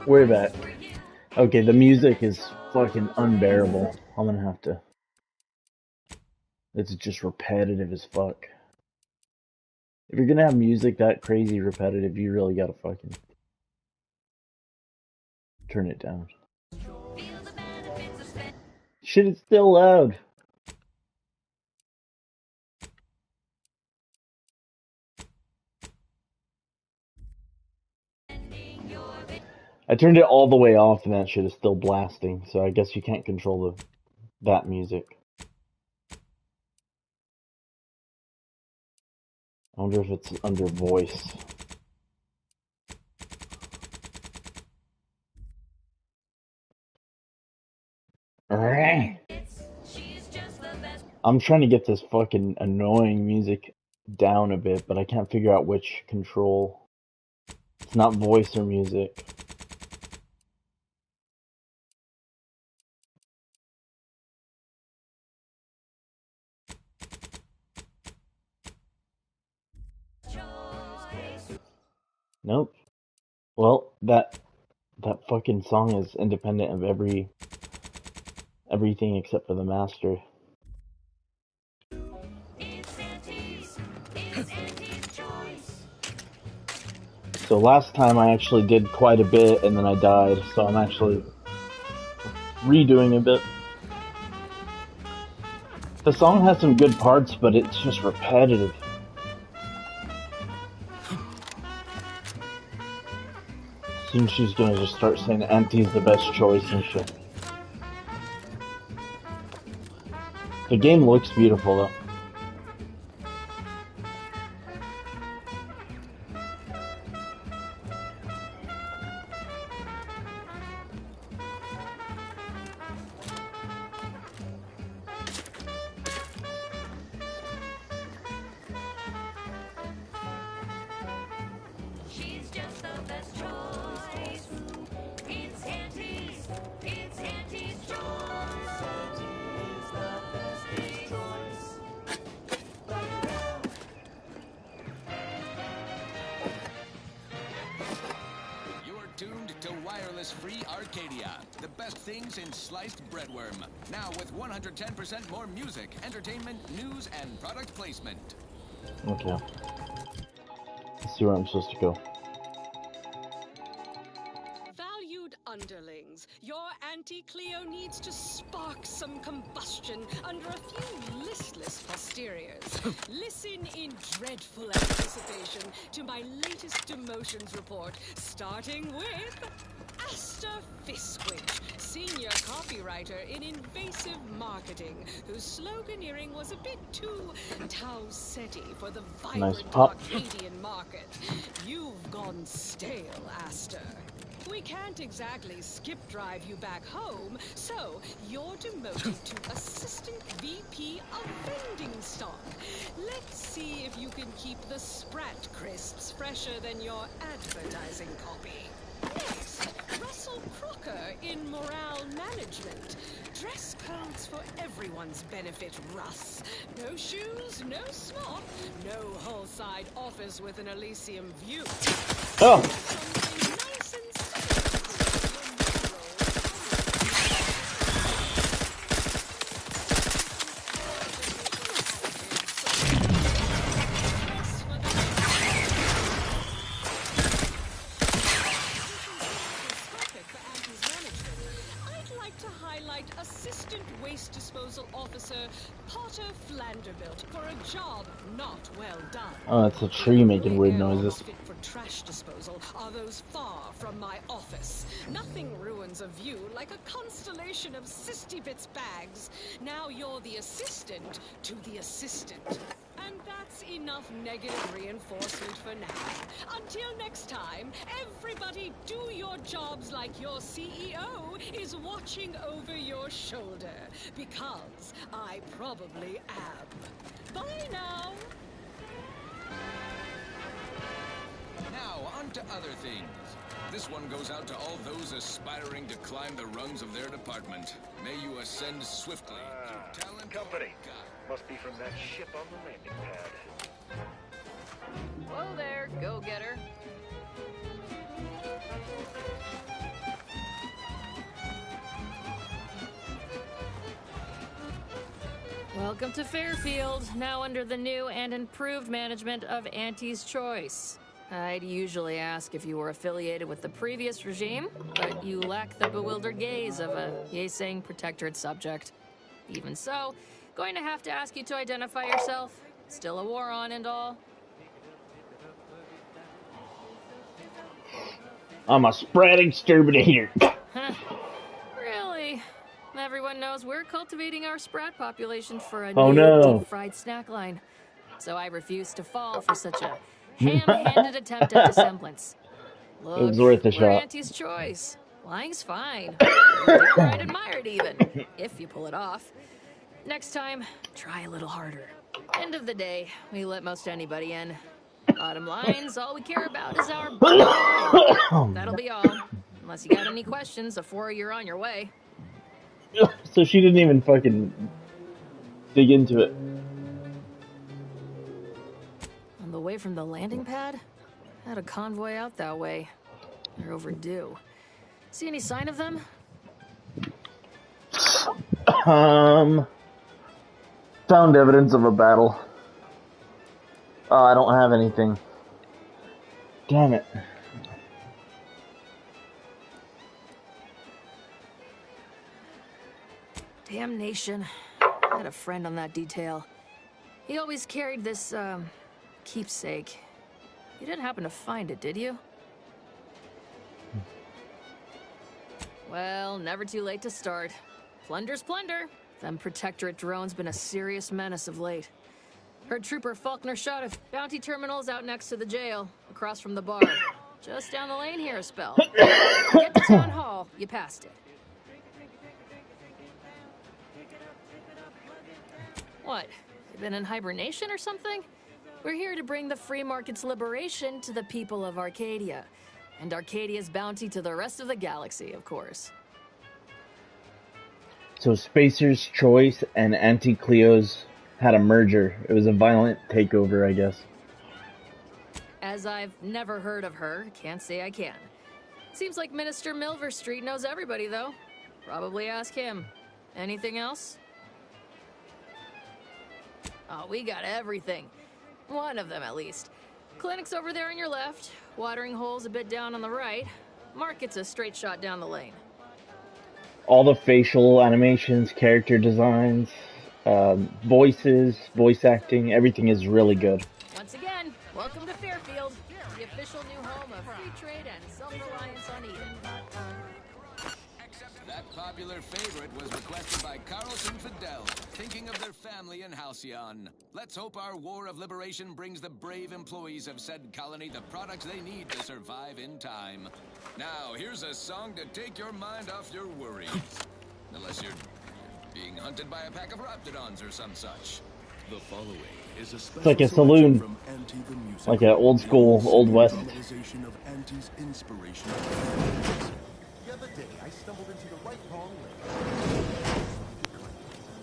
We're back. Okay, the music is fucking unbearable. I'm gonna have to. It's just repetitive as fuck. If you're gonna have music that crazy repetitive, you really gotta fucking turn it down. Shit, it's still loud. I turned it all the way off and that shit is still blasting, so I guess you can't control that music. I wonder if it's under voice. I'm trying to get this fucking annoying music down a bit, but I can't figure out which control. It's not voice or music. Nope. Well, that fucking song is independent of everything except for the master. So last time I actually did quite a bit and then I died, so I'm actually redoing a bit. The song has some good parts, but it's just repetitive. Soon she's gonna just start saying Auntie's the best choice and shit. The game looks beautiful though. Free Arcadia, the best things in sliced breadworm. Now with 110% more music, entertainment, news, and product placement. Okay. Let's see where I'm supposed to go. Valued underlings, your Auntie Cleo needs to spark some combustion under a few listless posteriors. Listen in dreadful anticipation to my latest demotions report, starting with Aster Fiskwich, senior copywriter in invasive marketing, whose sloganeering was a bit too Tau-Ceti for the vibrant Arcadian market. You've gone stale, Aster. We can't exactly skip drive you back home, so you're demoted to Assistant VP of Vending Stock. Let's see if you can keep the Sprat crisps fresher than your advertising copy. Next, Russell Crocker in Morale Management. Dress codes for everyone's benefit, Russ. No shoes, no smock, no whole-side office with an Elysium view. Oh! Nice and Assistant Waste Disposal Officer Potter Flanderbilt for a job not well done. Oh, it's a tree making weird noises. Fit for trash disposal are those far from my office. Nothing ruins a view like a constellation of Sisty-Bits bags. Now you're the assistant to the assistant. And that's enough negative reinforcement for now. Until next time, everybody do your jobs like your CEO is watching over your shoulder. Because I probably am. Bye now. Now, on to other things. This one goes out to all those aspiring to climb the rungs of their department. May you ascend swiftly. Talent company. Must be from that ship on the landing pad. Whoa there, go-getter. Welcome to Fairfield, now under the new and improved management of Auntie's Choice. I'd usually ask if you were affiliated with the previous regime, but you lack the bewildered gaze of a yay-saying protectorate subject. Even so, going to have to ask you to identify yourself. Still a war on and all. I'm a spread exterminator. Really? Everyone knows we're cultivating our sprat population for a Oh new no. deep-fried snack line. So I refuse to fall for such a ham-handed attempt at dissemblance. It Look, was worth a we're shot. Auntie's Choice. Lying's fine. Downright admire it even, if you pull it off. Next time, try a little harder. End of the day, we let most anybody in. Bottom line's all we care about is our bottom line. That'll be all. Unless you got any questions before you're on your way. So she didn't even fucking dig into it. On the way from the landing pad? Had a convoy out that way. They're overdue. See any sign of them? Found evidence of a battle. Oh, I don't have anything. Damn it. Damnation. I had a friend on that detail. He always carried this, keepsake. You didn't happen to find it, did you? Well, never too late to start. Plunder's plunder. Them Protectorate drones been a serious menace of late. Heard Trooper Faulkner shot a bounty terminals out next to the jail, across from the bar. Just down the lane here a spell. Get to Town Hall, you passed it. What? You been in hibernation or something? We're here to bring the free market's liberation to the people of Arcadia. And Arcadia's bounty to the rest of the galaxy, of course. So Spacer's Choice and Auntie Cleo's had a merger. It was a violent takeover, I guess. As I've never heard of her, can't say I can. Seems like Minister Milver Street knows everybody, though. Probably ask him. Anything else? Oh, we got everything. One of them, at least. Clinic's over there on your left. Watering hole's a bit down on the right. Market's a straight shot down the lane. All the facial animations, character designs, voices, voice acting, everything is really good. Once again, welcome to Fairfield, the official new home of free trade and self-reliance on Eden. That popular favorite was requested by Carlton Fidel, thinking of their family in Halcyon. Let's hope our war of liberation brings the brave employees of said colony the products they need to survive in time. Now, here's a song to take your mind off your worries. Unless you're being hunted by a pack of raptidons or some such. The following is a special It's like a saloon. from Auntie the Music. Like an old school, Old West. Dramatization of Auntie's inspiration. The other day, I stumbled into the right wrong lane.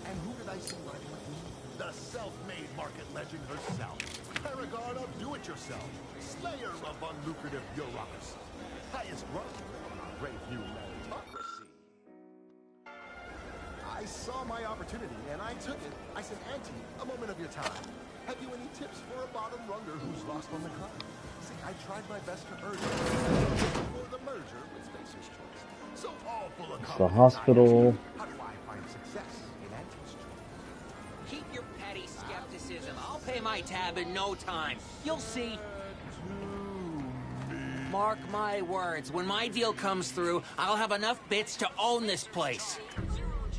And who did I see riding with me? The self-made market legend herself. Paragon of do-it-yourself. Slayer of unlucrative bureaucracy. Highest rung in our brave new meritocracy. I saw my opportunity, and I took it. I said, Auntie, a moment of your time. Have you any tips for a bottom runger who's lost on the climb? See, I tried my best to urge her for the merger with Spacer's Choice. So all full of It's the hospital. How do I find success in Auntie's Choice? Keep your petty skepticism. I'll pay my tab in no time. You'll see. Mark my words. When my deal comes through, I'll have enough bits to own this place.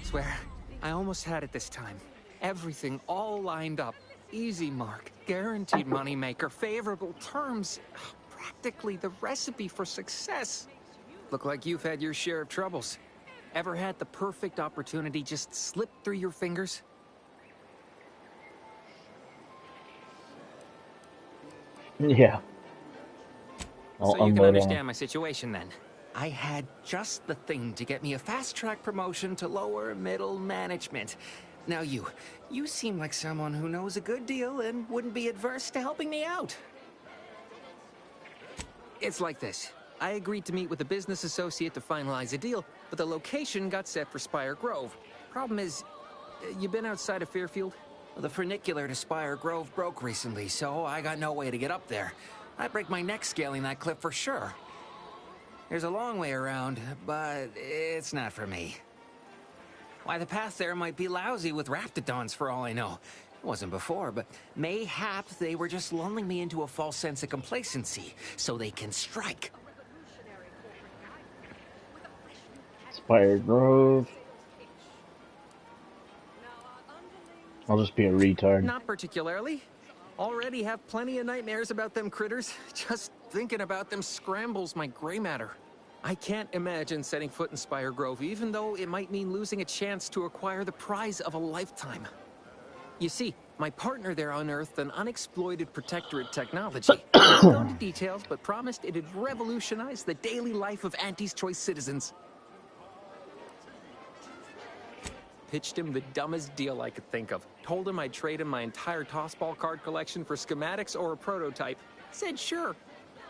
Swear, I almost had it this time. Everything all lined up. Easy mark, guaranteed moneymaker, favorable terms. Practically the recipe for success. Look like you've had your share of troubles. Ever had the perfect opportunity just slip through your fingers? Yeah. I'll So you can unload understand on. my situation then. I had just the thing to get me a fast-track promotion to lower middle management. Now you seem like someone who knows a good deal and wouldn't be adverse to helping me out. It's like this. I agreed to meet with a business associate to finalize a deal, but the location got set for Spire Grove. Problem is, You been outside of Fairfield? The funicular to Spire Grove broke recently, so I got no way to get up there. I'd break my neck scaling that cliff for sure. There's a long way around, but it's not for me. Why, the path there might be lousy with raptidons for all I know. It wasn't before, but mayhap they were just lulling me into a false sense of complacency so they can strike. Spire Grove. I'll just be a retard. Not particularly. Already have plenty of nightmares about them critters. Just thinking about them scrambles my gray matter. I can't imagine setting foot in Spire Grove, even though it might mean losing a chance to acquire the prize of a lifetime. You see, my partner there unearthed an unexploited protectorate technology. Didn't go into details, but promised it'd revolutionize the daily life of Auntie's Choice citizens. Pitched him the dumbest deal I could think of. Told him I'd trade him my entire tossball card collection for schematics or a prototype. Said sure.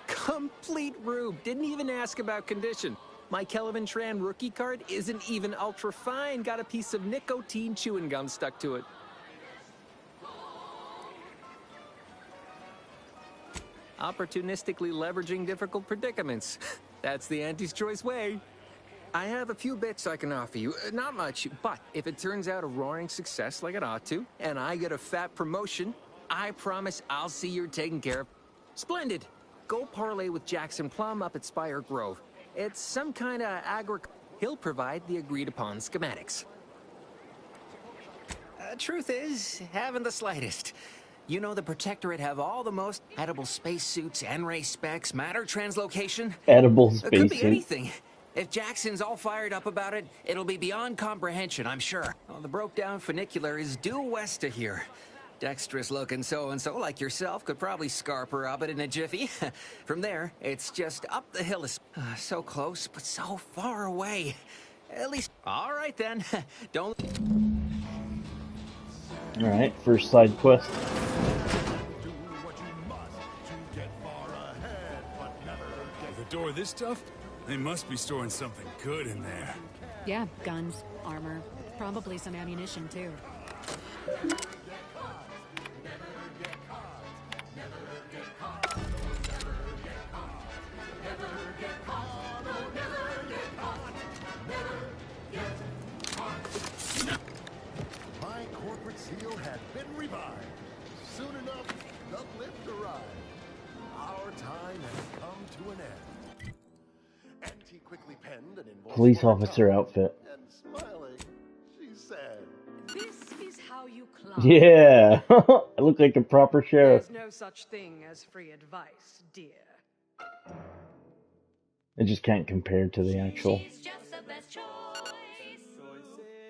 Complete rube. Didn't even ask about condition. My Kelvin Tran rookie card isn't even ultra fine. Got a piece of nicotine chewing gum stuck to it. Opportunistically leveraging difficult predicaments. That's the Auntie's Choice way. I have a few bits I can offer you. Not much, but if it turns out a roaring success like it ought to, and I get a fat promotion, I promise I'll see you're taken care of. Splendid. Go parlay with Jackson Plum up at Spire Grove. It's some kind of He'll provide the agreed-upon schematics. Truth is, haven't the slightest. You know the Protectorate have all the most edible spacesuits, N-ray specs, matter translocation. Edible It could be spacesuit. anything. If Jackson's all fired up about it, it'll be beyond comprehension, I'm sure. Well, the broke-down funicular is due west of here. Dexterous-looking so-and-so like yourself could probably scarper up it in a jiffy. From there, it's just up the hill. So close, but so far away. At least... All right, then. Don't... Alright, first side quest. Do what you must to get far ahead, but never get... With a door this tough? They must be storing something good in there. Yeah, guns, armor, probably some ammunition too. My corporate seal had been revived. Soon enough, the lift arrived. Our time has come to an end. Auntie quickly penned an invoice Police for her officer dog, outfit. and smiling, she said, This is how you climb. Yeah! I look like a proper sheriff. There's no such thing as free advice, dear. It just can't compare to the actual. She's just the best choice.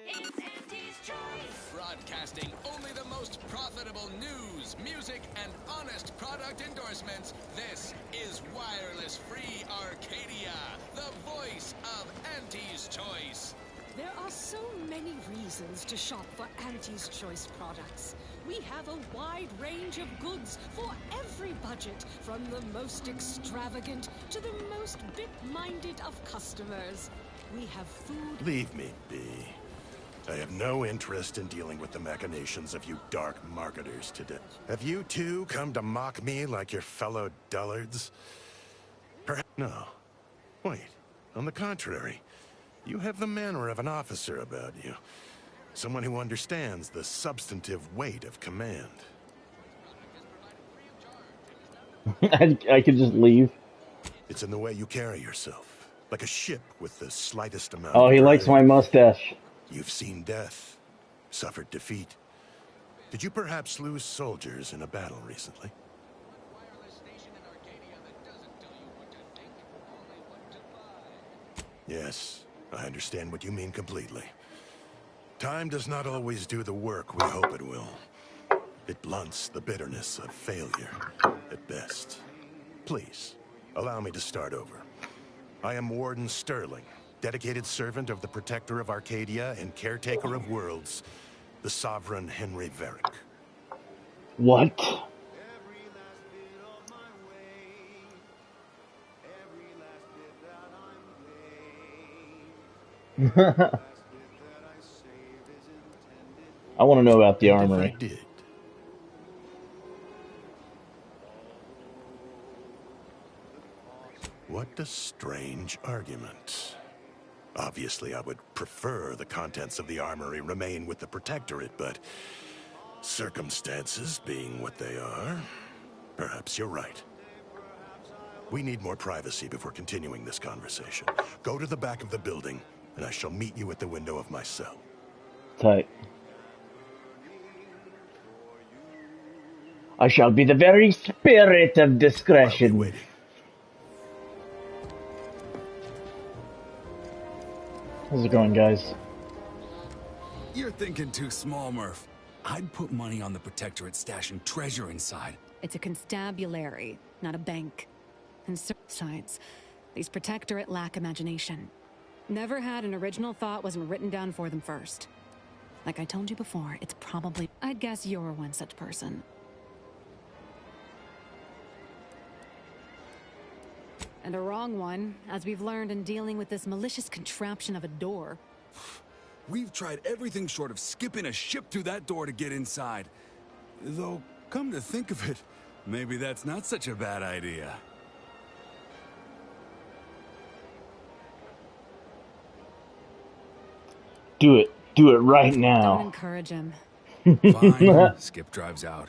It's Auntie's Choice. Broadcasting only the most profitable news, music, and honest product endorsements. This is Wireless Free Arcadia, the voice of Auntie's Choice. There are so many reasons to shop for Auntie's Choice products. We have a wide range of goods for every budget, from the most extravagant to the most bit-minded of customers. We have food... "Leave me be. I have no interest in dealing with the machinations of you dark marketers today. Have you two come to mock me like your fellow dullards? Perhaps... No. Wait. On the contrary. You have the manner of an officer about you. Someone who understands the substantive weight of command." I could just leave. It's in the way you carry yourself. Like a ship with the slightest amount Oh, of he likes pride. my mustache. You've seen death, suffered defeat. Did you perhaps lose soldiers in a battle recently? Yes, I understand what you mean completely. Time does not always do the work we hope it will. It blunts the bitterness of failure, at best. Please, allow me to start over. I am Warden Sterling, dedicated servant of the Protector of Arcadia and caretaker of worlds, the Sovereign Henry Varick. What? I want to know about the And if I armory. did? What a strange argument. Obviously, I would prefer the contents of the armory remain with the Protectorate, but circumstances being what they are, perhaps you're right. We need more privacy before continuing this conversation. Go to the back of the building, and I shall meet you at the window of my cell. Tight. I shall be the very spirit of I'll be discretion. waiting. How's it going, guys? You're thinking too small, Murph. I'd put money on the Protectorate stashing treasure inside. It's a constabulary, not a bank. And besides, these Protectorate lack imagination. Never had an original thought wasn't written down for them first. Like I told you before, it's probably... I'd guess you're one such person. And a wrong one, as we've learned in dealing with this malicious contraption of a door. We've tried everything short of skipping a ship through that door to get inside. Though, come to think of it, maybe that's not such a bad idea. Do it. Do it right Don't now. encourage him. Fine. Skip drives out.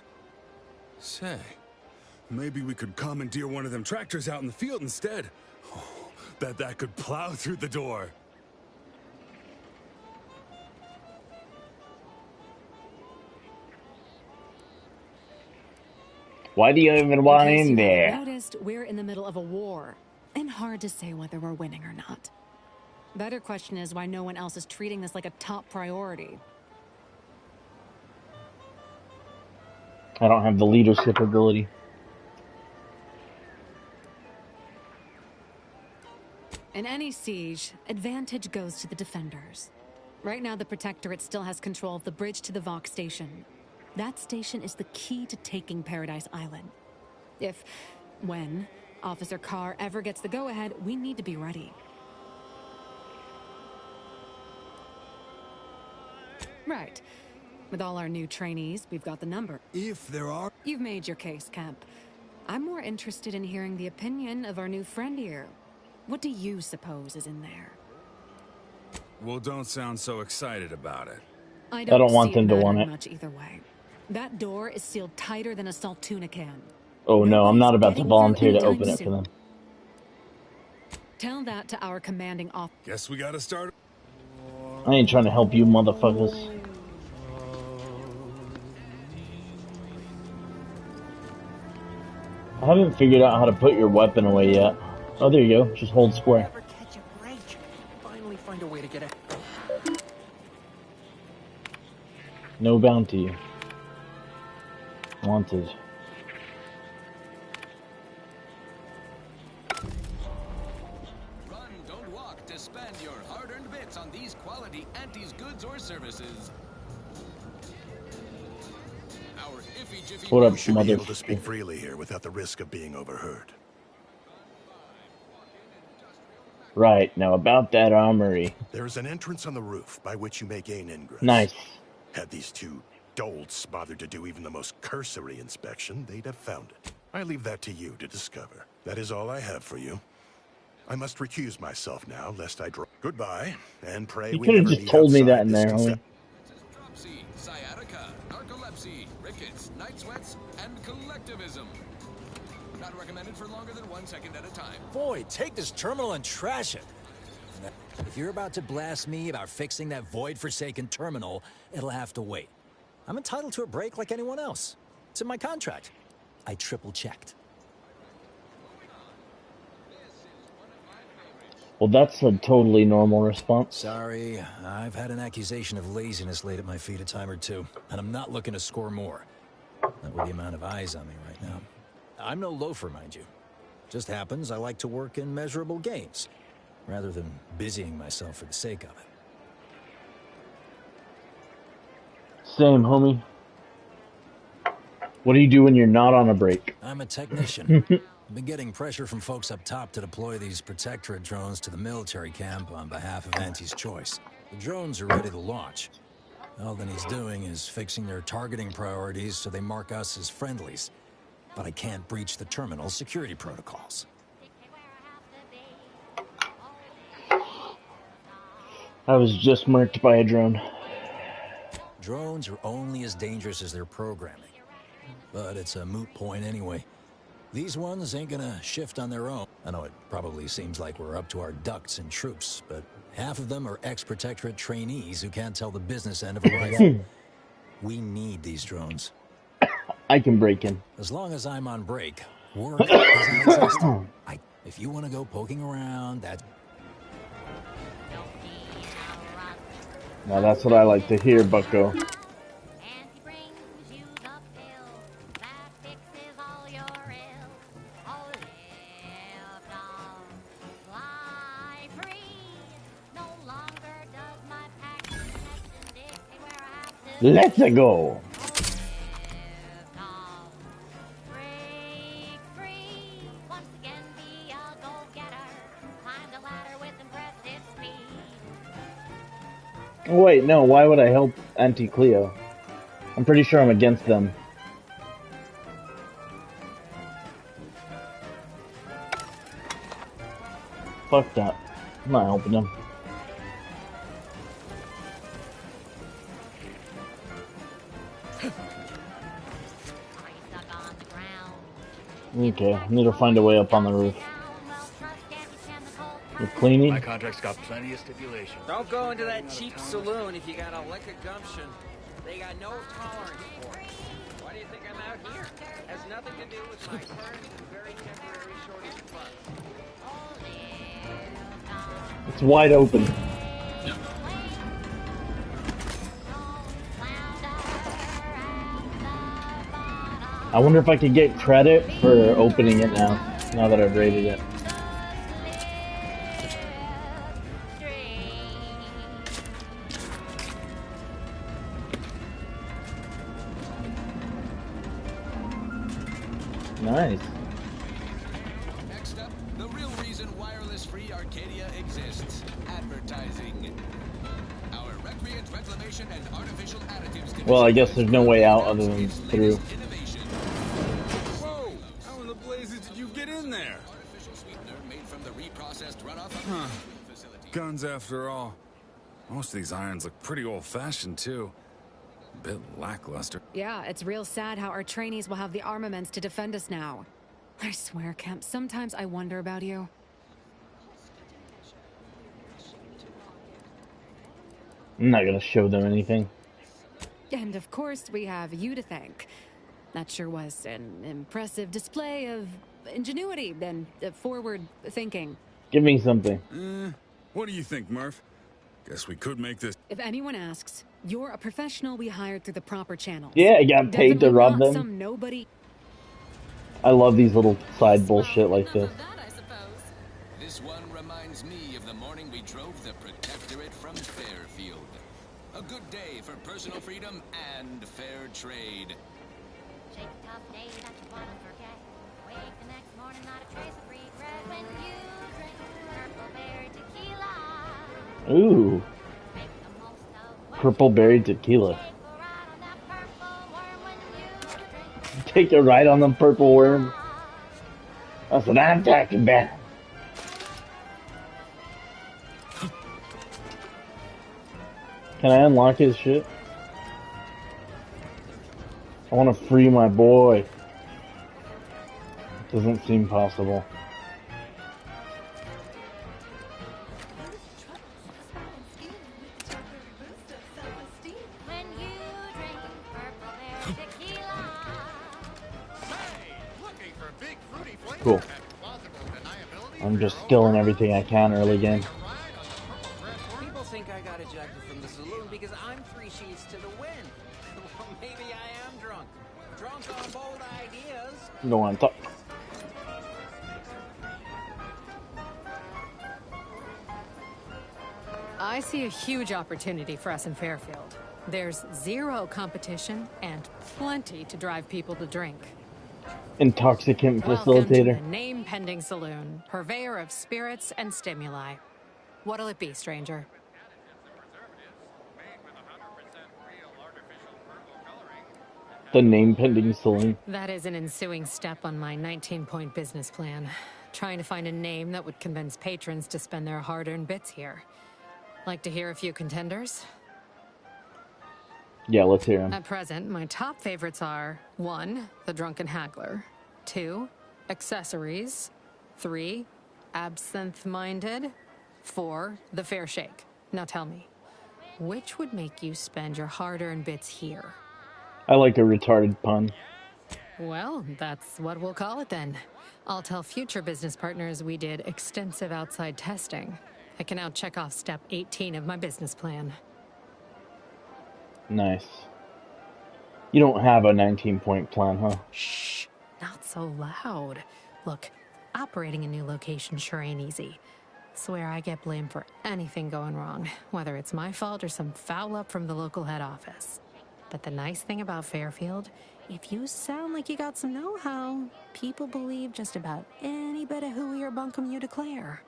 Say, maybe we could commandeer one of them tractors out in the field instead. Oh, bet that could plow through the door. Why do you even want In case in you there? haven't noticed, we're in the middle of a war. And hard to say whether we're winning or not. Better question is why no one else is treating this like a top priority. I don't have the leadership ability. In any siege, advantage goes to the defenders. Right now, the Protectorate still has control of the bridge to the Vox station. That station is the key to taking Paradise Island. When, Officer Carr ever gets the go-ahead, we need to be ready. Right. With all our new trainees, we've got the number. If there are... You've made your case, Kemp. I'm more interested in hearing the opinion of our new friend here. What do you suppose is in there? Well, don't sound so excited about it. I don't want see them to want mattering it. much either way. That door is sealed tighter than a salt tuna can. Oh no, I'm not about to Nobody's volunteer getting to through open it anytime for them. Tell that to our commanding officer. Guess we gotta start... I ain't trying to help you motherfuckers. I haven't figured out how to put your weapon away yet. Oh, there you go. Just hold square. Never catch a break. Finally find a way to get it. No bounty. Wanted. Run, don't walk to spend your hard-earned bits on these quality Auntie's goods or services. Our iffy-jiffy... What up, You should be able to motherfucker? speak freely here without the risk of being overheard. Right, now about that armory. There is an entrance on the roof by which you may gain ingress. Nice. Had these two dolts bothered to do even the most cursory inspection, they'd have found it. I leave that to you to discover. That is all I have for you. I must recuse myself now, lest I draw. Goodbye, and pray You we could have never just meet told me outside that in this there, homie. Dropsy, sciatica, narcolepsy, rickets, night sweats, and collectivism. Not recommended for longer than 1 second at a time. Boy, take this terminal and trash it. If you're about to blast me about fixing that void-forsaken terminal, it'll have to wait. I'm entitled to a break like anyone else. It's in my contract. I triple-checked. Well, that's a totally normal response. Sorry, I've had an accusation of laziness laid at my feet a time or two, and I'm not looking to score more. Not with the amount of eyes on me right now. I'm no loafer, mind you. Just happens I like to work in measurable gains, rather than busying myself for the sake of it. Same, homie. What do you do when you're not on a break? I'm a technician. I've been getting pressure from folks up top to deploy these Protectorate drones to the military camp on behalf of Auntie's Choice. The drones are ready to launch. All that he's doing is fixing their targeting priorities so they mark us as friendlies. But I can't breach the terminal's security protocols. I was just marked by a drone. Drones are only as dangerous as their programming. But it's a moot point anyway. These ones ain't gonna shift on their own. I know it probably seems like we're up to our ducks and troops, but half of them are ex-Protectorate trainees who can't tell the business end of a rifle. We need these drones. I can break in. As long as I'm on break, work doesn't exist. If you want to go poking around, that's... Now that's what I like to hear, bucko. Let's go. Oh, wait, no, why would I help Anti-Cleo? I'm pretty sure I'm against them. Fuck that. I'm not helping them. Okay, I need to find a way up on the roof. You're cleaning? My contract's got plenty of stipulations. Don't go into that cheap saloon if you got a lick of gumption. They got no tolerance for it. Why do you think I'm out here? Has nothing to do with my current and very temporary shortage of funds. It's wide open. I wonder if I could get credit for opening it now that I've rated it. Nice. Next up, the real reason wireless-free Arcadia exists: advertising. Our recreant reclamation and artificial additives. Well, I guess there's no way out other than through. Whoa! How in the blazes did you get in there? Artificial sweetener made from the reprocessed runoff of Huh. the facility. Guns, after all. Most of these irons look pretty old-fashioned, too. A bit lackluster. Yeah, it's real sad how our trainees will have the armaments to defend us now. I swear, Kemp, sometimes I wonder about you. I'm not gonna show them anything. And of course, we have you to thank. That sure was an impressive display of ingenuity and forward thinking. Give me something. What do you think, Murph? Guess we could make this... If anyone asks, you're a professional we hired through the proper channels. Yeah, I got paid to Definitely rob not them. some nobody. I love these little side bullshit like this. This one reminds me of the morning we drove the Protectorate from Fairfield. A good day for personal freedom and fair trade. Shake a tough day that you wanna forget. Wake the next morning, not a trace of regret when you drink Purple Berry Tequila. Ooh. Make the most of what Purple berry tequila. take a ride on that purple worm when you drink. Take a ride on the purple worm. That's what I'm talking about. Can I unlock his shit? I want to free my boy. Doesn't seem possible. When you drink Purple Berry Tequila. Looking for big fruity flavors Cool. and plausible deniability? I'm just skilling everything I can early game. People think I got ejected from the saloon because I'm 3 sheets to the wind. Well, maybe I am drunk. Drunk on bold ideas. You don't want to talk. I see a huge opportunity for us in Fairfield. There's zero competition and plenty to drive people to drink. Intoxicant Welcome to facilitator. the name-pending saloon, purveyor of spirits and stimuli. What'll it be, stranger? The name pending selling. That is an ensuing step on my 19-point business plan. Trying to find a name that would convince patrons to spend their hard-earned bits here. Like to hear a few contenders? Yeah, let's hear him. At present, my top favorites are 1. The Drunken Haggler, 2. Accessories, 3. Absinthe-Minded, 4. The Fair Shake. Now tell me, which would make you spend your hard-earned bits here? I like a retarded pun. Well, that's what we'll call it then. I'll tell future business partners we did extensive outside testing. I can now check off step 18 of my business plan. Nice. You don't have a 19-point plan, huh? Shh, not so loud. Look, operating a new location sure ain't easy. Swear I get blamed for anything going wrong, whether it's my fault or some foul up from the local head office. But the nice thing about Fairfield, if you sound like you got some know-how, people believe just about any bit of hooey or bunkum you declare.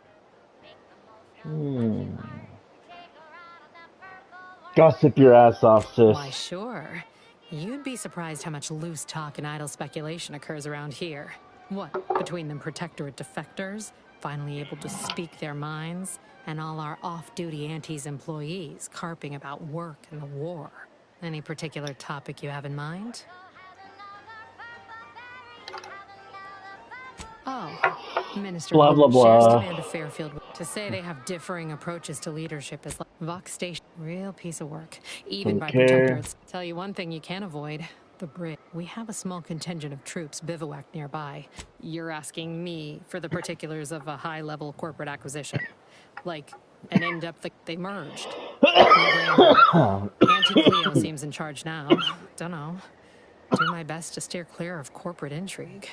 Gossip your ass off, sis. Why, sure. You'd be surprised how much loose talk and idle speculation occurs around here. What, between them Protectorate defectors, finally able to speak their minds, and all our off-duty Antes employees carping about work and the war. Any particular topic you have in mind? Oh, Minister. Blah, blah, blah. Shares command of Fairfield. To say they have differing approaches to leadership is like Vox Station. Real piece of work. Even by Protectorates. Tell you one thing you can't avoid. The bridge. We have a small contingent of troops bivouacked nearby. You're asking me for the particulars of a high-level corporate acquisition. Like an in-depth they merged. Auntie Cleo seems in charge now. Dunno. Do my best to steer clear of corporate intrigue.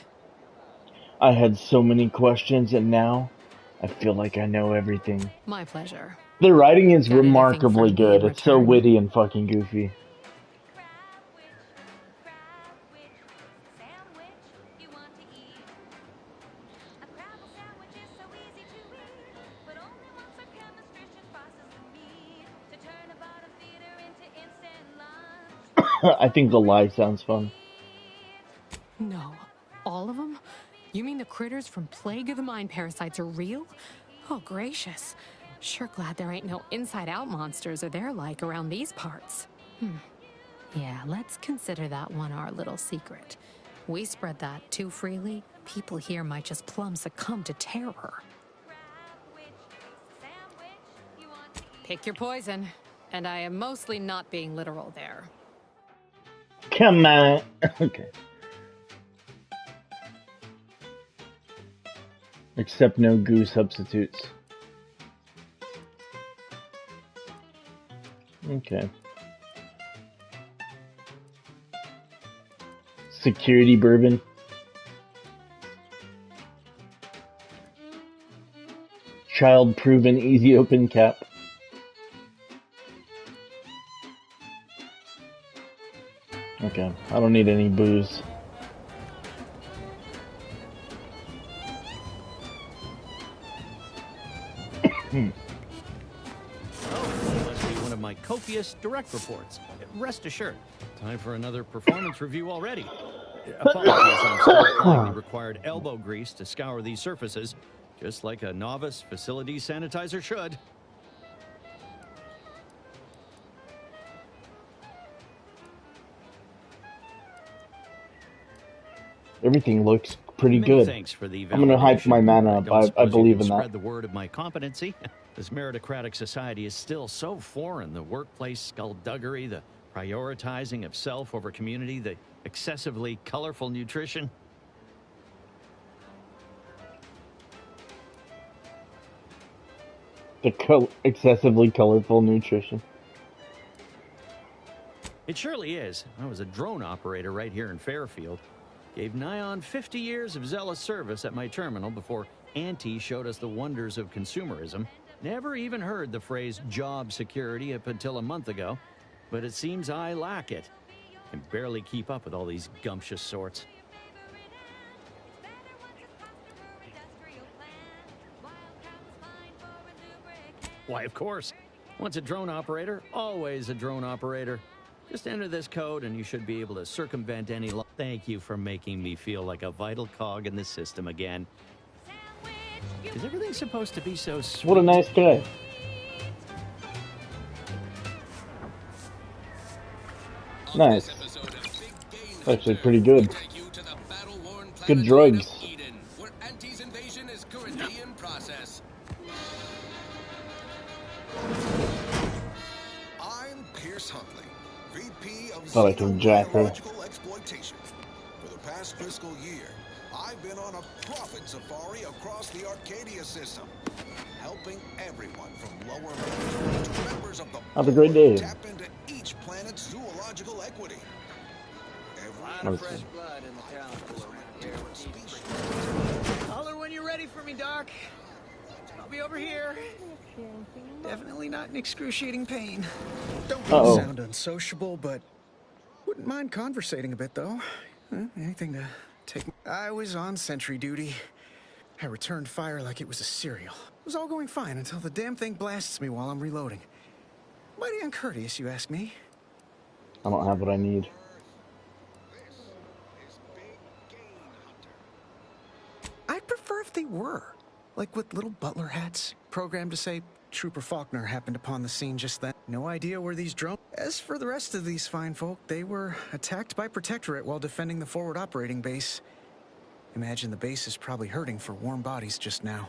I had so many questions, and now I feel like I know everything. My pleasure. The writing is Got remarkably anything from me in good. It's so return? witty and fucking goofy. I think the lie sounds fun. No. All of them? You mean the critters from Plague of the Mind parasites are real? Oh, gracious. Sure glad there ain't no inside-out monsters or their like around these parts. Yeah, let's consider that one our little secret. We spread that too freely, people here might just plumb succumb to terror. Pick your poison. And I am mostly not being literal there. Come on. Okay. Except no goo substitutes. Okay. Security bourbon. Child proven easy open cap. Okay, I don't need any booze. Must be one of my copious direct reports. Rest assured, time for another performance review already. Apologies, I'm still applying the required elbow grease to scour these surfaces, just like a novice facility sanitizer should. Everything looks pretty Many good. thanks for the I'm gonna hype my mana up. I believe in that. Spread the word of my competency. This meritocratic society is still so foreign. The workplace skullduggery, the prioritizing of self over community, the excessively colorful nutrition. The excessively colorful nutrition. It surely is. I was a drone operator right here in Fairfield. Gave nigh on 50 years of zealous service at my terminal before Auntie showed us the wonders of consumerism. Never even heard the phrase job security up until a month ago, but it seems I lack it. Can barely keep up with all these gumptious sorts. Why, of course. Once a drone operator, always a drone operator. Just enter this code and you should be able to circumvent any law. Thank you for making me feel like a vital cog in the system again. Is everything supposed to be so sweet? What a nice guy. Nice. Actually pretty good. Good drugs. Where Auntie's invasion is currently in process. I'm Pierce Huntley, VP of Thought I could jack her. Xenobiological Exploitation. For the past fiscal year, I've been on a profit safari across the Arcadia system, helping everyone from lower management to members of the Have a great day. tap into each planet's zoological equity. Lot of fresh blood in the talent pool around here. Holler when you're ready for me, Doc. I'll be over here. Definitely not in excruciating pain. Don't sound unsociable, but wouldn't mind conversating a bit, though. Anything to take... I was on sentry duty. I returned fire like it was a cereal. It was all going fine until the damn thing blasts me while I'm reloading. Mighty uncourteous, you ask me. I don't have what I need. I'd prefer if they were. Like with little butler hats, programmed to say Trooper Faulkner happened upon the scene just then. No idea where these drones... As for the rest of these fine folk, they were attacked by Protectorate while defending the forward operating base. Imagine the base is probably hurting for warm bodies just now.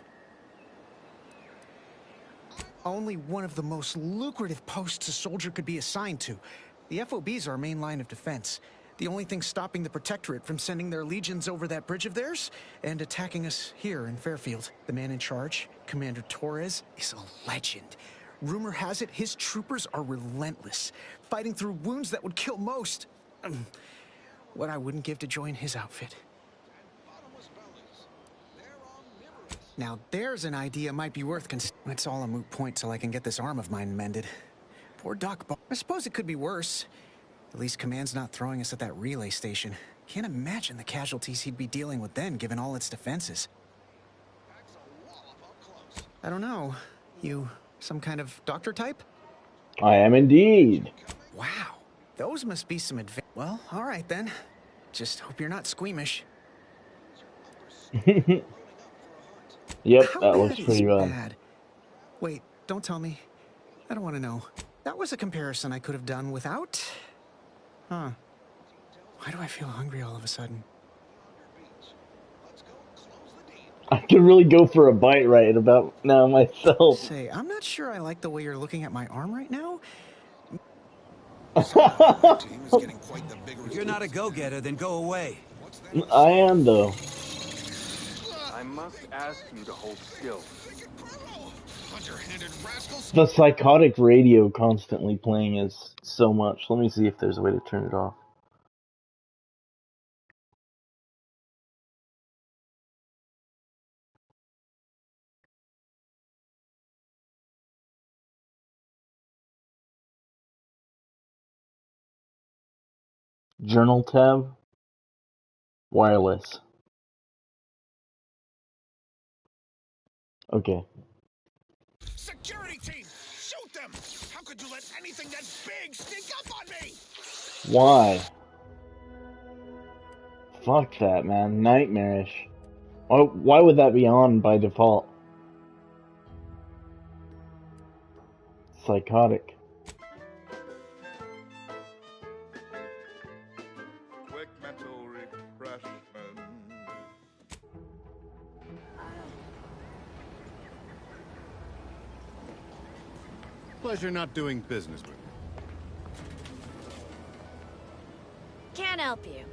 Only one of the most lucrative posts a soldier could be assigned to. The FOB's our main line of defense. The only thing stopping the Protectorate from sending their legions over that bridge of theirs and attacking us here in Fairfield. The man in charge, Commander Torres, is a legend. Rumor has it his troopers are relentless, fighting through wounds that would kill most. What I wouldn't give to join his outfit. Now there's an idea might be worth It's all a moot point till I can get this arm of mine mended. Poor Doc. I suppose it could be worse. At least Command's not throwing us at that relay station. Can't imagine the casualties he'd be dealing with then, given all its defenses. I don't know. You some kind of doctor type? I am indeed. Wow. Those must be some Well, all right then. Just hope you're not squeamish. Yep, that looks pretty bad. Wait, don't tell me. I don't want to know. That was a comparison I could have done without... Huh. Why do I feel hungry all of a sudden? I could really go for a bite right about now myself. Say, I'm not sure I like the way you're looking at my arm right now. If you're not a go-getter, then go away. I am, though. I must ask you to hold still. The psychotic radio constantly playing is so much. Let me see if there's a way to turn it off. Journal tab. Wireless. Okay. Security team, shoot them! How could you let anything that big sneak up on me? Why? Fuck that, man. Nightmarish. Why would that be on by default? Psychotic. Quick mental refreshment. Pleasure not doing business with you. Can't help you.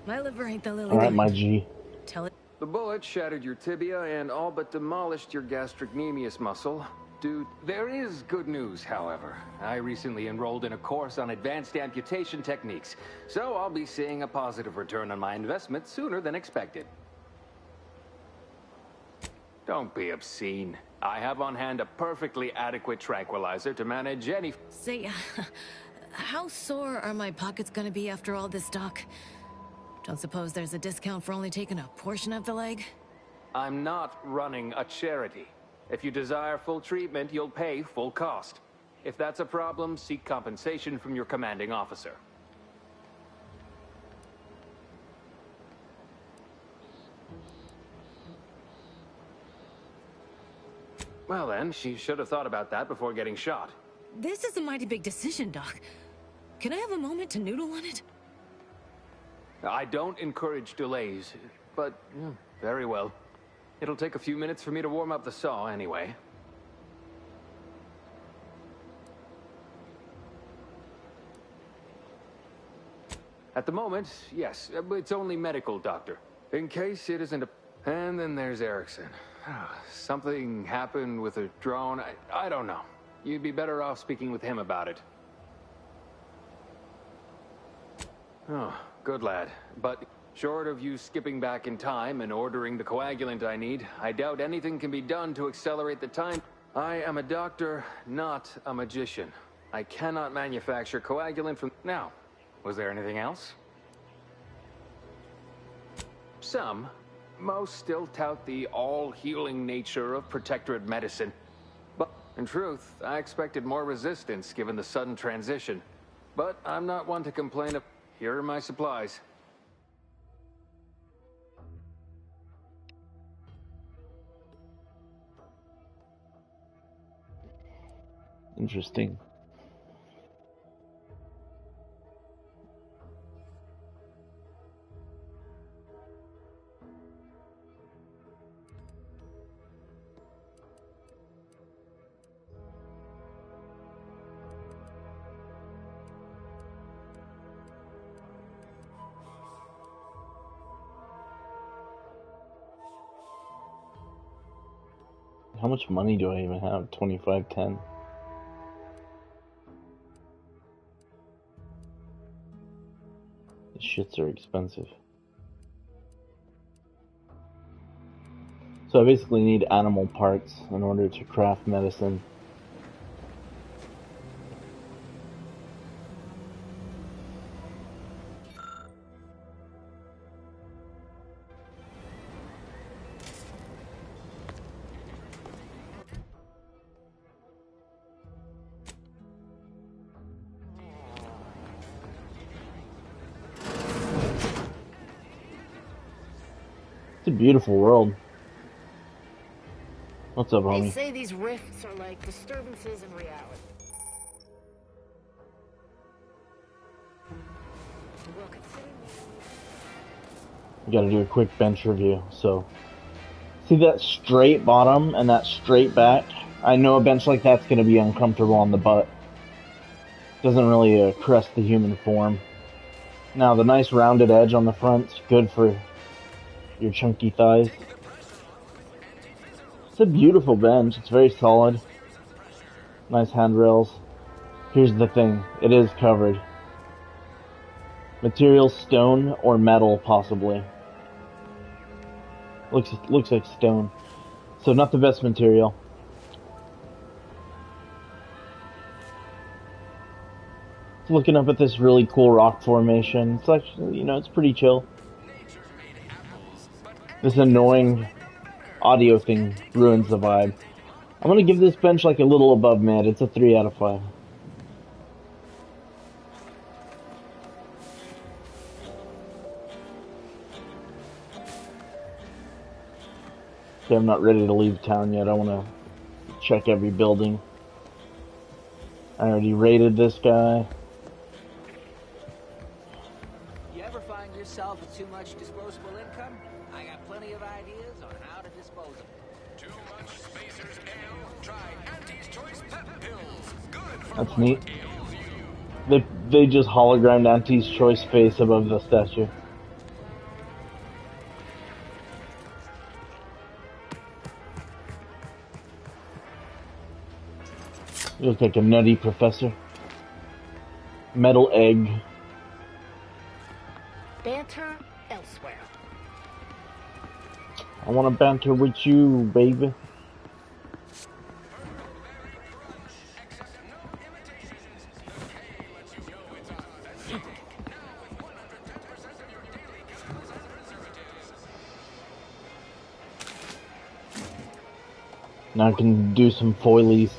My liver ain't the lily. Alright, my G. Tell it. The bullet shattered your tibia and all but demolished your gastrocnemius muscle. Dude, there is good news, however. I recently enrolled in a course on advanced amputation techniques, so I'll be seeing a positive return on my investment sooner than expected. Don't be obscene. I have on hand a perfectly adequate tranquilizer to manage any... Say, how sore are my pockets gonna be after all this, Doc? Don't suppose there's a discount for only taking a portion of the leg? I'm not running a charity. If you desire full treatment, you'll pay full cost. If that's a problem, seek compensation from your commanding officer. Well then, she should have thought about that before getting shot. This is a mighty big decision, Doc. Can I have a moment to noodle on it? I don't encourage delays, but very well. It'll take a few minutes for me to warm up the saw anyway. At the moment, yes, it's only medical, Doctor. In case it isn't a... And then there's Erickson. Something happened with a drone. I don't know. You'd be better off speaking with him about it. Oh, good lad. But short of you skipping back in time and ordering the coagulant I need, I doubt anything can be done to accelerate the time. I am a doctor, not a magician. I cannot manufacture coagulant from... Now, was there anything else? Some. Most still tout the all-healing nature of Protectorate medicine. But, in truth, I expected more resistance given the sudden transition. But I'm not one to complain of... Here are my supplies. Interesting. How much money do I even have? 2510. These shits are expensive. So I basically need animal parts in order to craft medicine. It's a beautiful world. What's up, homie? They say these rifts are like disturbances in reality. We gotta do a quick bench review. So, see that straight bottom and that straight back? I know a bench like that's gonna be uncomfortable on the butt. Doesn't really crest the human form. Now, the nice rounded edge on the front's good for your chunky thighs. It's a beautiful bench. It's very solid. Nice handrails. Here's the thing. It is covered. Material stone or metal, possibly. Looks like stone. So not the best material. Looking up at this really cool rock formation. It's actually, it's pretty chill. This annoying audio thing ruins the vibe. I'm gonna give this bench like a little above mid. It's a 3 out of 5. Okay, I'm not ready to leave town yet. I wanna check every building. I already rated this guy. You ever find yourself with too much disposable income? I got plenty of ideas on how to dispose of it. Too much Spacers Ale? Try Auntie's Choice Pep Pills. Good for That's neat. They just hologrammed Auntie's Choice face above the statue. You look like a nutty professor. Metal egg. Banter elsewhere. I want to banter with you, baby. Now I can do some foilies.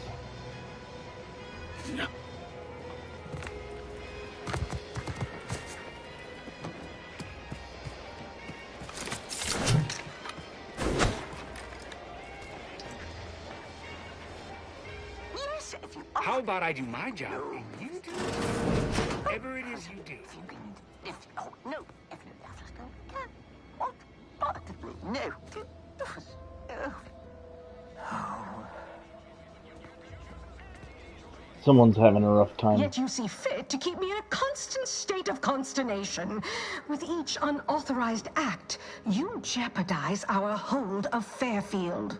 How about I do my job and you do whatever it is you do? No. Someone's having a rough time. Yet you see fit to keep me in a constant state of consternation. With each unauthorized act, you jeopardize our hold of Fairfield.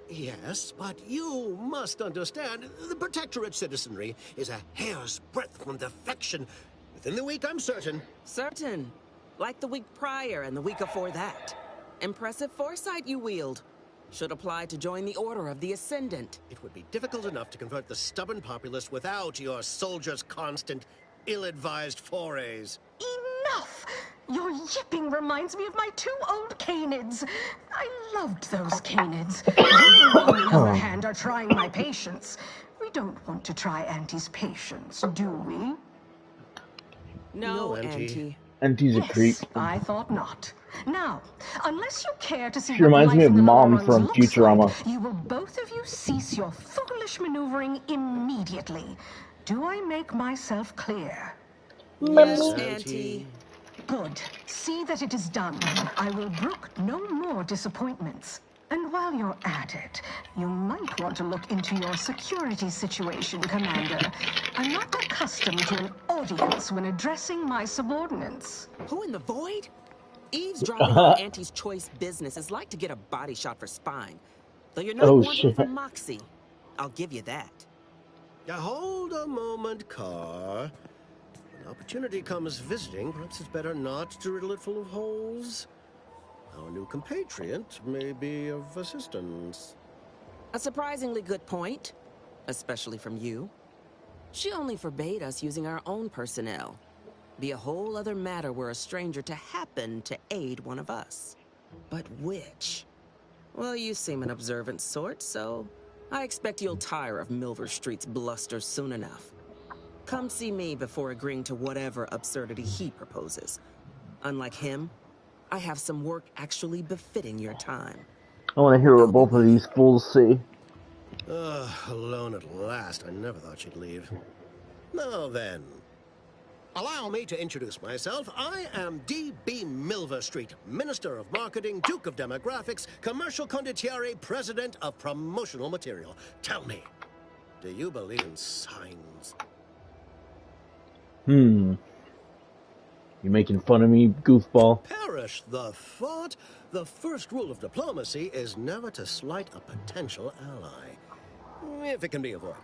Yes, but you must understand, the Protectorate citizenry is a hair's breadth from defection. Within the week, I'm certain. Certain. Like the week prior and the week before that. Impressive foresight you wield. Should apply to join the Order of the Ascendant. It would be difficult enough to convert the stubborn populace without your soldiers' constant, ill-advised forays. Enough! Your yipping reminds me of my 2 old canids. I loved those canids. You, on the other hand, are trying my patience. We don't want to try Auntie's patience, do we? No, Auntie. Auntie's a creep. I thought not. Now, unless you care to see She reminds me of Mom from looks Futurama. like, you will both of you cease your foolish maneuvering immediately. Do I make myself clear? Yes, Auntie. Good. See that it is done. I will brook no more disappointments. And while you're at it, you might want to look into your security situation, Commander. I'm not accustomed to an audience when addressing my subordinates. Who in the void? Eavesdropping on Auntie's choice business is like to get a body shot for spine. Though you're not wanting for moxie. I'll give you that. Hold a moment, Carr. When opportunity comes visiting, perhaps it's better not to riddle it full of holes. Our new compatriot may be of assistance. A surprisingly good point, especially from you. She only forbade us using our own personnel. Be a whole other matter were a stranger to happen to aid one of us. But which? Well, you seem an observant sort, so I expect you'll tire of Milver Street's bluster soon enough. Come see me before agreeing to whatever absurdity he proposes. Unlike him, I have some work actually befitting your time. I want to hear what both of these fools say. Alone at last. I never thought she'd leave. Now then, allow me to introduce myself. I am D.B. Milver Street, Minister of Marketing, Duke of Demographics, Commercial Condottiere, President of Promotional Material. Tell me, do you believe in signs? You making fun of me, goofball? Perish the thought. The first rule of diplomacy is never to slight a potential ally, if it can be avoided.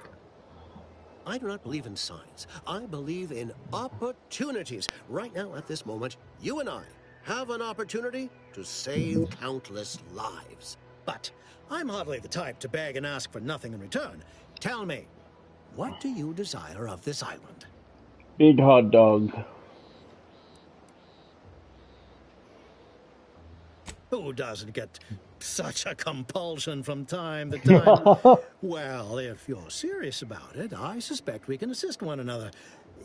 I do not believe in signs. I believe in opportunities. Right now, at this moment, you and I have an opportunity to save countless lives. But I'm hardly the type to beg and ask for nothing in return. Tell me, what do you desire of this island? Big hot dog. Who doesn't get such a compulsion from time to time? Well, if you're serious about it, I suspect we can assist one another.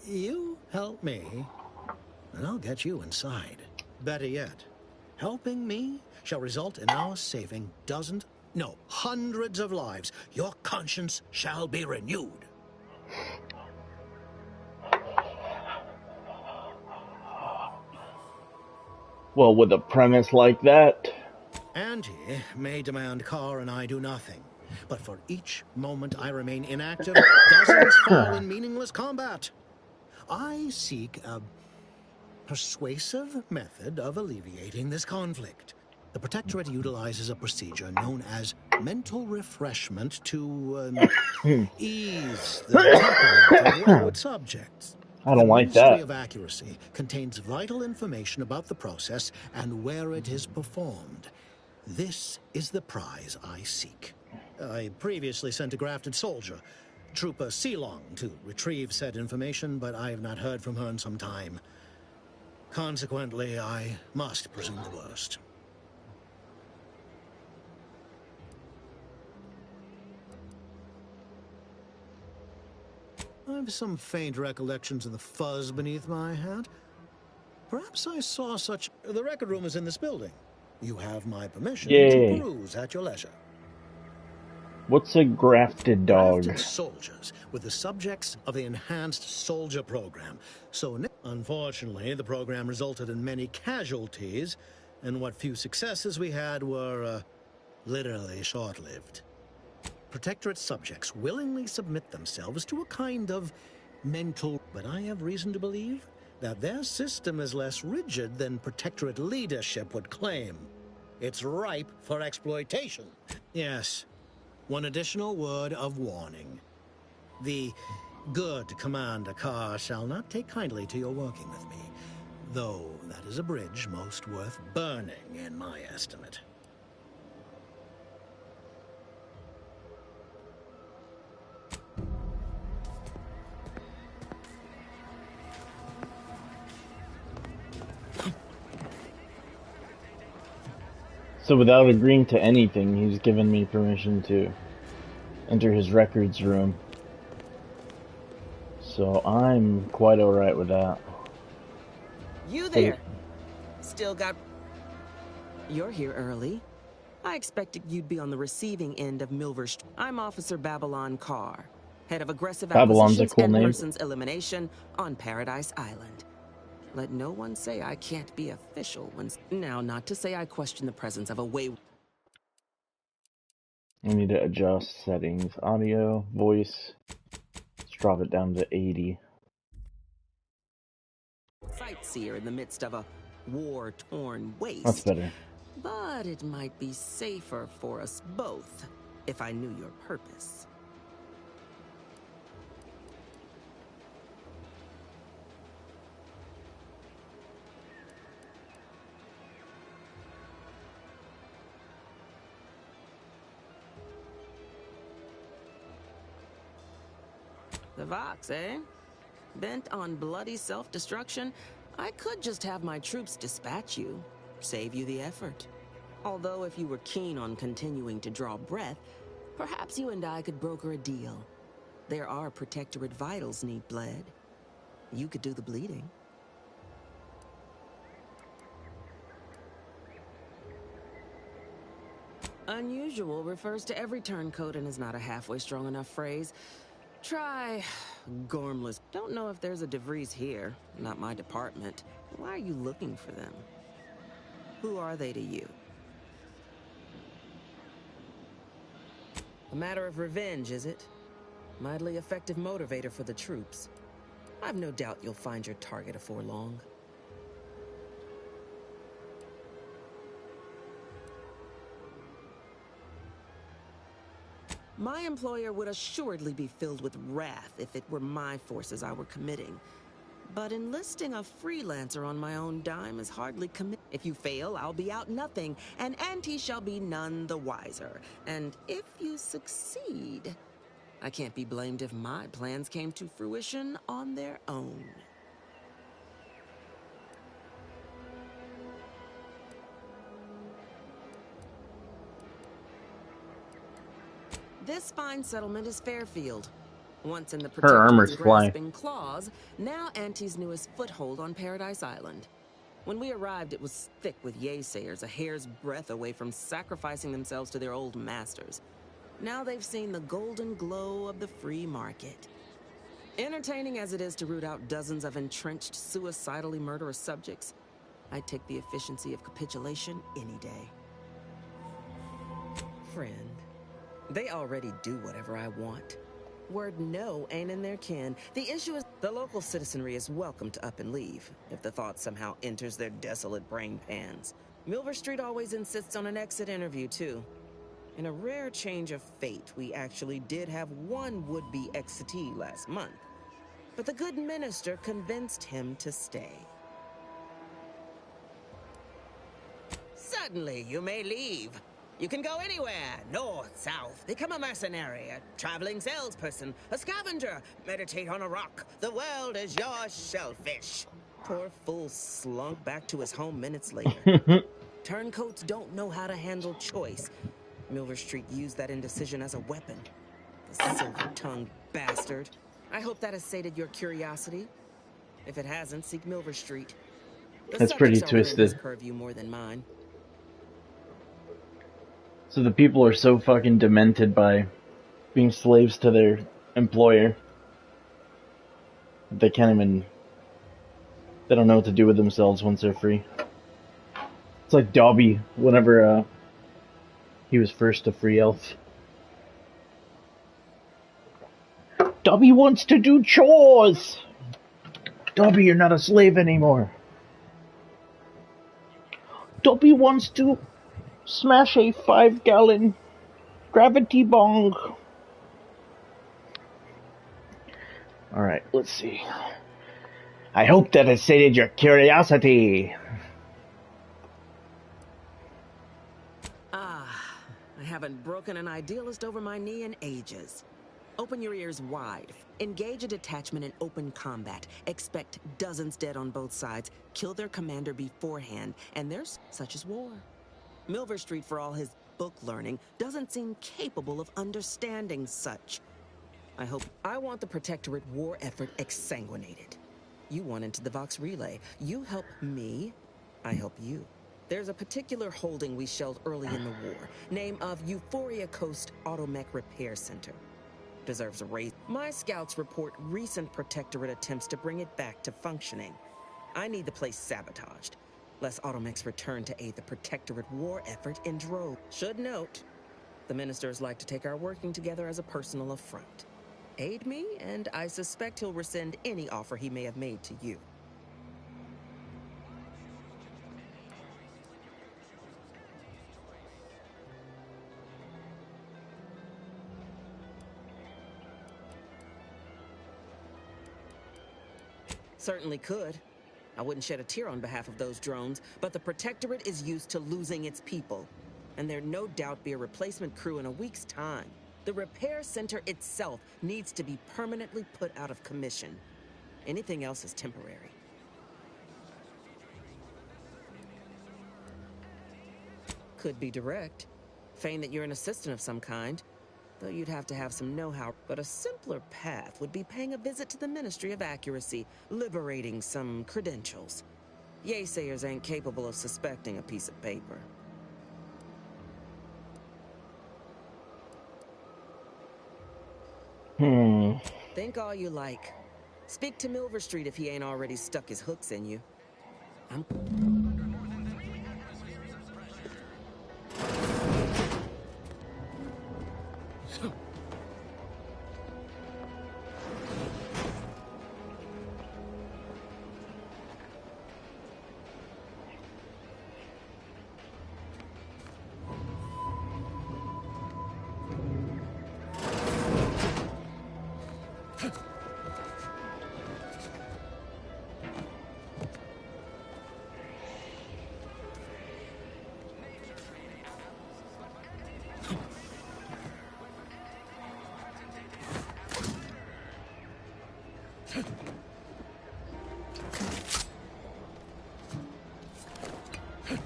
You help me, and I'll get you inside. Better yet, helping me shall result in our saving dozens, no, hundreds of lives. Your conscience shall be renewed. Well, with a premise like that... Auntie may demand Carr and I do nothing, but for each moment I remain inactive, dozens fall in meaningless combat. I seek a persuasive method of alleviating this conflict. The Protectorate utilizes a procedure known as mental refreshment to ease the temperament of wayward subjects. I don't like The Ministry that. of Accuracy contains vital information about the process and where it is performed. This is the prize I seek. I previously sent a grafted soldier, Trooper Sealong, to retrieve said information, but I have not heard from her in some time. Consequently, I must presume the worst. I have some faint recollections of the fuzz beneath my hat. Perhaps I saw such... The record room is in this building. You have my permission to peruse at your leisure. What's a grafted dog? Grafted soldiers with the subjects of the enhanced soldier program. So, unfortunately, the program resulted in many casualties, and what few successes we had were literally short-lived. Protectorate subjects willingly submit themselves to a kind of mental... But I have reason to believe that their system is less rigid than Protectorate leadership would claim. It's ripe for exploitation. Yes, one additional word of warning. The good Commander Carr shall not take kindly to your working with me, though that is a bridge most worth burning in my estimate. So without agreeing to anything, he's given me permission to enter his records room. So I'm quite alright with that. You there? Still got... You're here early. I expected you'd be on the receiving end of Milver's... I'm Officer Babylon Carr, head of aggressive Babylon's a acquisitions cool and name. persons elimination on Paradise Island. Let no one say I can't be official when... Now, not to say I question the presence of a way... I need to adjust settings. Audio, voice. Let's drop it down to 80. sightseer in the midst of a war-torn waste. That's better. But it might be safer for us both if I knew your purpose. The Vox, eh? Bent on bloody self-destruction? I could just have my troops dispatch you, save you the effort. Although if you were keen on continuing to draw breath, perhaps you and I could broker a deal. There are Protectorate vitals need bled. You could do the bleeding. Unusual refers to every turncoat and is not a halfway strong enough phrase. Try Gormless. Don't know if there's a DeVries here. Not my department. Why are you looking for them? Who are they to you? A matter of revenge, is it? Mightily effective motivator for the troops. I've no doubt you'll find your target afore long. My employer would assuredly be filled with wrath if it were my forces I were committing. But enlisting a freelancer on my own dime is hardly commit. If you fail, I'll be out nothing, and Auntie shall be none the wiser. And if you succeed, I can't be blamed if my plans came to fruition on their own. This fine settlement is Fairfield. Once in the armor's Protectorate's fly. grasping claws, now Auntie's newest foothold on Paradise Island. When we arrived, it was thick with yaysayers, a hair's breadth away from sacrificing themselves to their old masters. Now they've seen the golden glow of the free market. Entertaining as it is to root out dozens of entrenched, suicidally murderous subjects, I'd take the efficiency of capitulation any day. Friend. They already do whatever I want. Word no ain't in their kin. The issue is the local citizenry is welcome to up and leave if the thought somehow enters their desolate brain pans. Milver Street always insists on an exit interview, too. In a rare change of fate, we actually did have one would-be exitee last month. But the good minister convinced him to stay. Suddenly, you may leave. You can go anywhere, north, south, become a mercenary, a traveling salesperson, a scavenger, meditate on a rock. The world is your shellfish. Poor fool slunk back to his home minutes later. Turncoats don't know how to handle choice. Milver Street used that indecision as a weapon. The silver-tongued bastard. I hope that has sated your curiosity. If it hasn't, seek Milver Street. The That's pretty subjects are within his twisted. purview more than mine. So the people are so fucking demented by being slaves to their employer. They can't even... They don't know what to do with themselves once they're free. It's like Dobby, whenever he was first a free elf. Dobby wants to do chores! Dobby, you're not a slave anymore. Dobby wants to smash a 5-gallon gravity bong. Alright, let's see. I hope that has sated your curiosity. I haven't broken an idealist over my knee in ages. Open your ears wide. Engage a detachment in open combat. Expect dozens dead on both sides. Kill their commander beforehand. And there's such as war. Milver Street, for all his book learning, doesn't seem capable of understanding such. I want the Protectorate war effort exsanguinated. You want into the Vox Relay. You help me, I help you. There's a particular holding we shelled early in the war. Name of Euphoria Coast Automech Repair Center. Deserves a raise. My scouts report recent Protectorate attempts to bring it back to functioning. I need the place sabotaged. Lest Automechs return to aid the Protectorate war effort in droves. Should note, the ministers like to take our working together as a personal affront. Aid me, and I suspect he'll rescind any offer he may have made to you. Certainly could. I wouldn't shed a tear on behalf of those drones, but the Protectorate is used to losing its people. And there'd no doubt be a replacement crew in a week's time. The repair center itself needs to be permanently put out of commission. Anything else is temporary. Could be direct. Feign that you're an assistant of some kind. Though you'd have to have some know-how. But a simpler path would be paying a visit to the Ministry of Accuracy, liberating some credentials. Yaysayers ain't capable of suspecting a piece of paper. Think all you like. Speak to Milver Street if he ain't already stuck his hooks in you.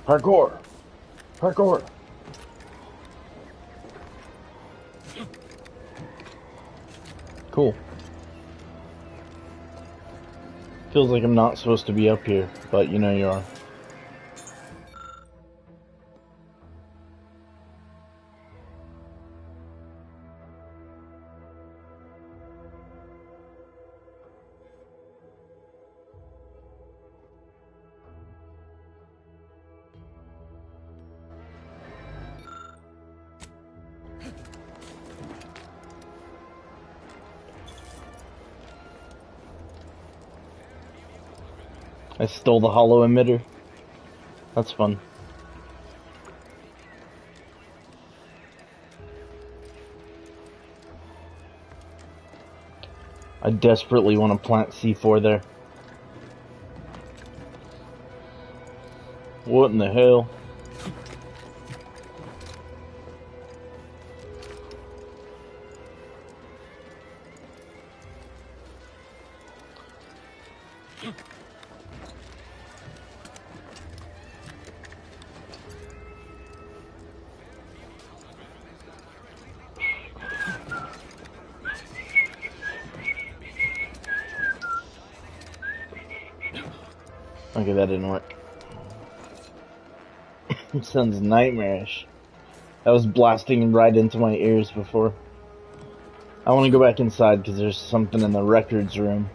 Parkour! Parkour! Cool. Feels like I'm not supposed to be up here, but you know you are. I stole the hollow emitter. That's fun. I desperately want to plant C4 there. What in the hell? Okay, that didn't work. Sounds nightmarish. That was blasting right into my ears before. I want to go back inside because there's something in the records room.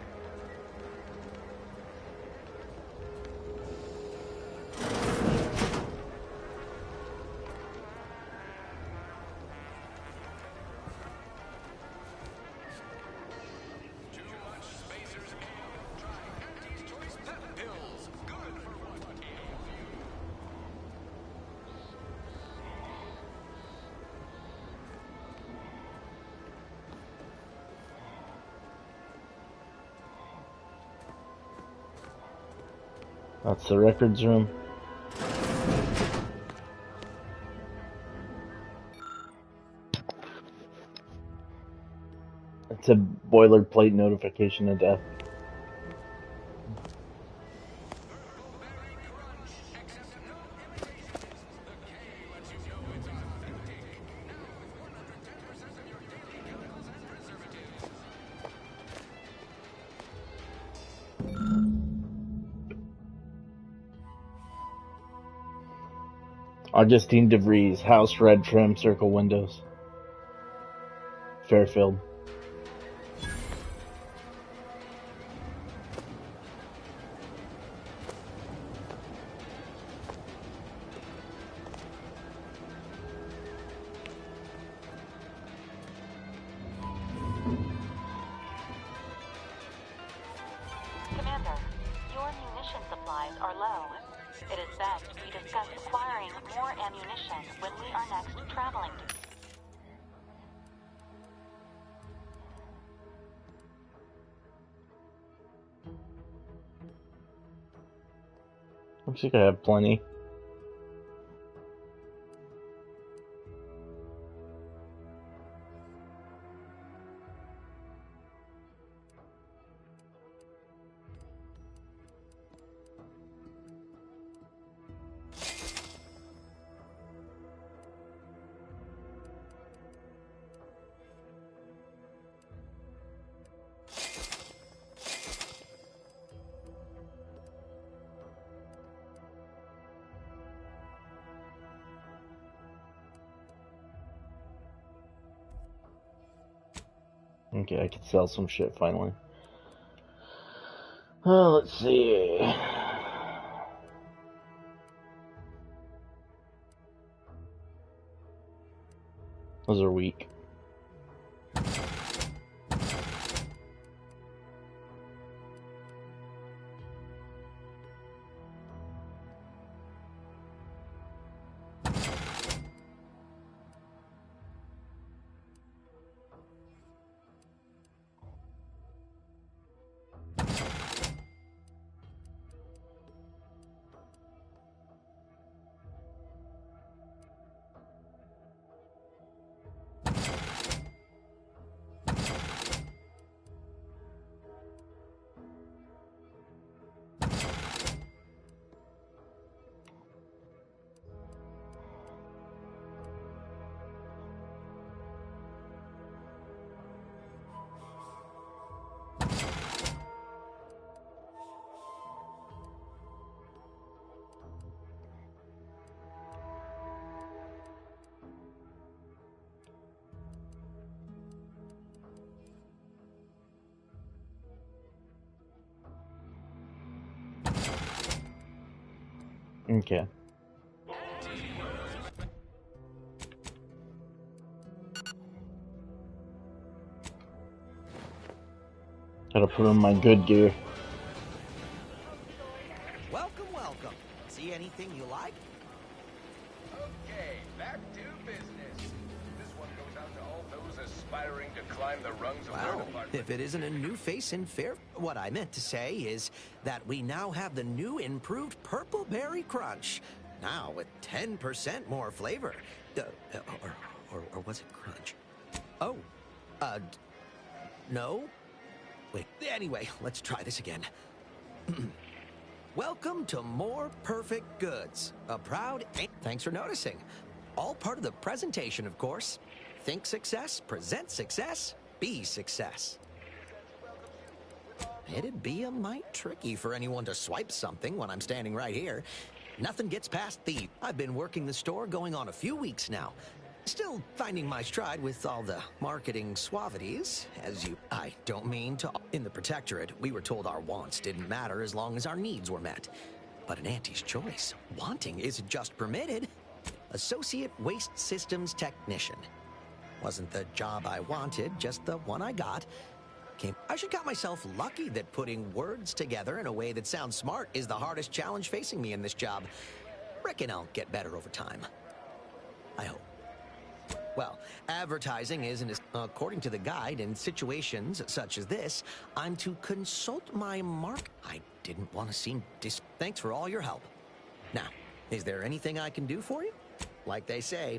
That's the records room. It's a boilerplate notification of death. Augustine DeVries, house red trim, circle windows. Fairfield. Commander, your munition supplies are low. It is best we discuss acquiring more ammunition when we are next traveling. Looks like I have plenty. Okay, I can sell some shit finally. Oh, let's see. Those are weak. Okay. Gotta put on my good gear. Welcome, welcome. See anything you like? Okay, back to business. This one goes out to all those aspiring to climb the rungs of their Well, department. if it isn't a new face in fair... What I meant to say is that we now have the new improved Purple Berry Crunch. Now with 10% more flavor. Or was it crunch? Oh, no? Wait, anyway, let's try this again. Welcome to More Perfect Goods. A proud... Thanks for noticing. All part of the presentation, of course. Think success, present success, be success. It'd be a mite tricky for anyone to swipe something when I'm standing right here. Nothing gets past the... I've been working the store going on a few weeks now. Still finding my stride with all the marketing suavities, I don't mean to... In the Protectorate, we were told our wants didn't matter as long as our needs were met. But in Auntie's Choice, wanting isn't just permitted. Associate Waste Systems Technician. Wasn't the job I wanted, just the one I got. I should count myself lucky that putting words together in a way that sounds smart is the hardest challenge facing me in this job. Reckon I'll get better over time. I hope. Well, advertising isn't according to the guide. In situations such as this, I'm to consult my mark. I didn't want to seem Thanks for all your help. Now, is there anything I can do for you? Like they say...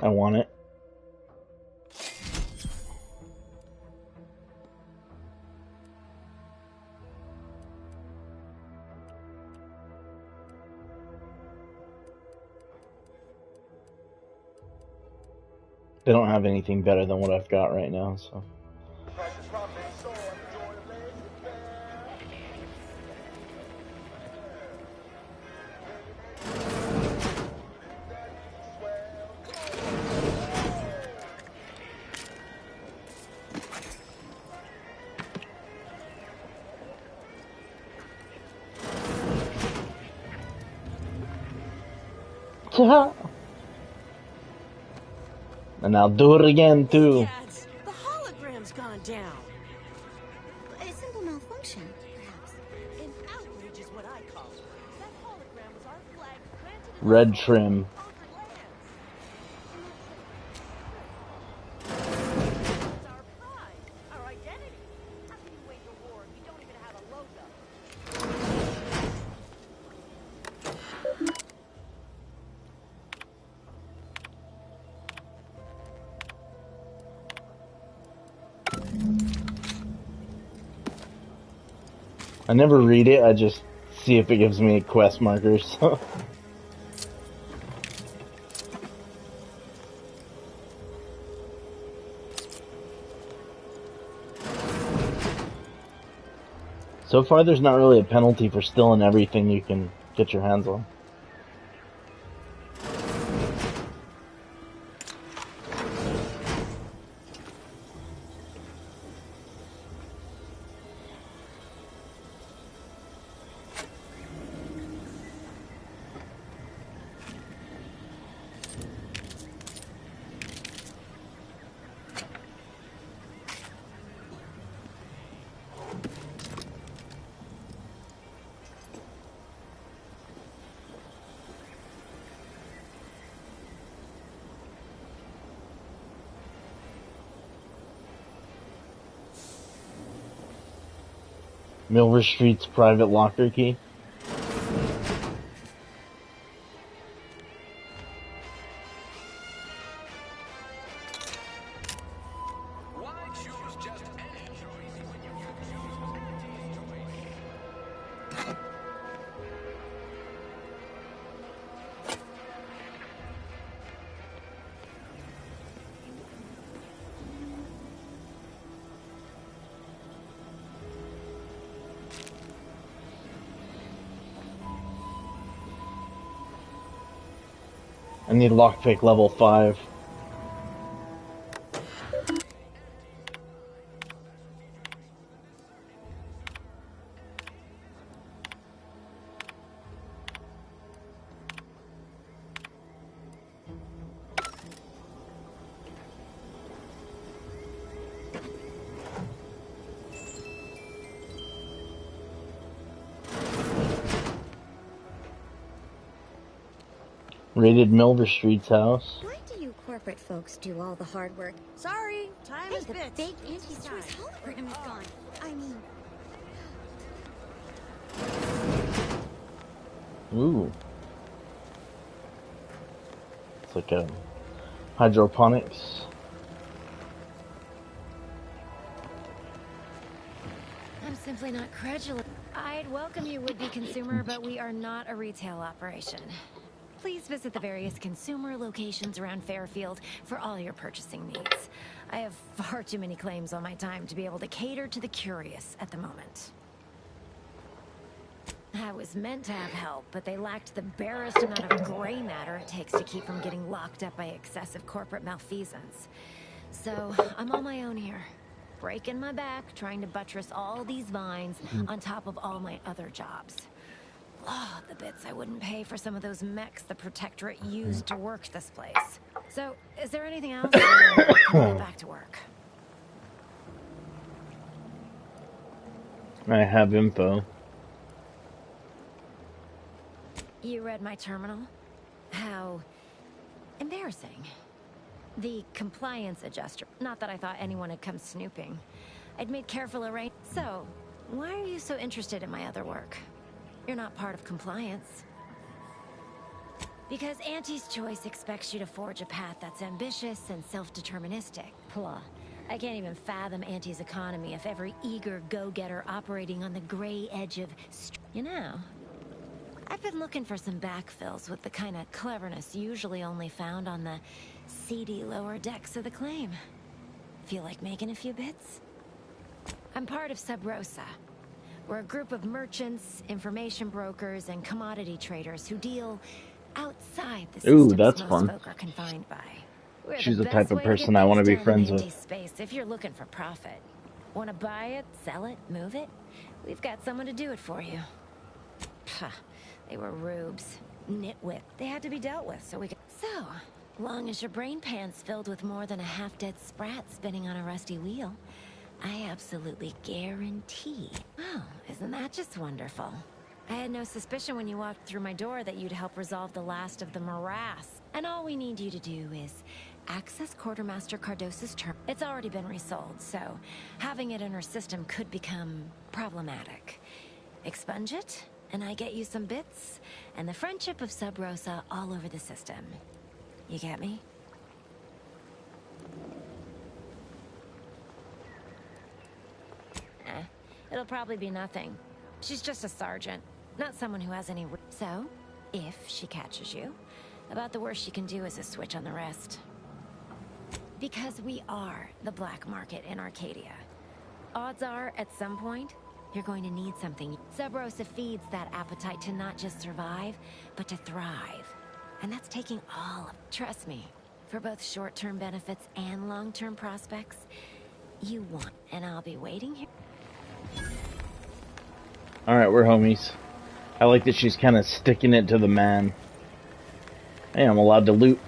I want it. They don't have anything better than what I've got right now, so. And I'll do it again, too. Cats, the hologram's gone down. A simple malfunction, perhaps. An outrage is what I call it. That hologram was our flag planted in Red trim. It's our pride, our identity. How can you wage a war if you don't even have a logo? I never read it, I just see if it gives me quest markers. So far, there's not really a penalty for stealing everything you can get your hands on. Milver Street's private locker key. I need lockpick level 5. Raided Milver Street's house. Why do you corporate folks do all the hard work? Sorry, time is the bits. big Auntie's Choice hologram is gone. I mean... Ooh. It's like a hydroponics. I'm simply not credulous. I'd welcome you, would-be consumer, but we are not a retail operation. Please visit the various consumer locations around Fairfield for all your purchasing needs. I have far too many claims on my time to be able to cater to the curious at the moment. I was meant to have help, but they lacked the barest amount of gray matter it takes to keep from getting locked up by excessive corporate malfeasance. So, I'm on my own here. Breaking my back, trying to buttress all these vines on top of all my other jobs. Oh, the bits I wouldn't pay for some of those mechs the Protectorate used to work this place. So, is there anything else? Or can I get back to work? I have info. You read my terminal? How embarrassing. The compliance adjuster. Not that I thought anyone had come snooping. I'd made careful arrangements. So, why are you so interested in my other work? You're not part of compliance. Because Auntie's Choice expects you to forge a path that's ambitious and self-deterministic. Blah. I can't even fathom Auntie's economy if every eager go-getter operating on the gray edge of... You know, I've been looking for some backfills with the kind of cleverness usually only found on the seedy lower decks of the claim. Feel like making a few bits? I'm part of Sub Rosa. We're a group of merchants, information brokers, and commodity traders who deal outside the systems that's most fun. folk are confined by. We're She's the best type of way to get person I want to things be done friends in with. empty space if you're looking for profit. Want to buy it, sell it, move it? We've got someone to do it for you. Pah, they were rubes, nitwit. They had to be dealt with so we could... So, long as your brain pan's filled with more than a half-dead sprat spinning on a rusty wheel, I absolutely guarantee. Oh, isn't that just wonderful? I had no suspicion when you walked through my door that you'd help resolve the last of the morass. And all we need you to do is access Quartermaster Cardos's term. It's already been resold, so having it in her system could become problematic. Expunge it, and I get you some bits, and the friendship of Sub Rosa all over the system. You get me? It'll probably be nothing. She's just a sergeant, not someone who has any... So, if she catches you, about the worst she can do is a switch on the wrist. Because we are the black market in Arcadia. Odds are, at some point, you're going to need something. Sub Rosa feeds that appetite to not just survive, but to thrive. And that's taking all of... Trust me, for both short-term benefits and long-term prospects, you want... And I'll be waiting here. Alright, we're homies. I like that she's kind of sticking it to the man. Hey, I'm allowed to loot.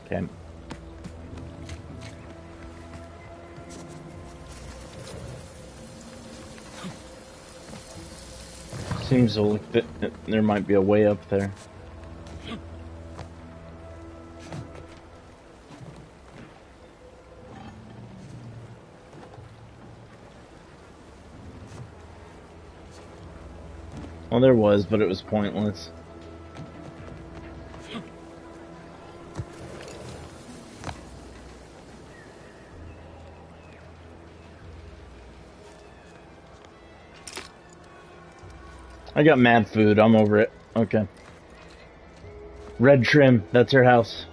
Okay. Seems to look that there might be a way up there. Well, there was, but it was pointless. I got mad food. I'm over it. Okay. Red trim. That's her house.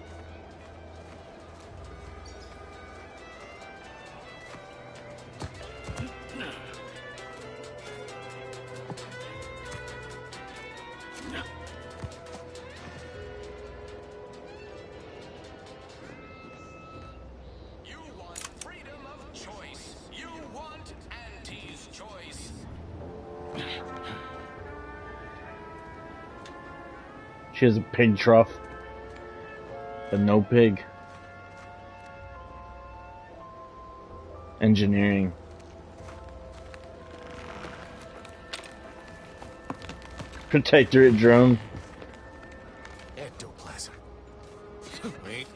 She has a pig trough, but no pig. Engineering. Protectorate drone. Ectoplasm. Wait.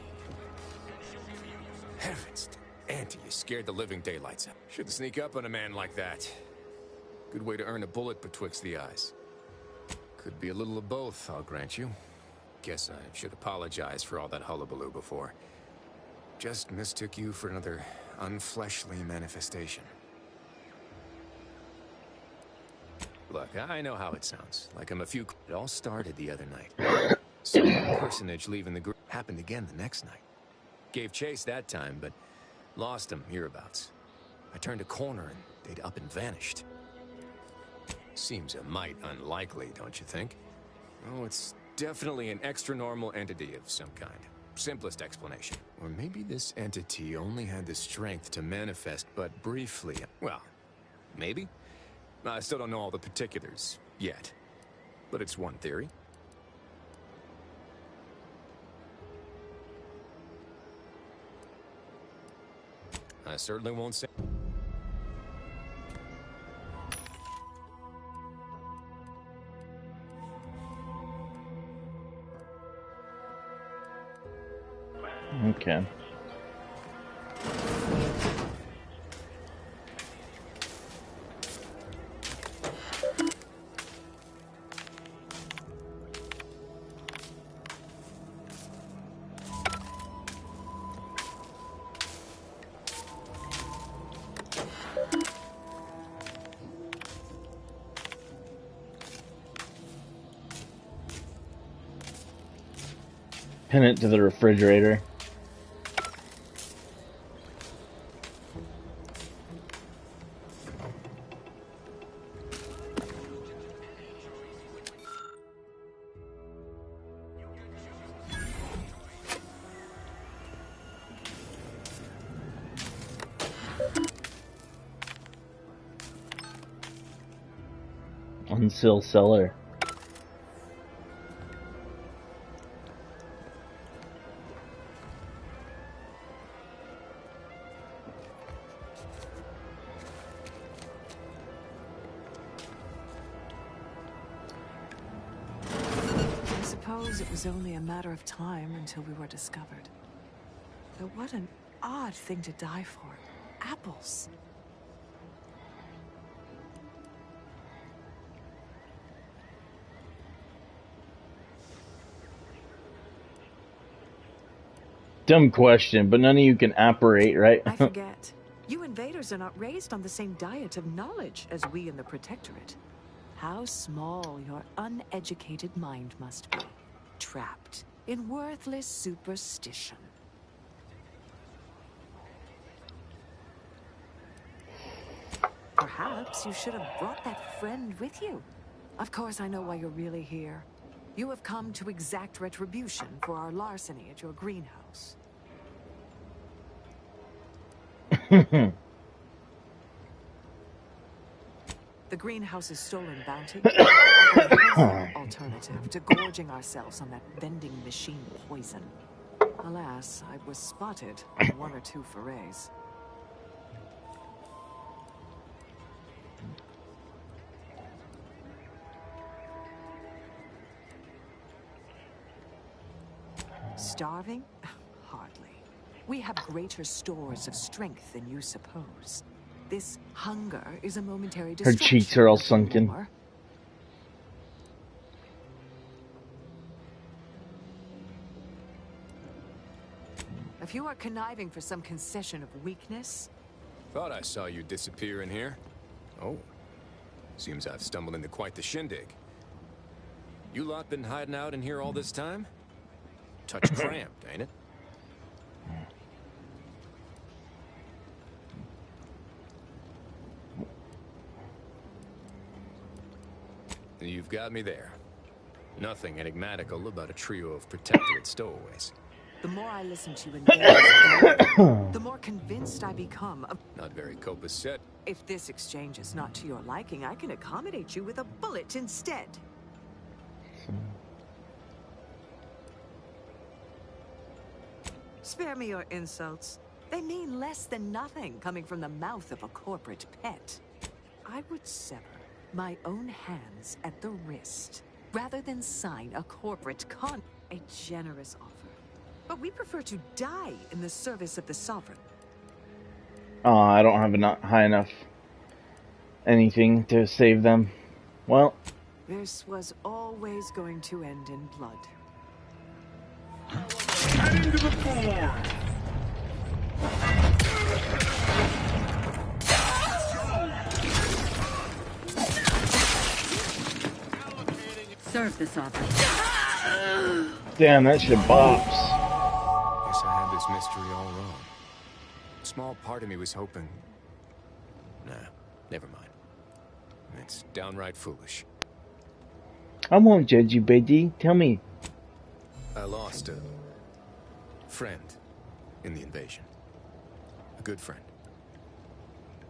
Heavens, Auntie, you scared the living daylights out. Shouldn't sneak up on a man like that. Good way to earn a bullet betwixt the eyes. Could be a little of both, I'll grant you. Guess I should apologize for all that hullabaloo before. Just mistook you for another unfleshly manifestation. Look, I know how it sounds. Like I'm a few... It all started the other night. Some personage leaving the group. Happened again the next night. Gave chase that time, but lost them hereabouts. I turned a corner and they'd up and vanished. Seems a mite unlikely, don't you think? Oh, it's definitely an extra-normal entity of some kind. Simplest explanation. Or maybe this entity only had the strength to manifest but briefly. Well, maybe. I still don't know all the particulars yet. But it's one theory. I certainly won't say. Okay. Pin it to the refrigerator. Unseal cellar. I suppose it was only a matter of time until we were discovered. But what an odd thing to die for. Apples. Dumb question, but none of you can apparate, right? I forget. You invaders are not raised on the same diet of knowledge as we in the Protectorate. How small your uneducated mind must be. Trapped in worthless superstition. Perhaps you should have brought that friend with you. Of course, I know why you're really here. You have come to exact retribution for our larceny at your greenhouse. The greenhouse's stolen bounty offers an alternative to gorging ourselves on that vending machine poison. Alas, I was spotted on 1 or 2 forays. Starving? Hardly. We have greater stores of strength than you suppose. This hunger is a momentary Her distraction. cheeks are all sunken. More. If you are conniving for some concession of weakness... Thought I saw you disappear in here. Oh. Seems I've stumbled into quite the shindig. You lot been hiding out in here all this time? Touch cramped, ain't it? You've got me there. Nothing enigmatical about a trio of Protectorate stowaways. The more I listen to you in there, the more convinced I become of... Not very copacetic. If this exchange is not to your liking, I can accommodate you with a bullet instead. Spare me your insults. They mean less than nothing coming from the mouth of a corporate pet. I would sever my own hands at the wrist rather than sign a corporate a generous offer. But we prefer to die in the service of the Sovereign. Oh, I don't have enough high enough anything to save them. Well, this was always going to end in blood. Head into the floor! Serve this office. damn, that shit bops. history all wrong. A small part of me was hoping... Nah, never mind. It's downright foolish. I won't judge you, Betty. Tell me. I lost a friend in the invasion. A good friend.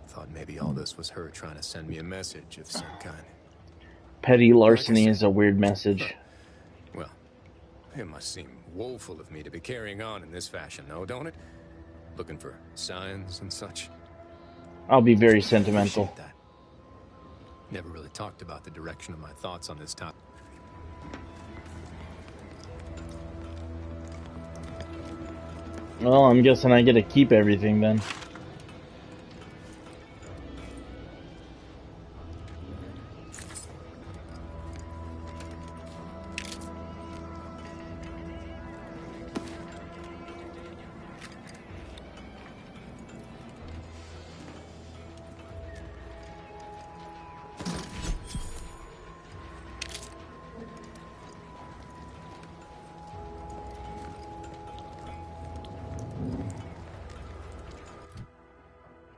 Thought maybe all this was her trying to send me a message of some kind. Petty larceny is a weird message. Well, it must seem woeful of me to be carrying on in this fashion, though, don't it? Looking for signs and such. I'll be very sentimental. Appreciate that. Never really talked about the direction of my thoughts on this topic. Well, I'm guessing I get to keep everything then.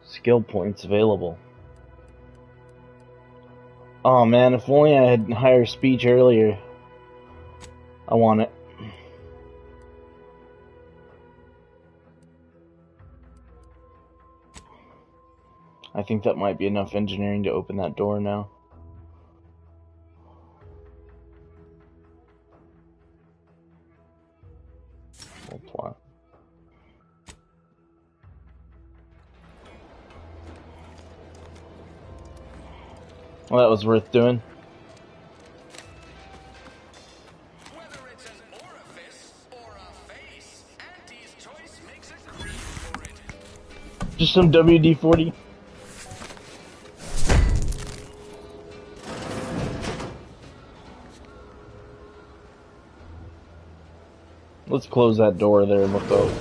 Skill points available. Oh man, if only I had higher speech earlier. I want it. I think that might be enough engineering to open that door now. We'll plot. Well, that was worth doing. Whether it's an orifice or a face, Auntie's choice makes a cream for it. Just some WD-40. Let's close that door there and look out.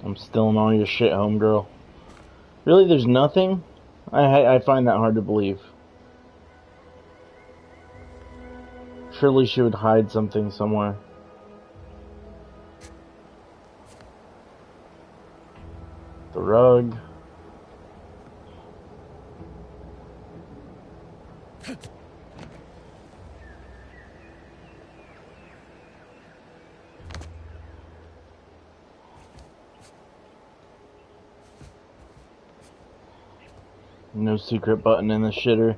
I'm stealing all your shit, homegirl. Really, there's nothing? I find that hard to believe. Surely she would hide something somewhere. The rug. No secret button in the shitter.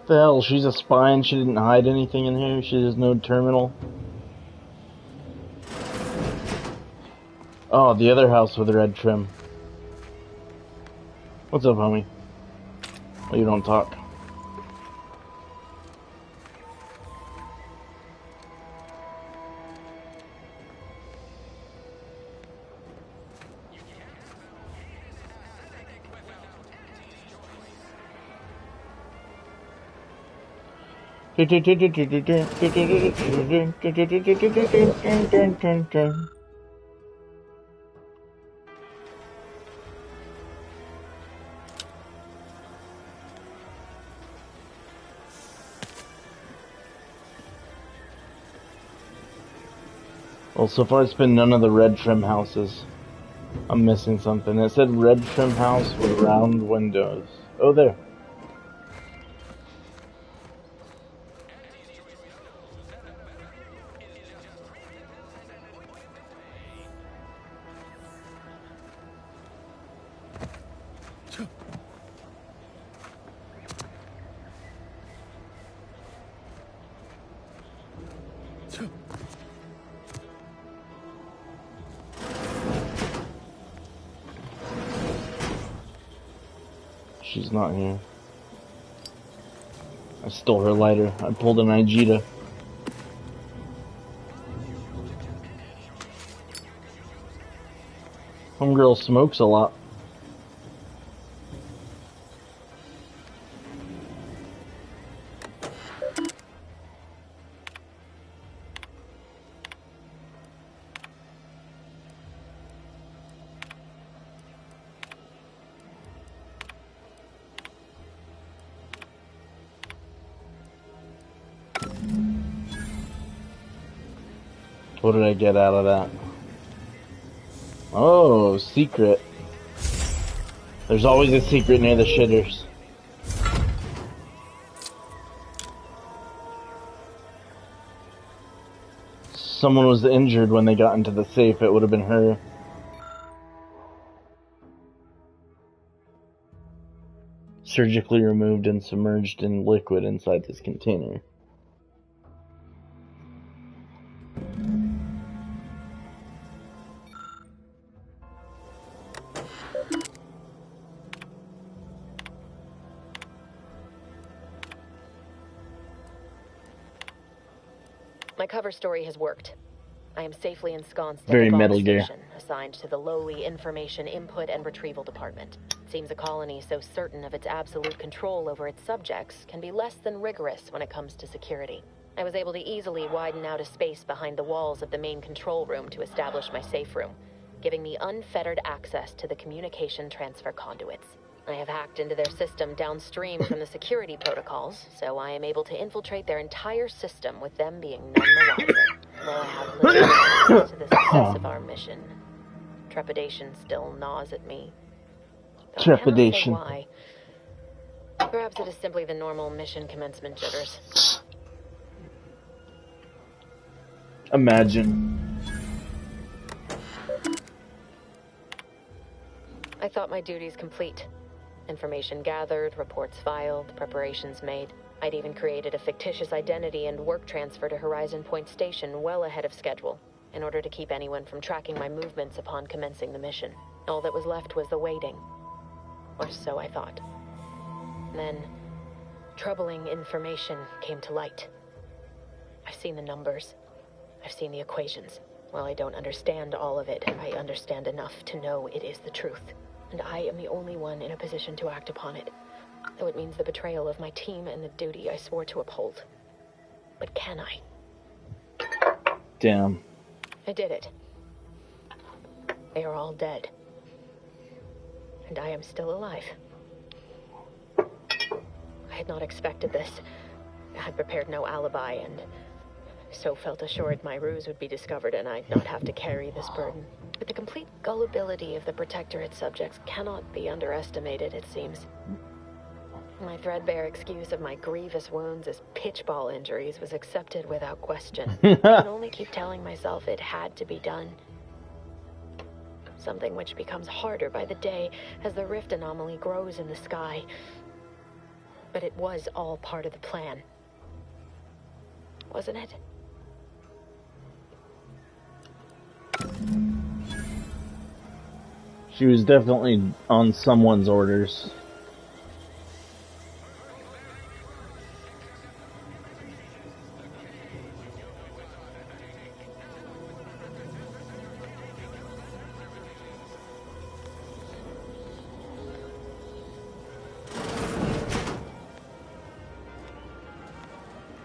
The hell, she's a spy and she didn't hide anything in here? She has no terminal? Oh, the other house with the red trim. What's up, homie? Oh, you don't talk. Well, so far it's been none of the red trim houses. I'm missing something. It said red trim house with round windows. Oh, there. She's not here. I stole her lighter. I pulled an Igita. Homegirl smokes a lot. What did I get out of that? Oh, secret. There's always a secret near the shitters. Someone was injured when they got into the safe. It would have been her. Surgically removed and submerged in liquid inside this container. My cover story has worked. I am safely ensconced Very at the Metal Vox Gear. station, assigned to the lowly Information Input and Retrieval Department. Seems a colony so certain of its absolute control over its subjects can be less than rigorous when it comes to security. I was able to easily widen out a space behind the walls of the main control room to establish my safe room, giving me unfettered access to the communication transfer conduits. I have hacked into their system downstream from the security protocols, so I am able to infiltrate their entire system with them being none the wiser. While I have little access to the success of our mission, trepidation still gnaws at me. Though Trepidation. I cannot say why. Perhaps it is simply the normal mission commencement jitters. Imagine. I thought my duties complete. Information gathered, reports filed, preparations made. I'd even created a fictitious identity and work transfer to Horizon Point Station well ahead of schedule, in order to keep anyone from tracking my movements upon commencing the mission. All that was left was the waiting. Or so I thought. Then, troubling information came to light. I've seen the numbers. I've seen the equations. While I don't understand all of it, I understand enough to know it is the truth. And I am the only one in a position to act upon it. Though it means the betrayal of my team and the duty I swore to uphold. But can I? Damn. I did it. They are all dead. And I am still alive. I had not expected this. I had prepared no alibi and so felt assured my ruse would be discovered and I'd not have to carry this burden. But the complete gullibility of the Protectorate subjects cannot be underestimated, it seems. My threadbare excuse of my grievous wounds as pitchball injuries was accepted without question. I can only keep telling myself it had to be done. Something which becomes harder by the day as the rift anomaly grows in the sky. But it was all part of the plan. Wasn't it? She was definitely on someone's orders.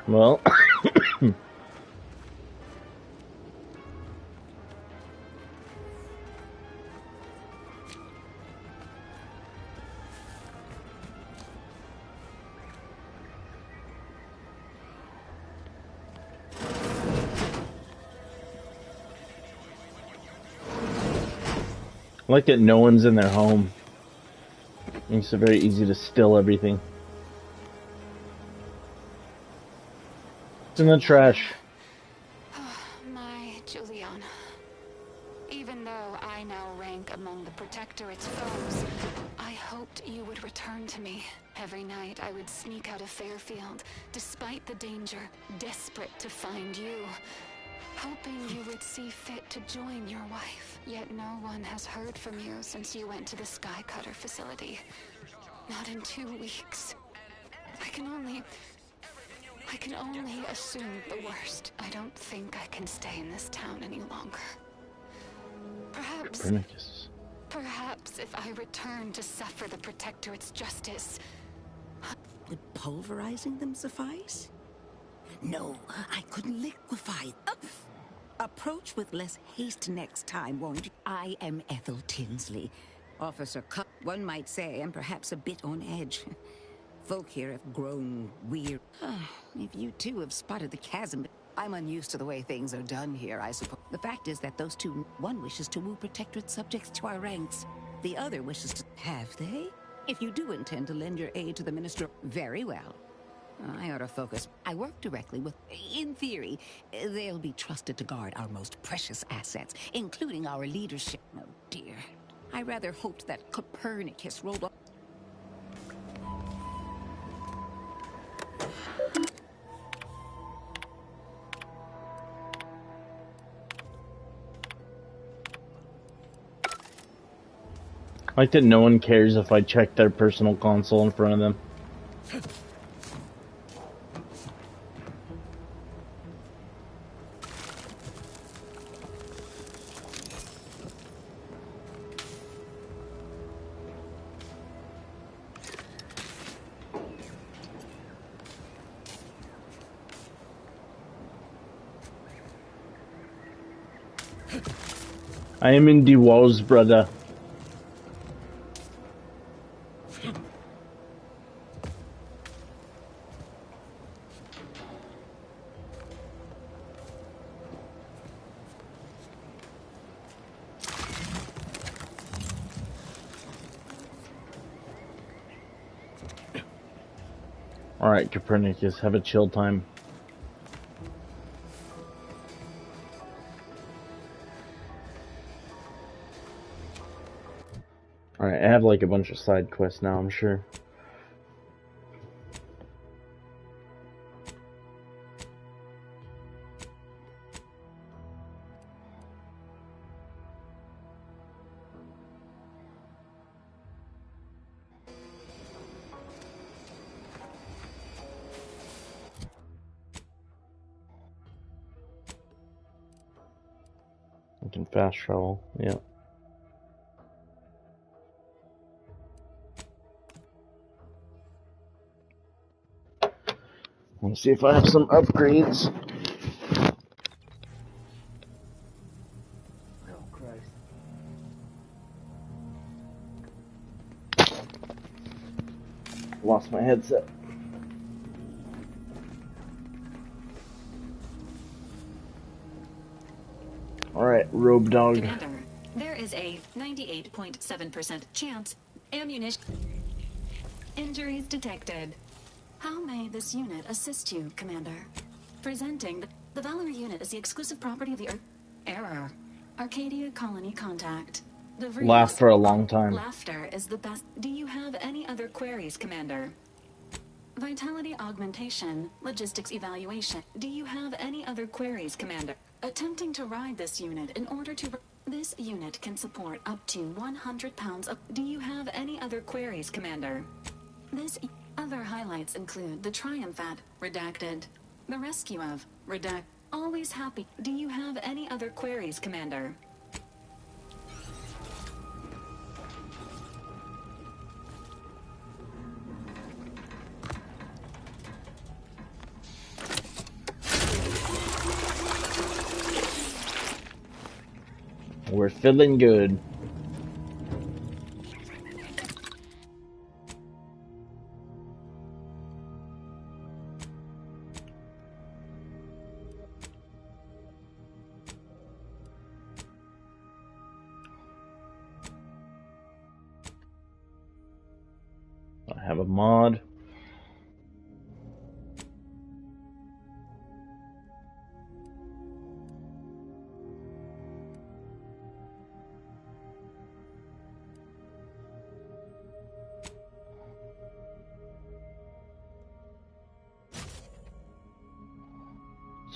Well, I like that no one's in their home. Makes it very easy to steal everything. It's in the trash. My Juliana. Even though I now rank among the Protectorate's foes, I hoped you would return to me. Every night I would sneak out of Fairfield, despite the danger, desperate to find you. Hoping you would see fit to join your wife. Yet no one has heard from you since you went to the Skycutter facility. Not in 2 weeks. I can only assume the worst. I don't think I can stay in this town any longer. Perhaps if I return to suffer the Protectorate's justice... Would pulverizing them suffice? No, I could liquefy. Approach with less haste next time, won't you? I am Ethel Tinsley. Officer Cup, one might say, and perhaps a bit on edge. Folk here have grown weird. If you too have spotted the chasm... I'm unused to the way things are done here, I suppose. The fact is that those two, one wishes to woo Protectorate subjects to our ranks. The other wishes to... Have they? If you do intend to lend your aid to the Minister, very well. I ought to focus. I work directly with... In theory, they'll be trusted to guard our most precious assets, including our leadership. Oh, dear. I rather hoped that Copernicus rolled up... I like that no one cares if I check their personal console in front of them. I am in the walls, brother. Alright, Copernicus, have a chill time. Alright, I have like a bunch of side quests now, I'm sure. I can fast travel, yeah. Let's see if I have some upgrades. Oh, Christ. Lost my headset. Alright, Robe Dog. Commander, there is a 98.7% chance ammunition injuries detected. How may this unit assist you, Commander? Presenting the Valor unit is the exclusive property of the Earth. Error. Arcadia Colony contact. Laughed for a long time. Laughter is the best. Do you have any other queries, Commander? Vitality augmentation, logistics evaluation. Do you have any other queries, Commander? Attempting to ride this unit in order to... This unit can support up to 100 pounds of... Do you have any other queries, Commander? This... Other highlights include the Triumph at redacted. The rescue of redact. Always happy. Do you have any other queries, Commander? We're feeling good. I have a mod.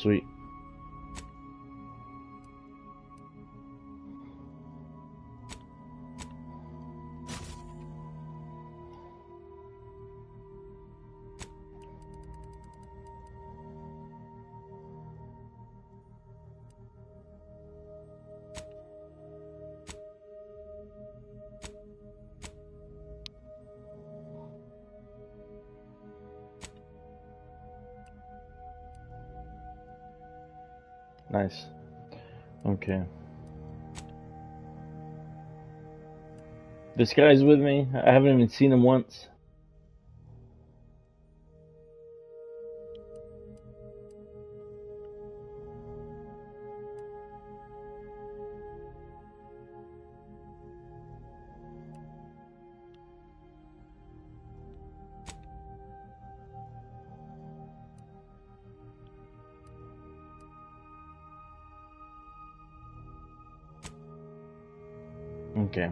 Sweet. Nice. Okay. This guy's with me. I haven't even seen him once. Okay.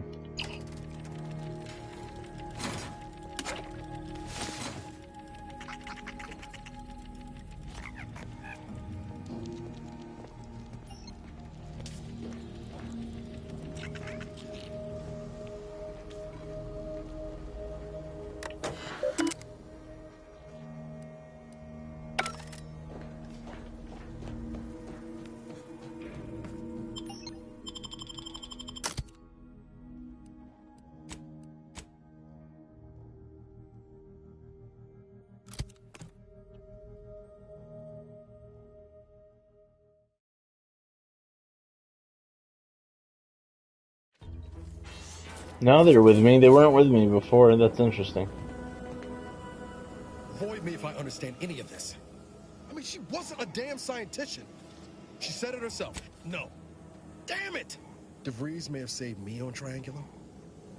Now they're with me. They weren't with me before. That's interesting. Void me if I understand any of this. I mean, she wasn't a damn scientician. She said it herself. No. Damn it! DeVries may have saved me on Triangulum,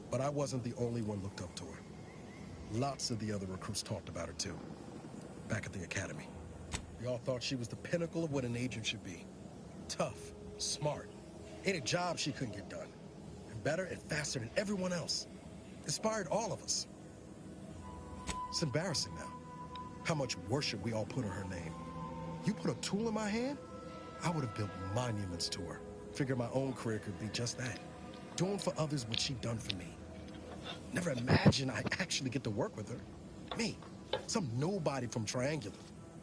but I wasn't the only one looked up to her. Lots of the other recruits talked about her too, back at the academy. We all thought she was the pinnacle of what an agent should be. Tough, smart, ain't a job she couldn't get done. And better and faster than everyone else. Inspired all of us. It's embarrassing now, how much worship we all put on her name. You put a tool in my hand, I would have built monuments to her. Figured my own career could be just that. Doing for others what she done for me. Never imagined I'd actually get to work with her. Me, some nobody from Triangulum.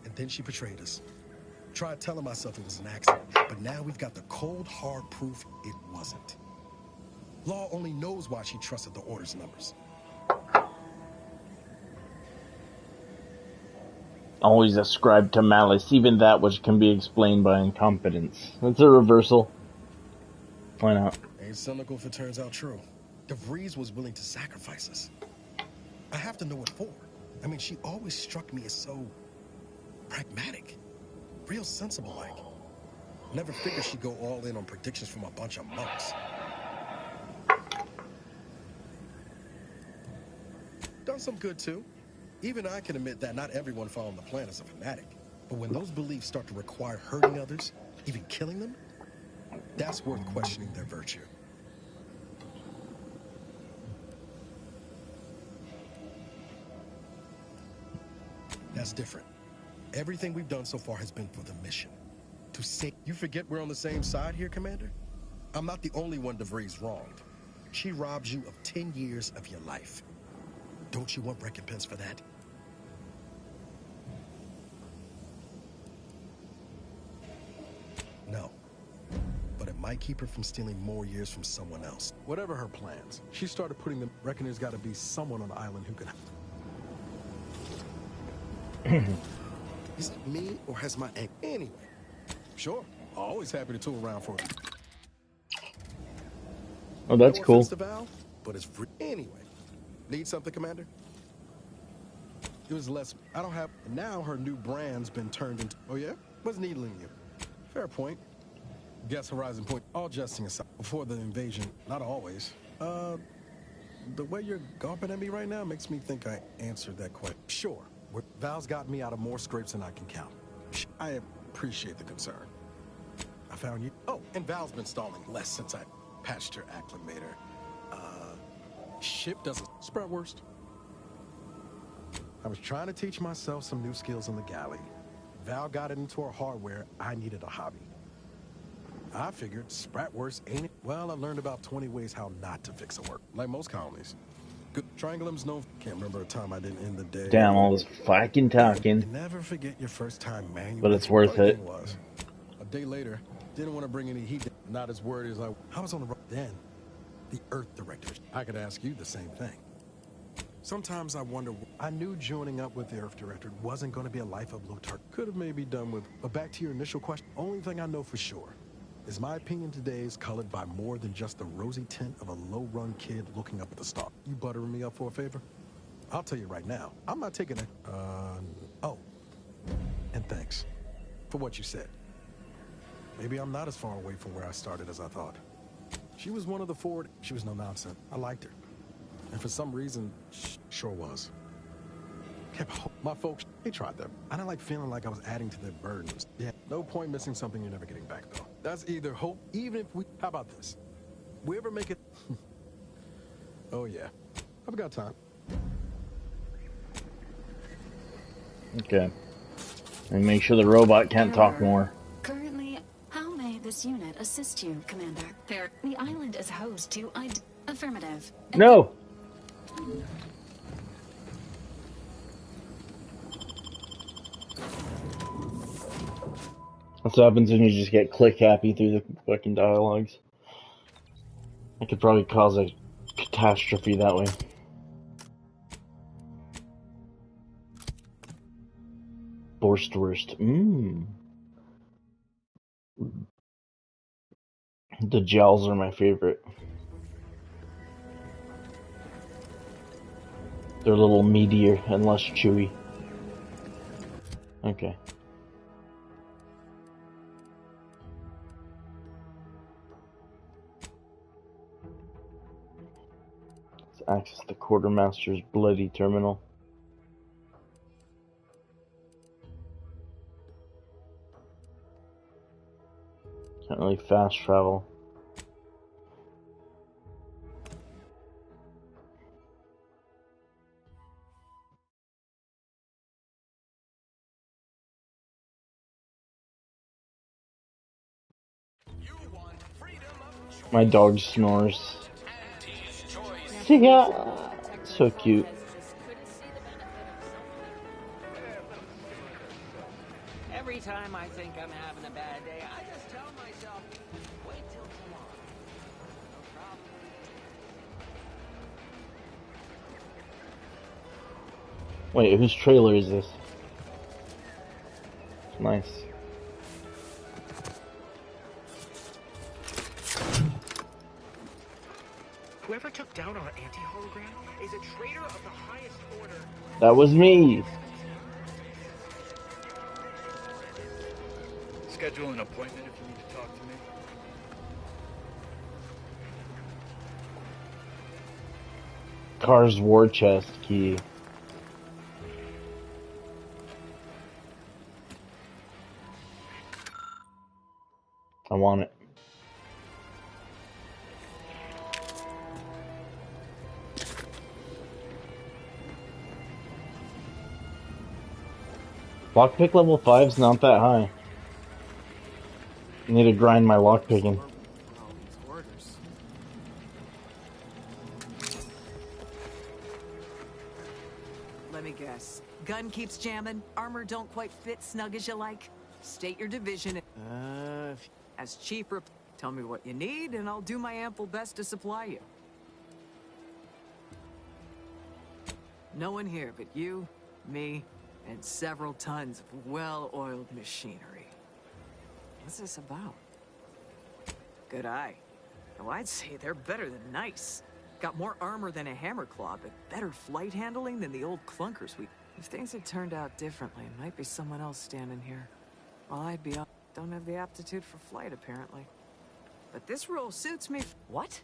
And then she betrayed us. Tried telling myself it was an accident, but now we've got the cold, hard proof it wasn't. Law only knows why she trusted the Order's numbers. Always ascribed to malice, even that which can be explained by incompetence. That's a reversal. Why not? Ain't cynical if it turns out true. DeVries was willing to sacrifice us. I have to know what for. I mean, she always struck me as so pragmatic. Real sensible like. Never figured she'd go all in on predictions from a bunch of monks. Done some good too. Even I can admit that not everyone following the plan is a fanatic. But when those beliefs start to require hurting others, even killing them, that's worth questioning their virtue. That's different. Everything we've done so far has been for the mission. To say, you forget we're on the same side here, Commander? I'm not the only one DeVries wronged. She robbed you of 10 years of your life. Don't you want recompense for that? No. But it might keep her from stealing more years from someone else. Whatever her plans, she started putting them. Reckon there's got to be someone on the island who can. Is it me or has my egg? Anyway, Sure, always happy to tool around for it. Oh, that's no cool. offense to Val, but it's free. Anyway, need something, Commander? It was less. I don't have. Now her new brand's been turned into. Oh yeah, what's needling you? Fair point. Guess Horizon Point. All jesting aside, before the invasion, not always. The way you're gawping at me right now makes me think I answered that question. Sure, Val's got me out of more scrapes than I can count. I appreciate the concern. I found you. Oh, and Val's been stalling less since I patched her acclimator. Ship doesn't spread worst. I was trying to teach myself some new skills on the galley. Val got it into her hardware. I needed a hobby. I figured Spratwurst ain't it. Well, I learned about 20 ways how not to fix a work, like most colonies. Good Triangulum's no. Can't remember a time I didn't end the day. Damn, all this fucking talking. You never forget your first time manual. But it's worth Funny it. thing was, a day later, didn't want to bring any heat. Not as worried as I was on the road then. The Earth Director. I could ask you the same thing. Sometimes I wonder. I knew joining up with the Earth Director wasn't going to be a life of low turk. Could have maybe done with. But back to your initial question. Only thing I know for sure is my opinion today is colored by more than just the rosy tint of a low-run kid looking up at the star. You buttering me up for a favor? I'll tell you right now. I'm not taking it. Oh, and thanks for what you said. Maybe I'm not as far away from where I started as I thought. She was one of the forward. She was no nonsense. I liked her. And for some reason, sure was. My folks, they tried them. I don't like feeling like I was adding to their burdens. Yeah, no point missing something you're never getting back, though. That's either hope, even if we... How about this? We ever make it... Oh, yeah. I've got time. Okay. And make sure the robot can't talk more. Currently, how may this unit assist you, Commander? The island is host to affirmative. No! That's what happens when you just get click happy through the fucking dialogues. I could probably cause a catastrophe that way. Borstwurst. The gels are my favorite. They're a little meatier and less chewy. Okay. Let's access the quartermaster's bloody terminal. Can't really fast travel. My dog snores. Yeah, so cute. Every time I think I'm having a bad day, I just tell myself, wait till tomorrow. No problem. Wait, whose trailer is this? Nice. Whoever took down our anti-hologram is a traitor of the highest order. That was me. Schedule an appointment if you need to talk to me. Car's war chest key. I want it. Lockpick level 5's not that high. I need to grind my lockpicking. Let me guess. Gun keeps jamming, armor don't quite fit snug as you like. State your division. As chief, tell me what you need, and I'll do my ample best to supply you. No one here but you, me, and several tons of well-oiled machinery. What's this about? Good eye. Oh, I'd say they're better than nice. Got more armor than a hammerclaw, but better flight handling than the old clunkers we... If things had turned out differently, it might be someone else standing here. Well, I'd be... Don't have the aptitude for flight, apparently. But this role suits me. What?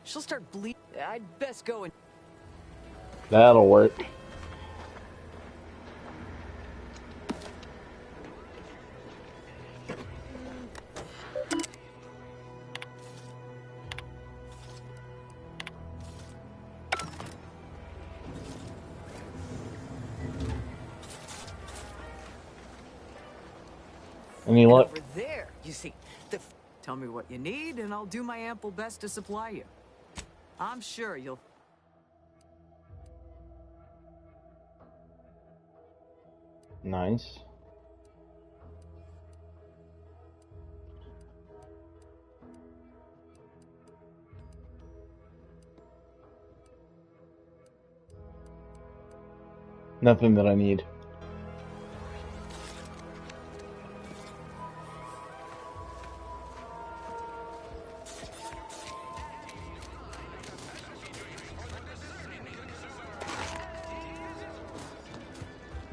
She'll start bleeding. I'd best go and... That'll work. Any luck? Over there, you see, tell me what you need, and I'll do my ample best to supply you. I'm sure you'll... Nice. Nothing that I need.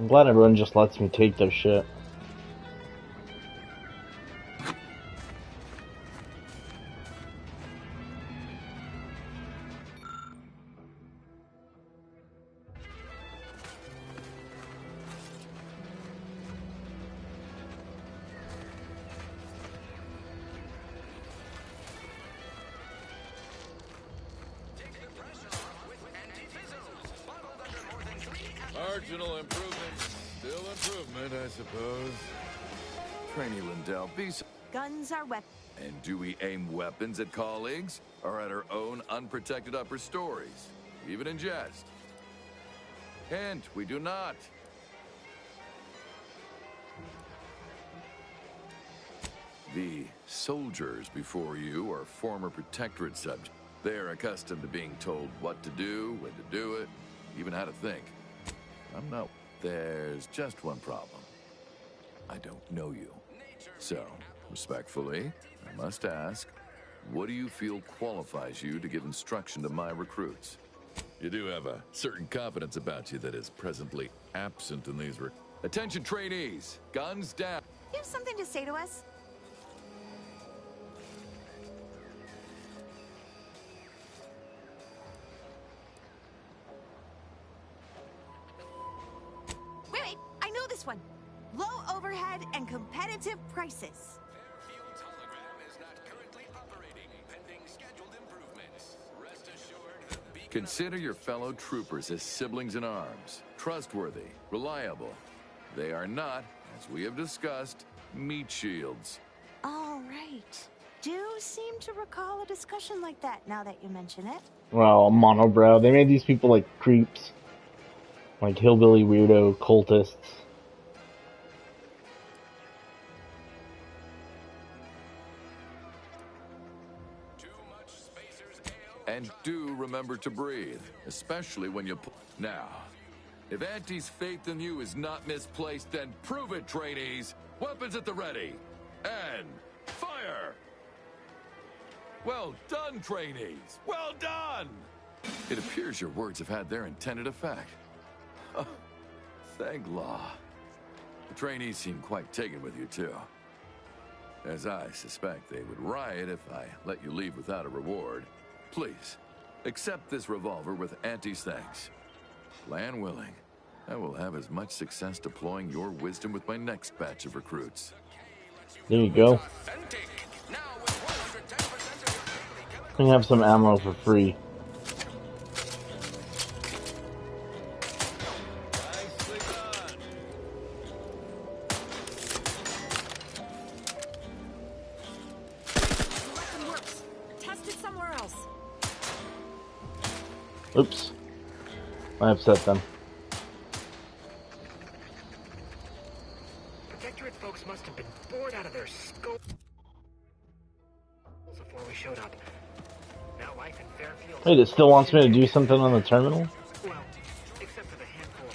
I'm glad everyone just lets me take their shit. marginal improvement. Still improvement, I suppose. Trainee Lindell, be so... Guns are weapons. And do we aim weapons at colleagues or at our own unprotected upper stories, even in jest? Hint, we do not. The soldiers before you are former Protectorate subjects. They're accustomed to being told what to do, when to do it, even how to think. I'm not. There's just one problem. I don't know you. So, respectfully, I must ask, what do you feel qualifies you to give instruction to my recruits? You do have a certain confidence about you that is presently absent in these Attention trainees, guns down. You have something to say to us? Wait, I know this one. Low overhead and competitive prices. Fairfield's hologram is not currently operating, pending scheduled improvements. Rest assured, the beacon Consider your fellow troopers as siblings in arms, trustworthy, reliable. They are not, as we have discussed, meat shields. All right. Do seem to recall a discussion like that now that you mention it. Well, monobrow. They made these people like creeps. Like hillbilly weirdo cultists. And do remember to breathe, especially when you... Now, if Auntie's faith in you is not misplaced, then prove it, trainees! Weapons at the ready! And fire! Well done, trainees! Well done! It appears your words have had their intended effect. Oh, thank law. The trainees seem quite taken with you, too. As I suspect they would riot if I let you leave without a reward. Please, accept this revolver with Auntie's thanks. Land willing, I will have as much success deploying your wisdom with my next batch of recruits. There you go. You can have some ammo for free. Oops. I upset them. Protectorate folks must have been bored out of their scope before we showed up. Now life in Fairfield... Wait, it still wants me to do something on the terminal? Well, except for the handful of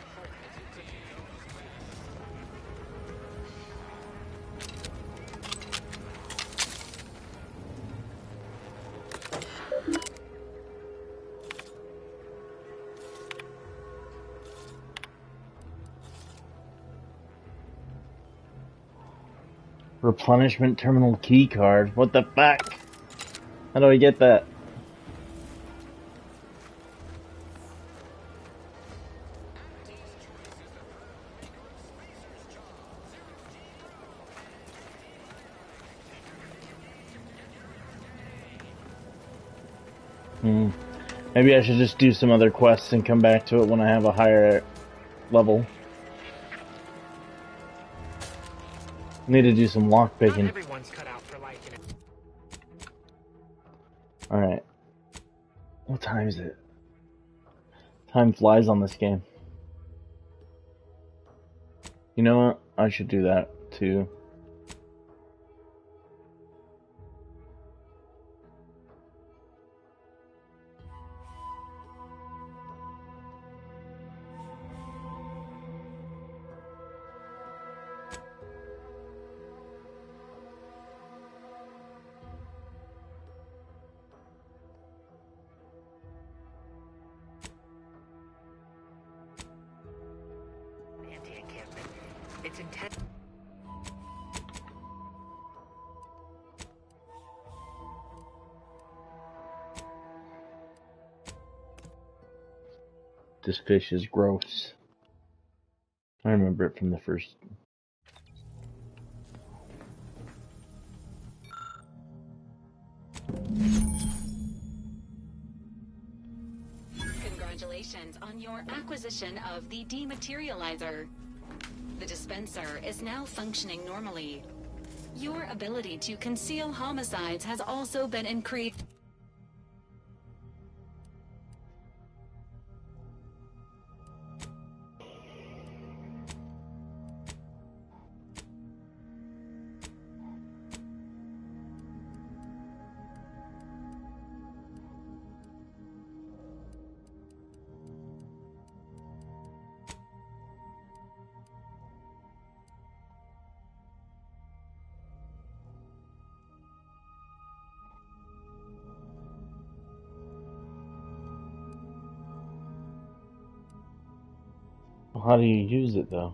Replenishment terminal key card. What the fuck? How do I get that? Maybe I should just do some other quests and come back to it when I have a higher level. Need to do some lockpicking. Alright. What time is it? Time flies on this game. You know what? I should do that too. anti-encampment. It's intent... This fish is gross. I remember it from the first. Congratulations. Congratulations on your acquisition of the dematerializer. The dispenser is now functioning normally. Your ability to conceal homicides has also been increased. Well, how do you use it though?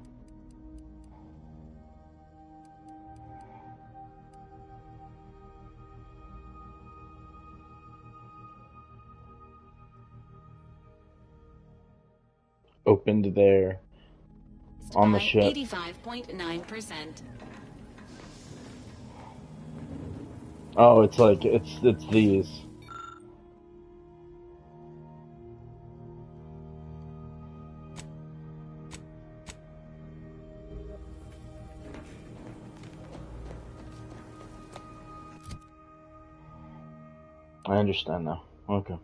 Opened there on the by ship. 85.9%. Oh, it's like it's these. I understand now. Okay.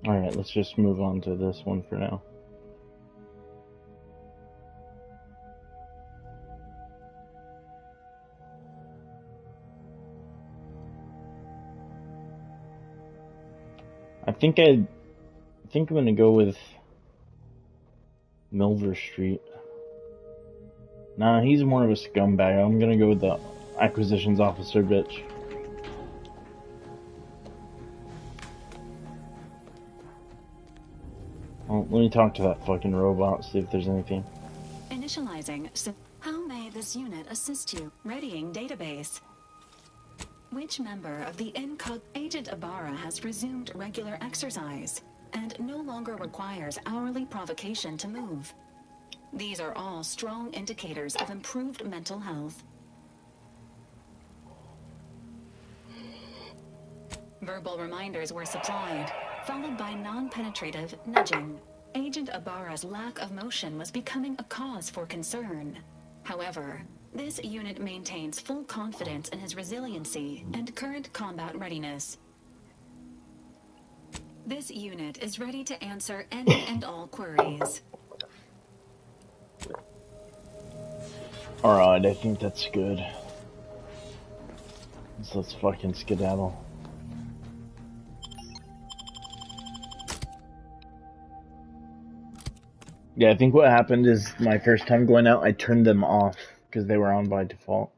Alright, let's just move on to this one for now. I think I'm gonna go with Milver Street. Nah, he's more of a scumbag. I'm gonna go with the acquisitions officer bitch. Well, let me talk to that fucking robot, see if there's anything. Initializing. How may this unit assist you? Readying database. Which member of the Agent Ibarra has resumed regular exercise and no longer requires hourly provocation to move? These are all strong indicators of improved mental health. Verbal reminders were supplied, followed by non-penetrative nudging. Agent Ibarra's lack of motion was becoming a cause for concern. However, this unit maintains full confidence in his resiliency and current combat readiness. This unit is ready to answer any and all queries. Alright, I think that's good. So let's fucking skedaddle. Yeah, I think what happened is my first time going out, I turned them off because they were on by default.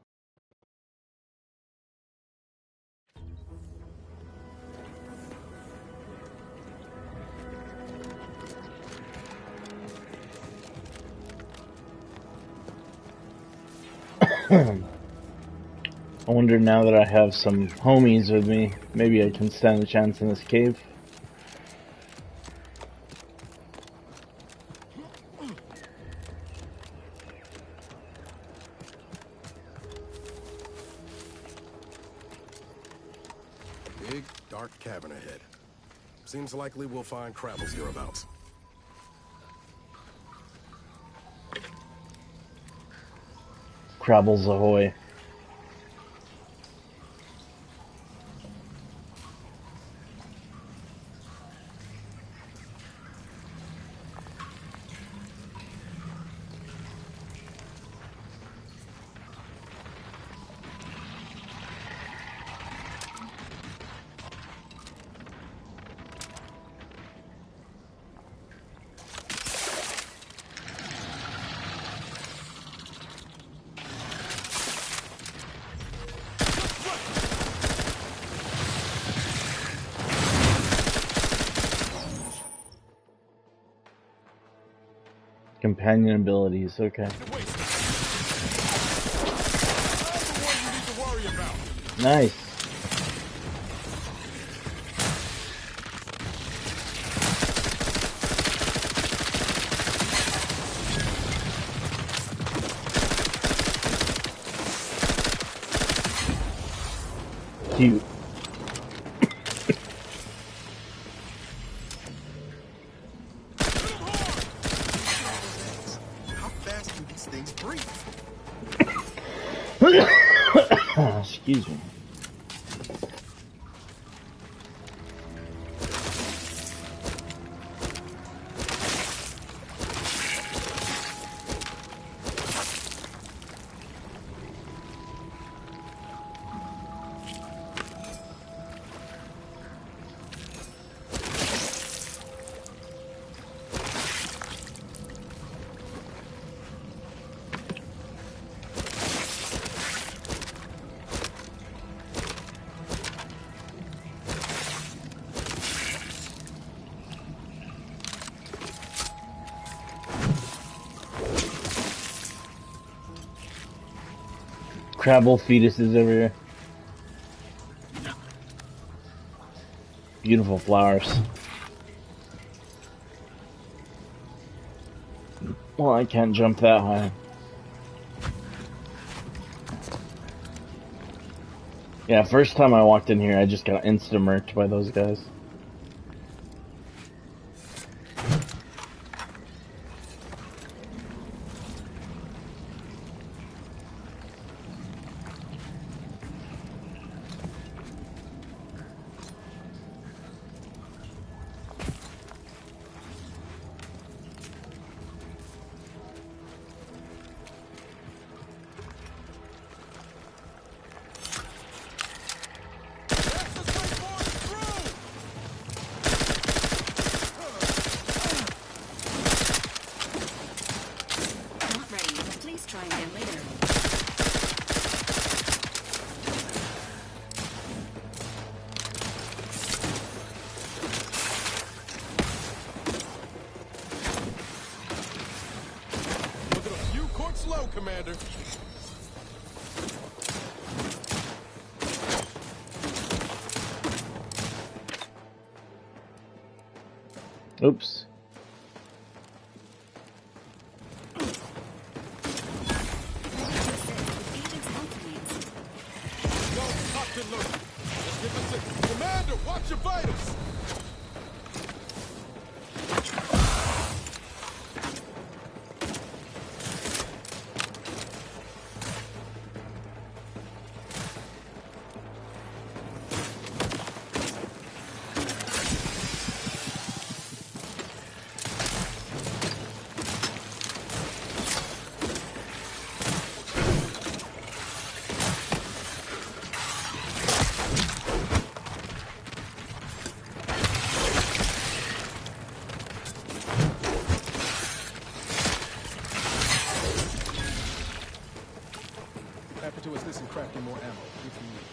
I wonder now that I have some homies with me, maybe I can stand a chance in this cave. Big, dark cavern ahead. Seems likely we'll find Krabble's hereabouts. Crabbles ahoy. companion abilities, okay. Nice. Cute. How fast do these things breathe? Excuse me. Crabble fetuses over here. Beautiful flowers. Well, I can't jump that high. Yeah, first time I walked in here, I just got insta-murked by those guys. Not ready. Please try again later. Looking a few courts slow, Commander. Oops. Go, Captain Lurk. Let's get this in. Commander, watch your vitals. Happy to assist in crafting more ammo if you need.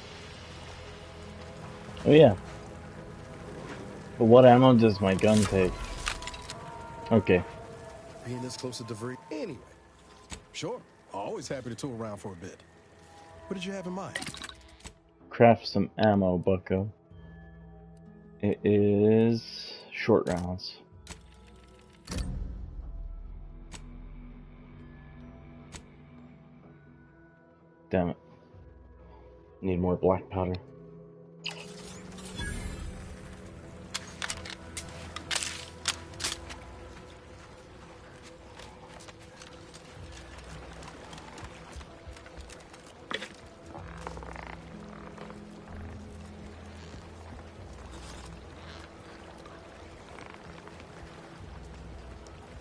Oh yeah. But what ammo does my gun take? Okay. Being this close to DeVry. Anyway. Sure. Always happy to tool around for a bit. What did you have in mind? Craft some ammo, bucko. It is short rounds. Damn it. Need more black powder.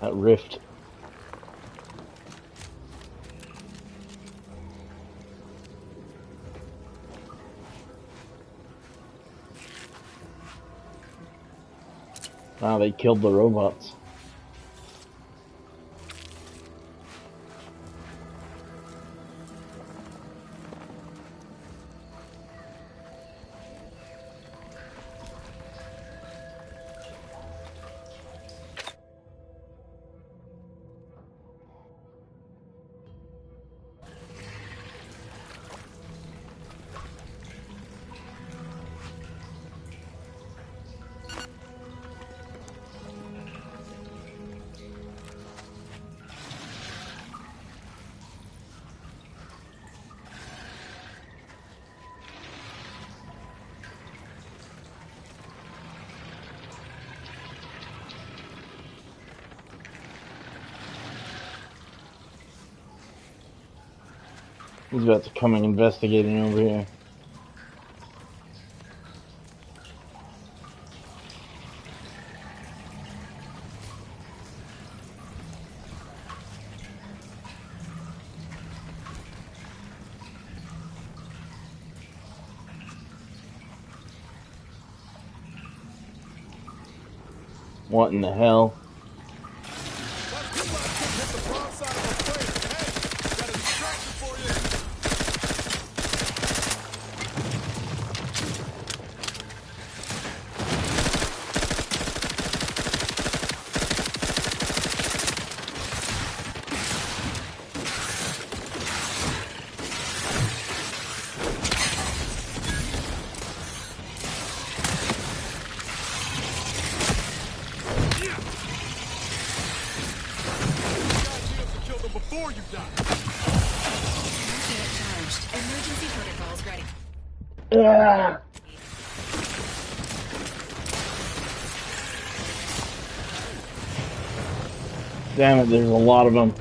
That rift. Wow, they killed the robots. He's about to come and investigating over here. What in the hell? Before you die. Emergency protocols ready. Ah. Damn it, there's a lot of them.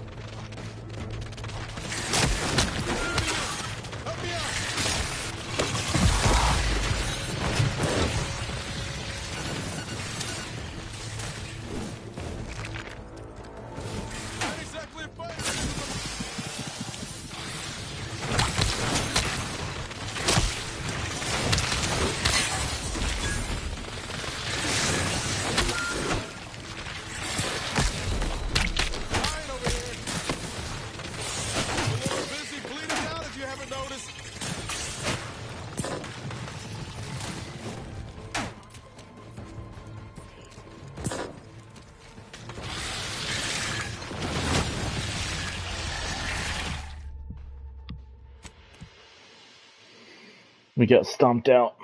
We got stomped out.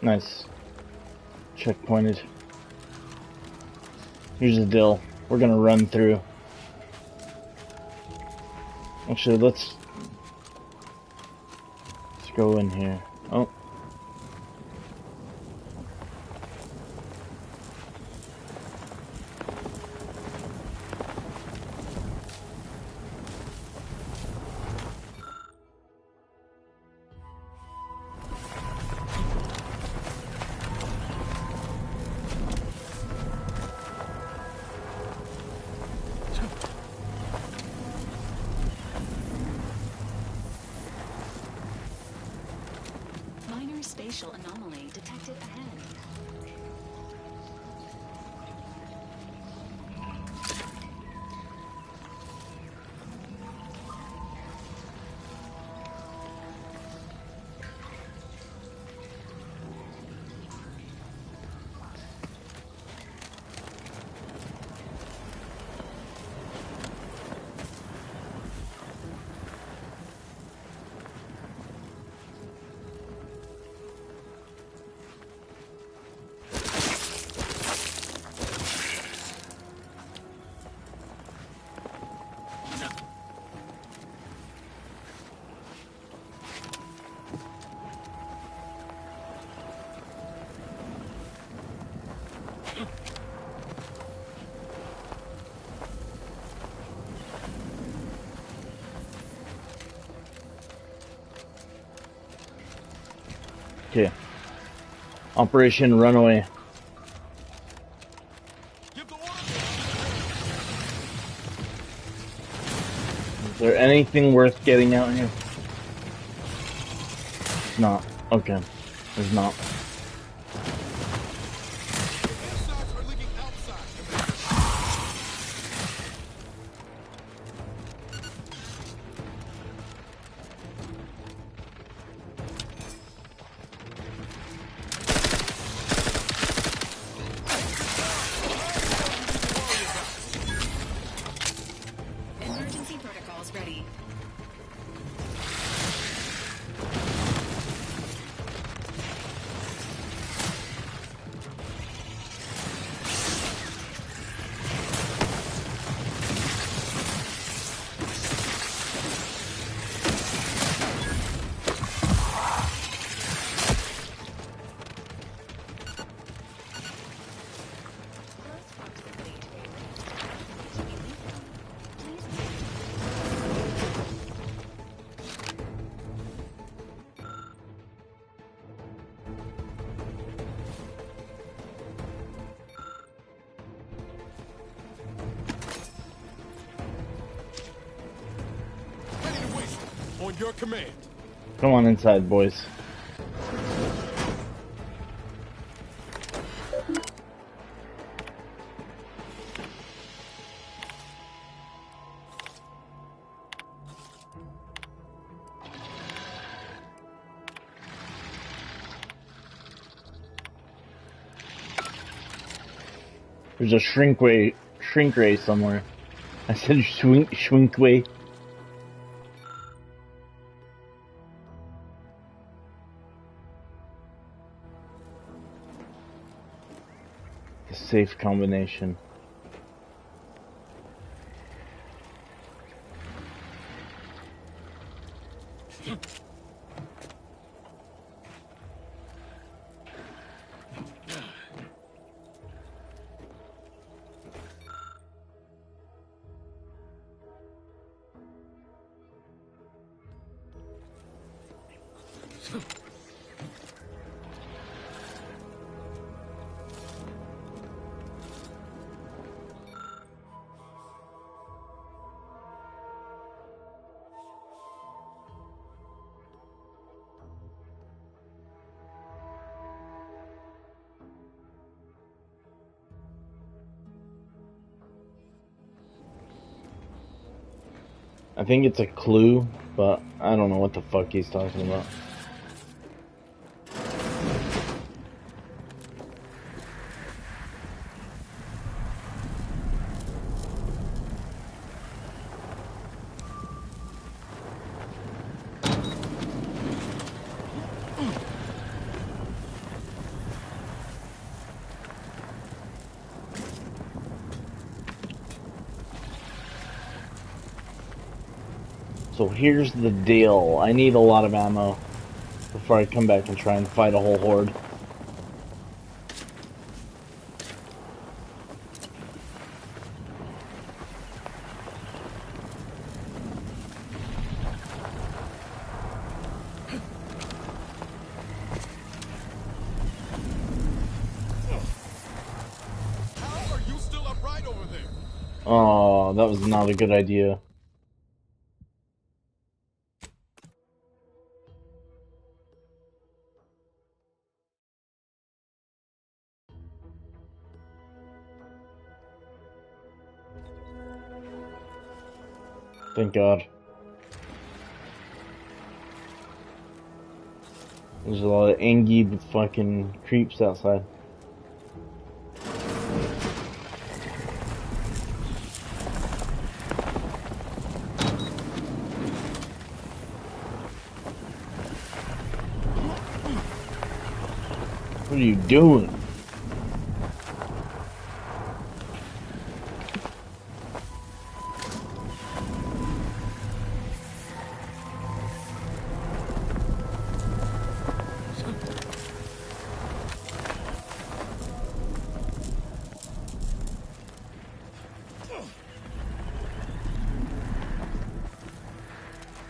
Nice. Checkpointed. Here's the deal. We're gonna run through. Actually, let's go in here. Oh. Minor spatial anomaly detected ahead. Okay. Operation Runaway. Is there anything worth getting out here? Not. Okay. There's not. Emergency protocols ready. your command. Come on inside, boys. There's a shrink ray somewhere. I said shrink way. The safe combination. I think it's a clue, but I don't know what the fuck he's talking about. So here's the deal. I need a lot of ammo before I come back and try and fight a whole horde. How are you still upright over there? Oh, that was not a good idea. Thank God. There's a lot of angry fucking creeps outside. What are you doing?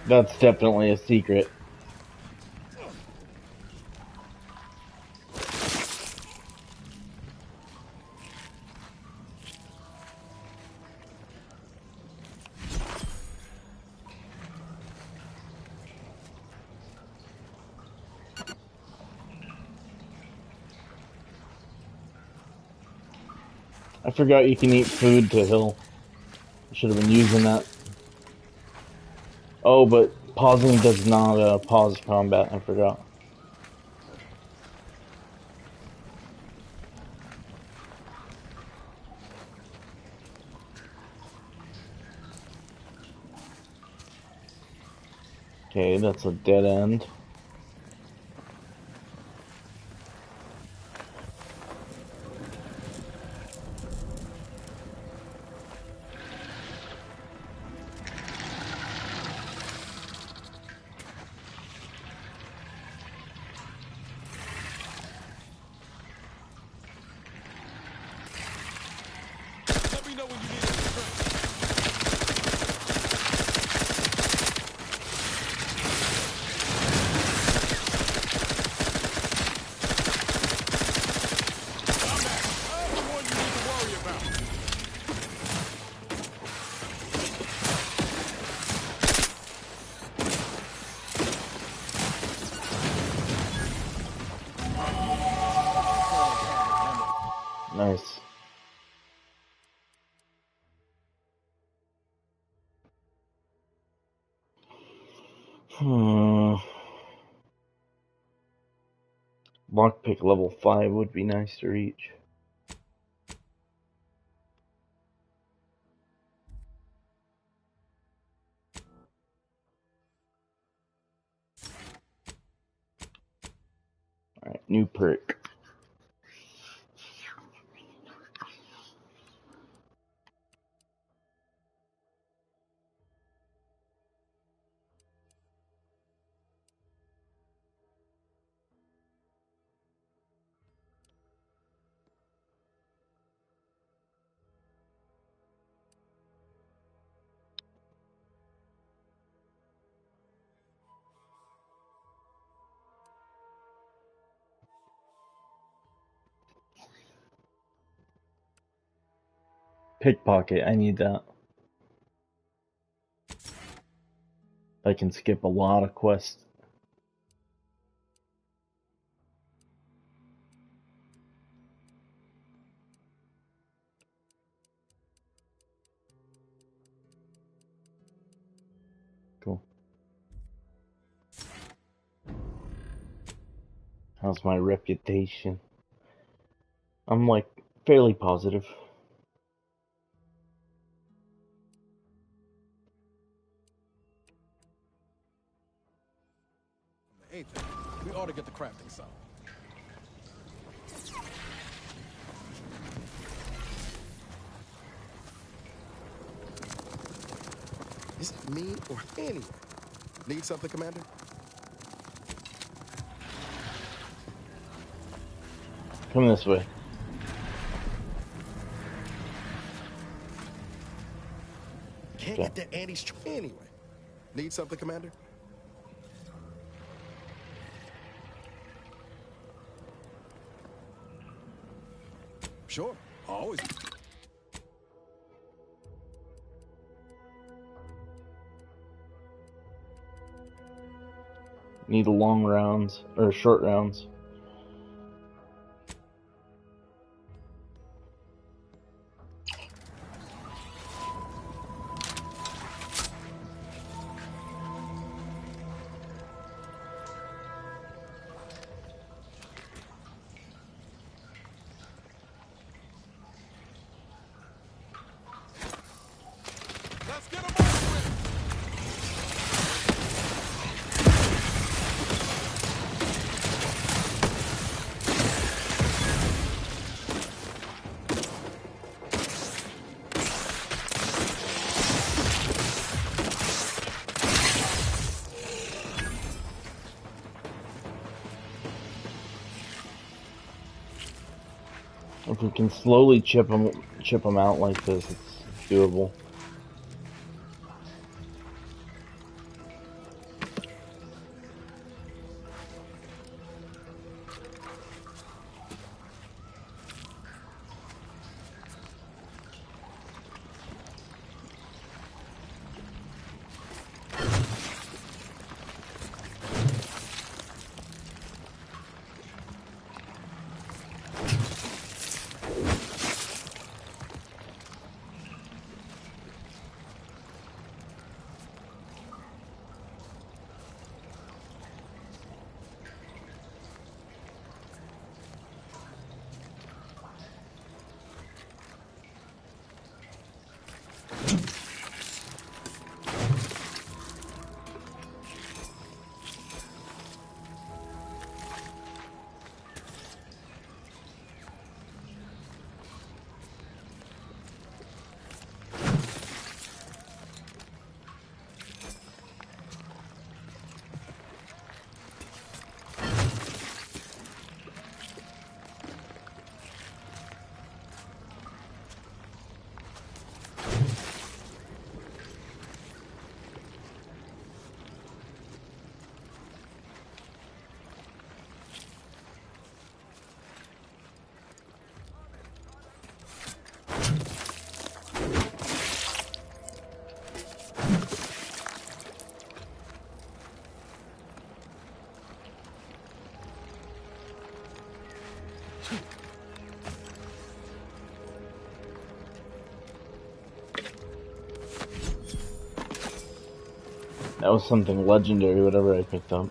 That's definitely a secret. I forgot you can eat food to heal. I should have been using that. Oh, but pausing does not pause combat. I forgot. Okay, that's a dead end. Let me know when you need a strength. I'm the one you need to worry about. Nice. Lockpick level 5 would be nice to reach. Alright, new perk. Pickpocket, I need that. I can skip a lot of quests. Cool. How's my reputation? I'm like fairly positive. Anything. We ought to get the crafting solved. Is it me or anyone? Need something, Commander? Come this way. Can't get to Andy's anyway. Need something, Commander? Sure, always. Need long rounds, or short rounds. If we can slowly chip them out like this, it's doable. That was something legendary, whatever I picked up.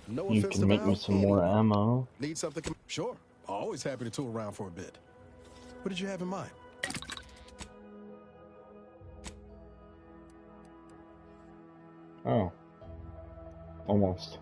No You offense can to make me Val, some more ammo. Need something? Sure. Always happy to tool around for a bit. What did you have in mind? Oh. Almost.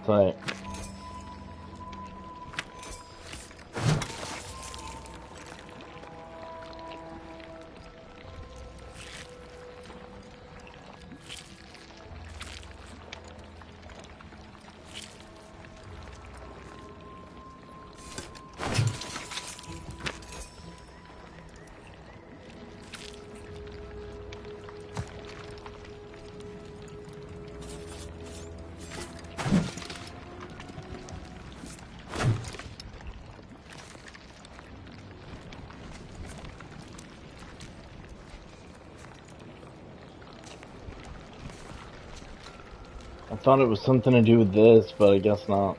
But I thought it was something to do with this, but I guess not.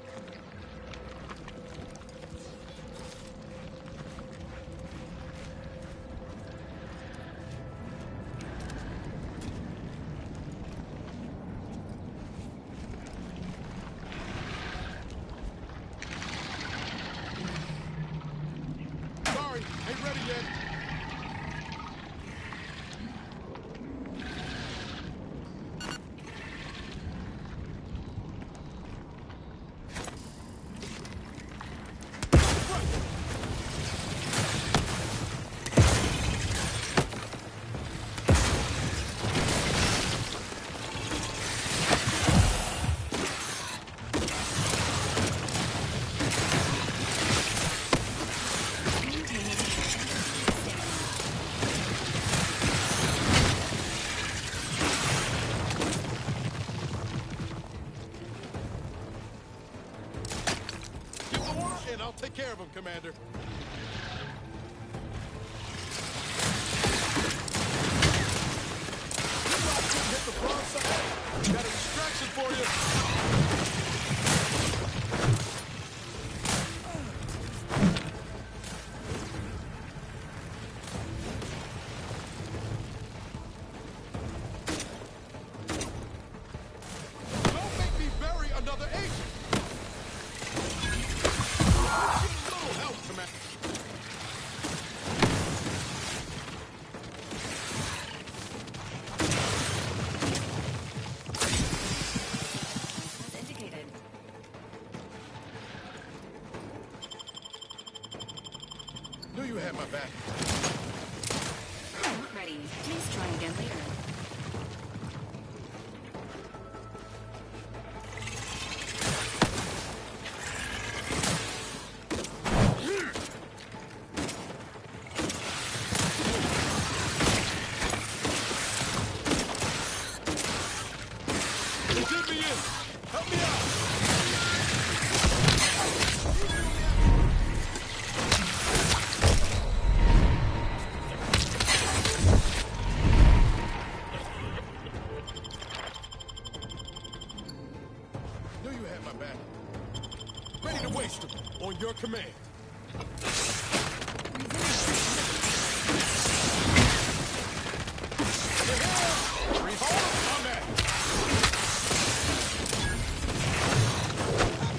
Sorry, ain't ready yet. Give the order and I'll take care of him, Commander. Hit the wrong side. Got a distraction for you. Don't make me bury another agent. Need a little help, Commander. As indicated. Knew you had my back. Not ready. Please try again later. You did me in. Help me out. Knew you had my back. Ready to waste them on your command.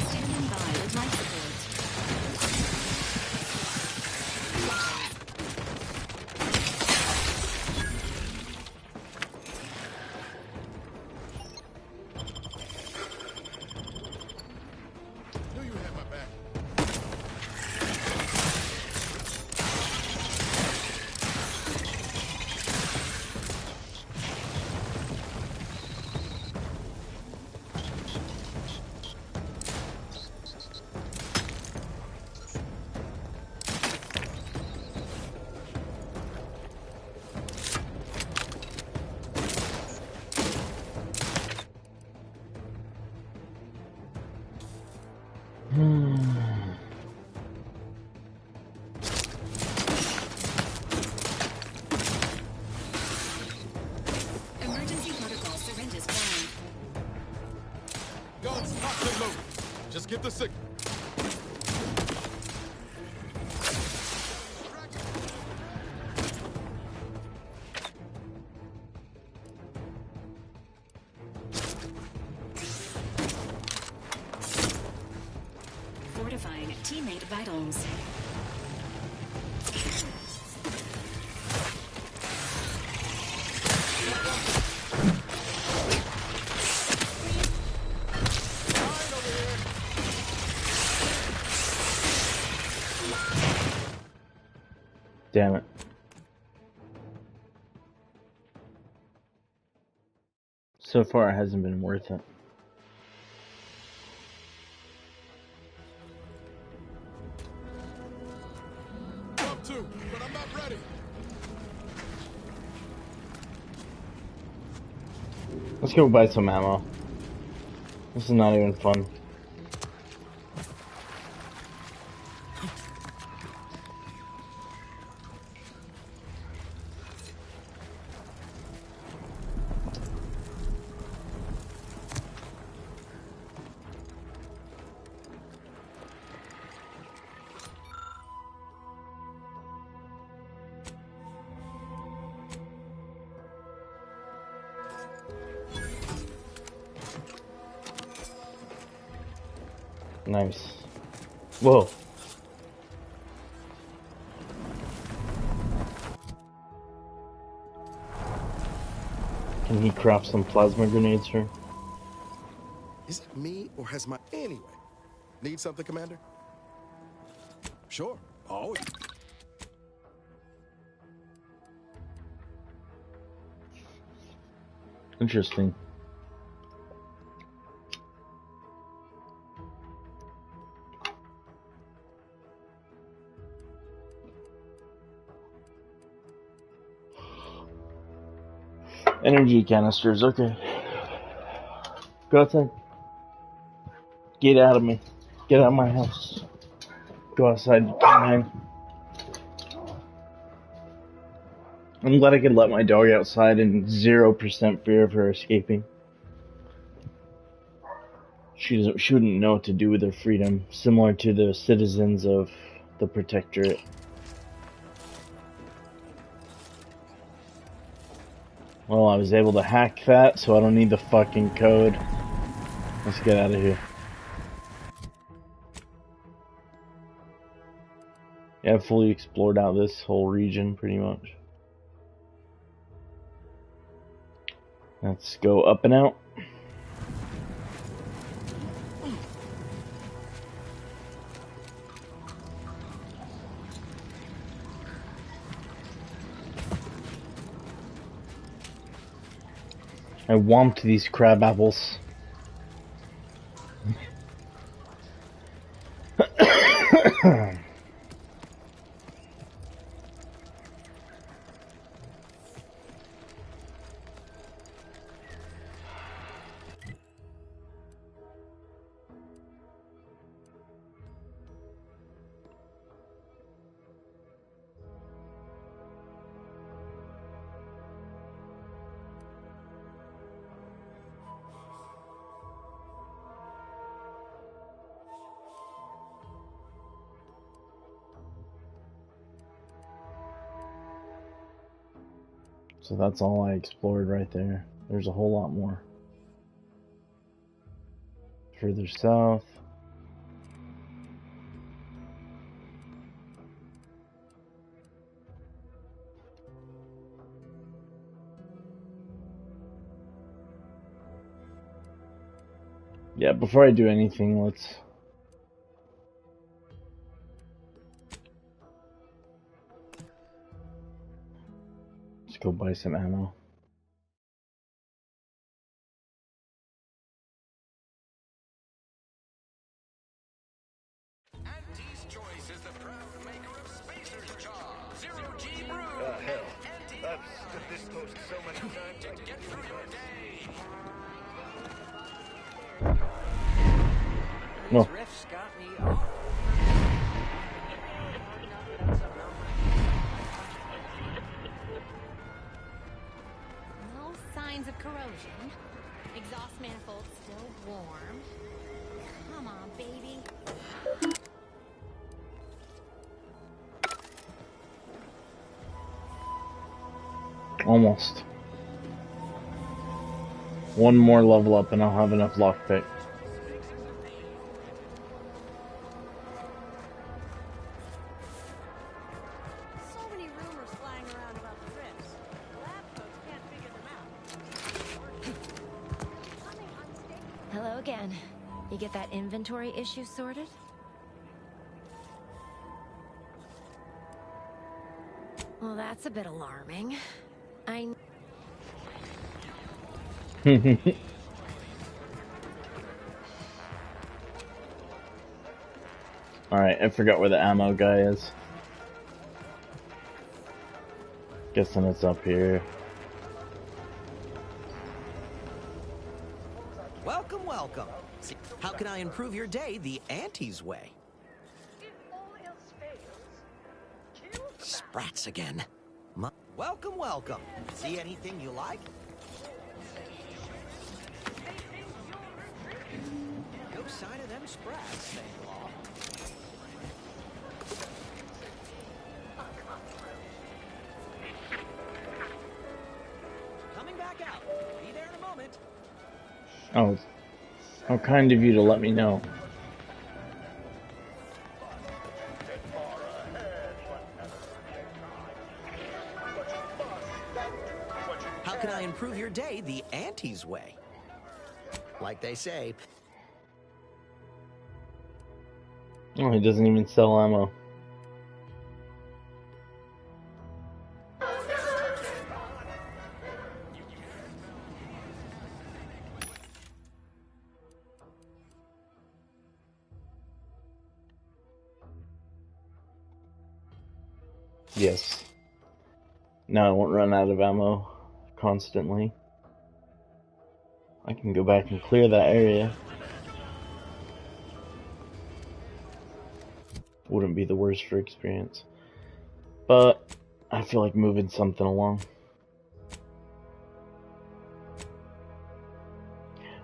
Standing by with life support. get the signal. Fortifying teammate vitals. Damn it. So far, it hasn't been worth it. Up to, but I'm not ready. Let's go buy some ammo. This is not even fun. Nice. Whoa. Can he craft some plasma grenades here? Is it me or has my... Anyway. Need something, Commander? Sure. Always. Interesting. Energy canisters, okay. Go outside. Get out of me. Get out of my house. Go outside, man. I'm glad I could let my dog outside and 0% fear of her escaping. She wouldn't know what to do with her freedom, similar to the citizens of the Protectorate. Well, I was able to hack that, so I don't need the fucking code. Let's get out of here. Yeah, I've fully explored out this whole region, pretty much. Let's go up and out. I womped these crab apples. So that's all I explored right there. There's a whole lot more. Further south. Yeah, before I do anything, let's go buy some ammo. Auntie's Choice is the proud maker of Spacer's Jaw, Zero G Brew. Hell, I've stood this post so many times. To get through your day. No. These riffs got me off. No signs of corrosion. Exhaust manifold still warm. Come on, baby. Almost. One more level up and I'll have enough lockpick. So many rumors flying around about the rifts. Lab coats can't figure them out. Hello again. You get that inventory issue sorted? Well, that's a bit alarming. Alright, I forgot where the ammo guy is. Guessing it's up here. Welcome, welcome. See, how can I improve your day the Auntie's way? Sprats again. Welcome, welcome. See anything you like? No sign of them sprats, thank law. Coming back out. Be there in a moment. Oh, how kind of you to let me know. How can I improve your day the Auntie's way? Like they say. Oh, he doesn't even sell ammo. Yes. Now I won't run out of ammo constantly. I can go back and clear that area. Wouldn't be the worst for experience. But I feel like moving something along.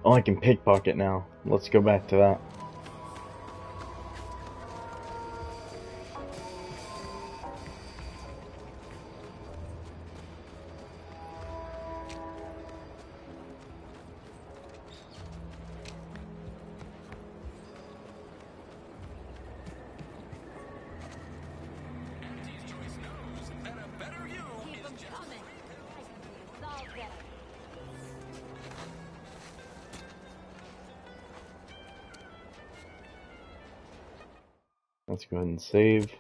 Oh, I can pickpocket now. Let's go back to that. Let's go ahead and save.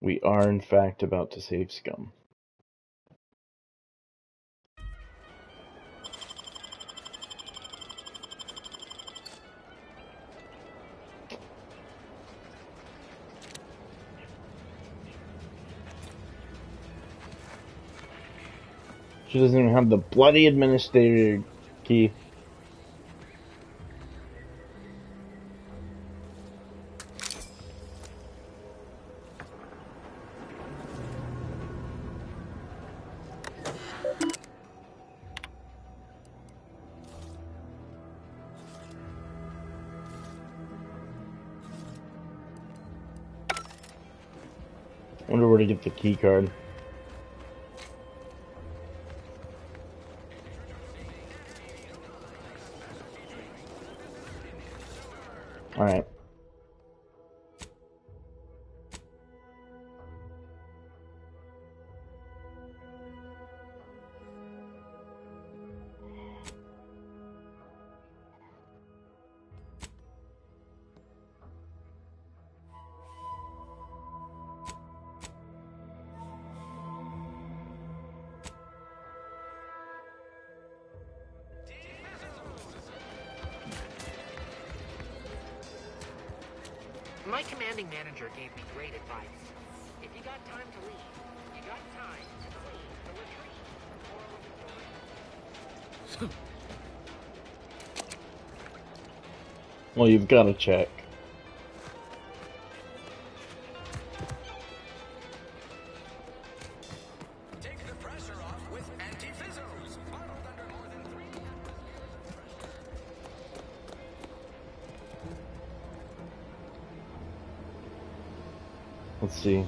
We are, in fact, about to save scum. She doesn't even have the bloody administrator key. Wonder where to get the key card. Alright. My commanding manager gave me great advice. If you got time to leave, you got time to clean the retreat. Well, you've got to check. Take the pressure off with anti-fizzos. Bottled under more than 3 Let's see.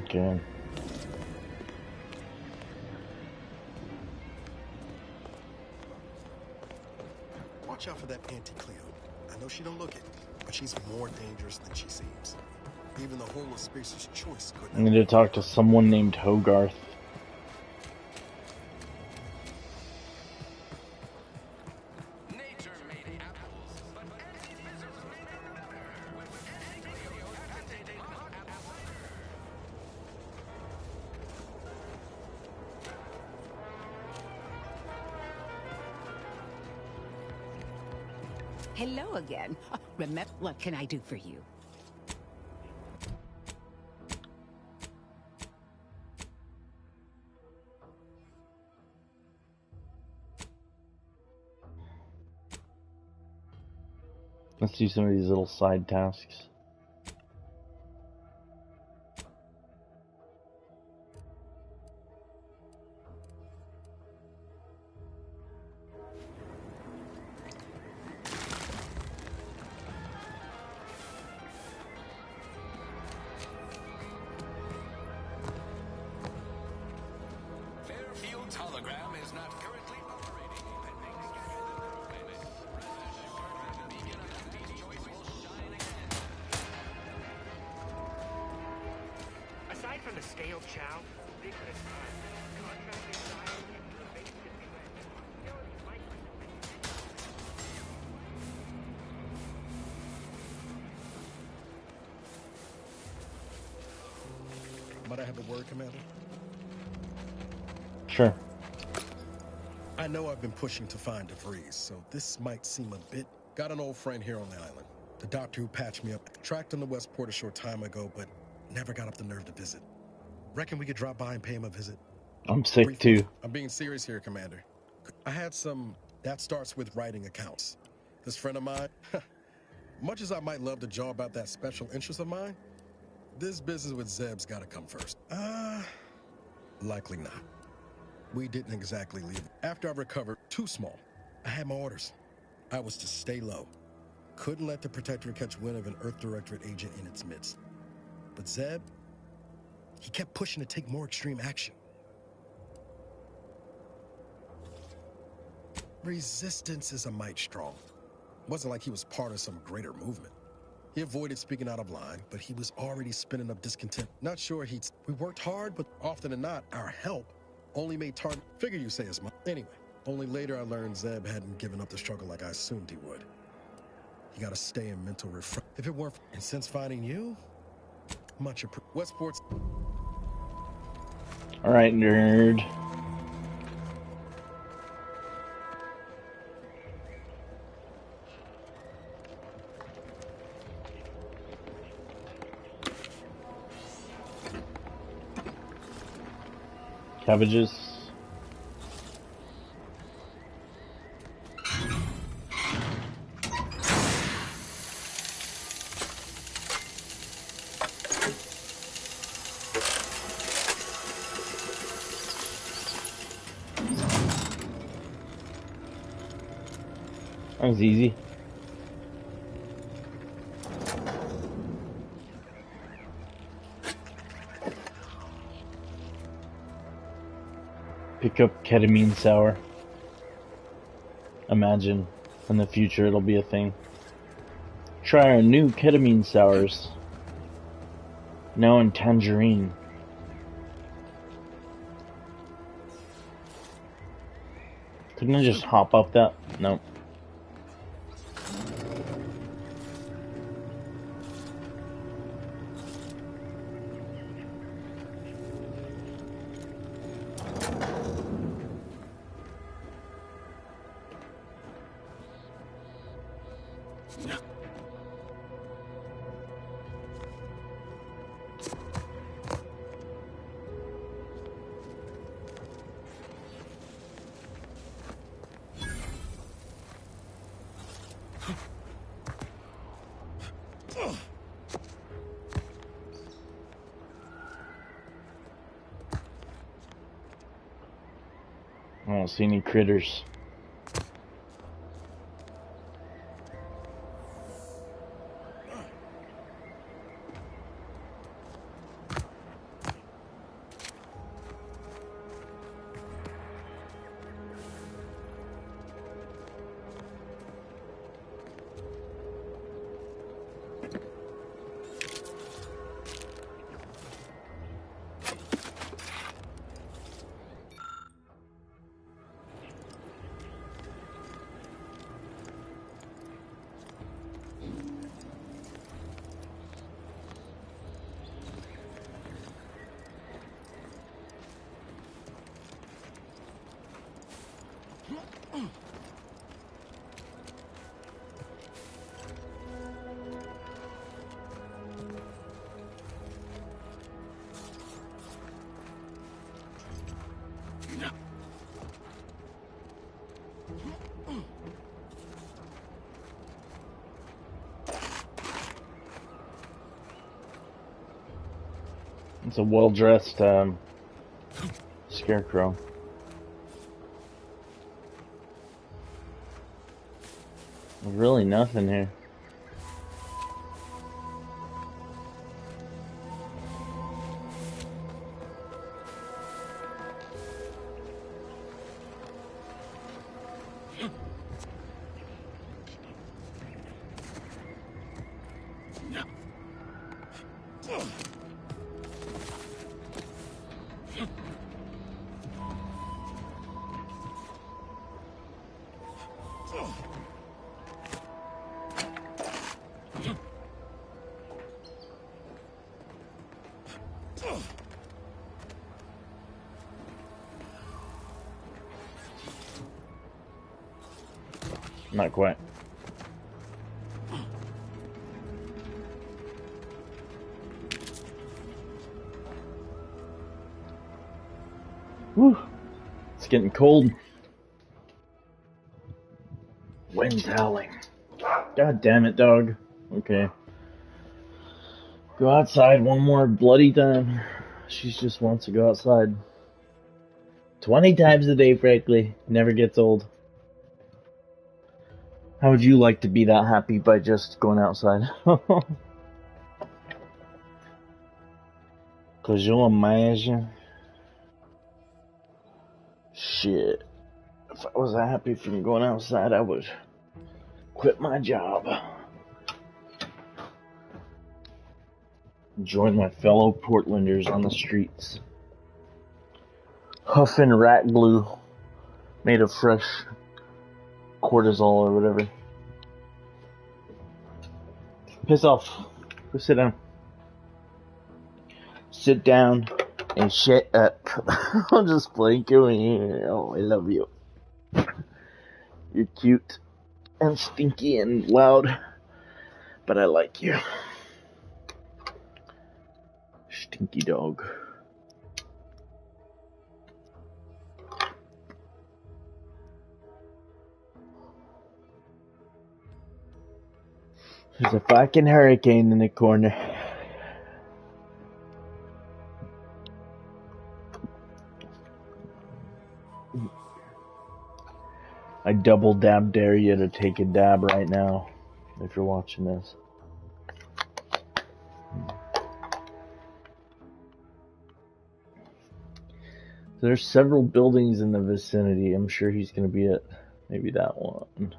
Okay. Watch out for that Auntie Cleo. I know she don't look it, but she's more dangerous than she seems. Even the whole of Spacer's Choice couldn't. I need to talk to someone named Hogarth. Hello again. Remember, what can I do for you? Let's do some of these little side tasks. Fairfield's hologram is not currently operating. Aside from the state stale chow? They could have tried. Contracted style and your base could be read. Facilities might Might I have a word, Commander? Sure. I know I've been pushing to find DeVries, so this might seem a bit... Got an old friend here on the island. The doctor who patched me up. Tracked him to Westport a short time ago, but never got up the nerve to visit. Reckon we could drop by and pay him a visit? I'm sick too. I'm being serious here, Commander. I had some... That starts with writing accounts. This friend of mine... Much as I might love to jaw about that special interest of mine, this business with Zeb's gotta come first. Likely not. We didn't exactly leave. After I recovered, too small. I had my orders. I was to stay low. Couldn't let the Protectorate catch wind of an Earth Directorate agent in its midst. But Zeb, he kept pushing to take more extreme action. Resistance is a mite strong. Wasn't like he was part of some greater movement. He avoided speaking out of line, but he was already spinning up discontent. Not sure we worked hard, but often than not, our help only made target. Figure you say as much. Anyway, only later I learned Zeb hadn't given up the struggle like I assumed he would. You gotta stay in mental refresh. If it weren't, and since finding you, much appreciated. Westport's. All right, nerd. Cabbages. That was easy. Pick up ketamine sour. Imagine in the future it'll be a thing. Try our new ketamine sours. Now in tangerine. Couldn't I just hop up that? Nope. I don't see any critters. It's a well-dressed scarecrow. There's really nothing here. Not quite. Whew. It's getting cold. Wind's howling. God damn it, dog. Okay. Go outside one more bloody time. She just wants to go outside. 20 times a day, frankly. Never gets old. How would you like to be that happy by just going outside? Could you imagine? Shit. If I was happy from going outside, I would quit my job. Join my fellow Portlanders on the streets. Huffing rat glue made of fresh cortisol or whatever. Piss off. Go sit down. Sit down and shut up. I'm just playing. Come here. Oh, I love you. You're cute and stinky and loud, but I like you. Stinky dog. There's a fucking hurricane in the corner. I double dab dare you to take a dab right now, if you're watching this. There's several buildings in the vicinity. I'm sure he's going to be at maybe that one.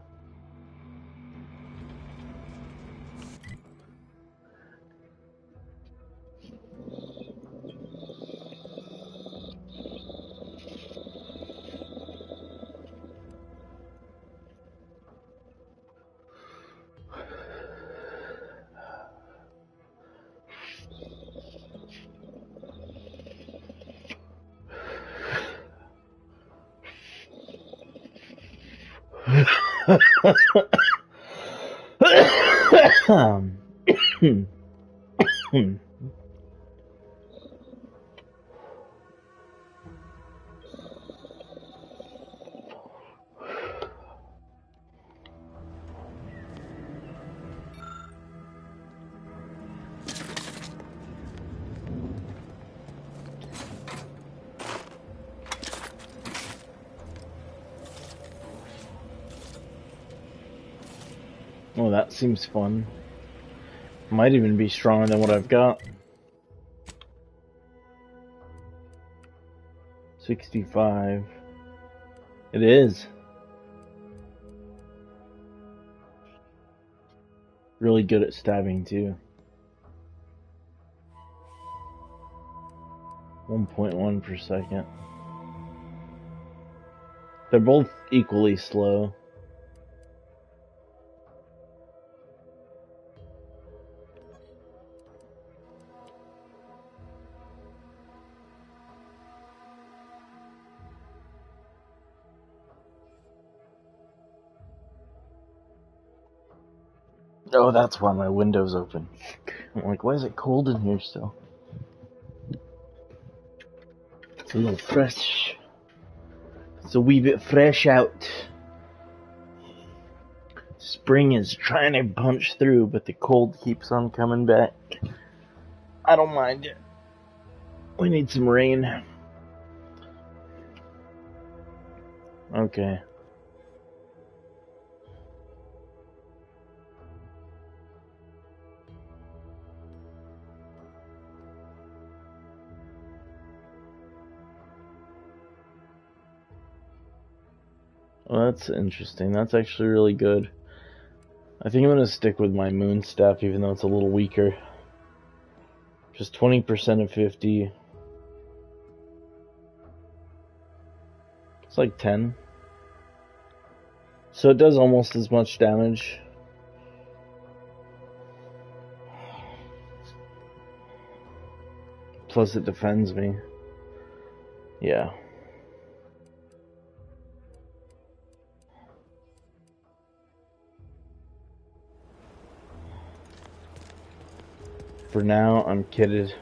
Oh, that seems fun. Might even be stronger than what I've got. 65. It is. Really good at stabbing too. 1.1 per second. They're both equally slow. Oh, that's why my window's open. I'm like, why is it cold in here still? It's a little fresh. It's a wee bit fresh out. Spring is trying to punch through, but the cold keeps on coming back. I don't mind it. We need some rain. Okay. Well, that's interesting. That's actually really good. I think I'm going to stick with my moon staff, even though it's a little weaker. Just 20% of 50. It's like 10. So it does almost as much damage. Plus it defends me. Yeah. For now, I'm kitted.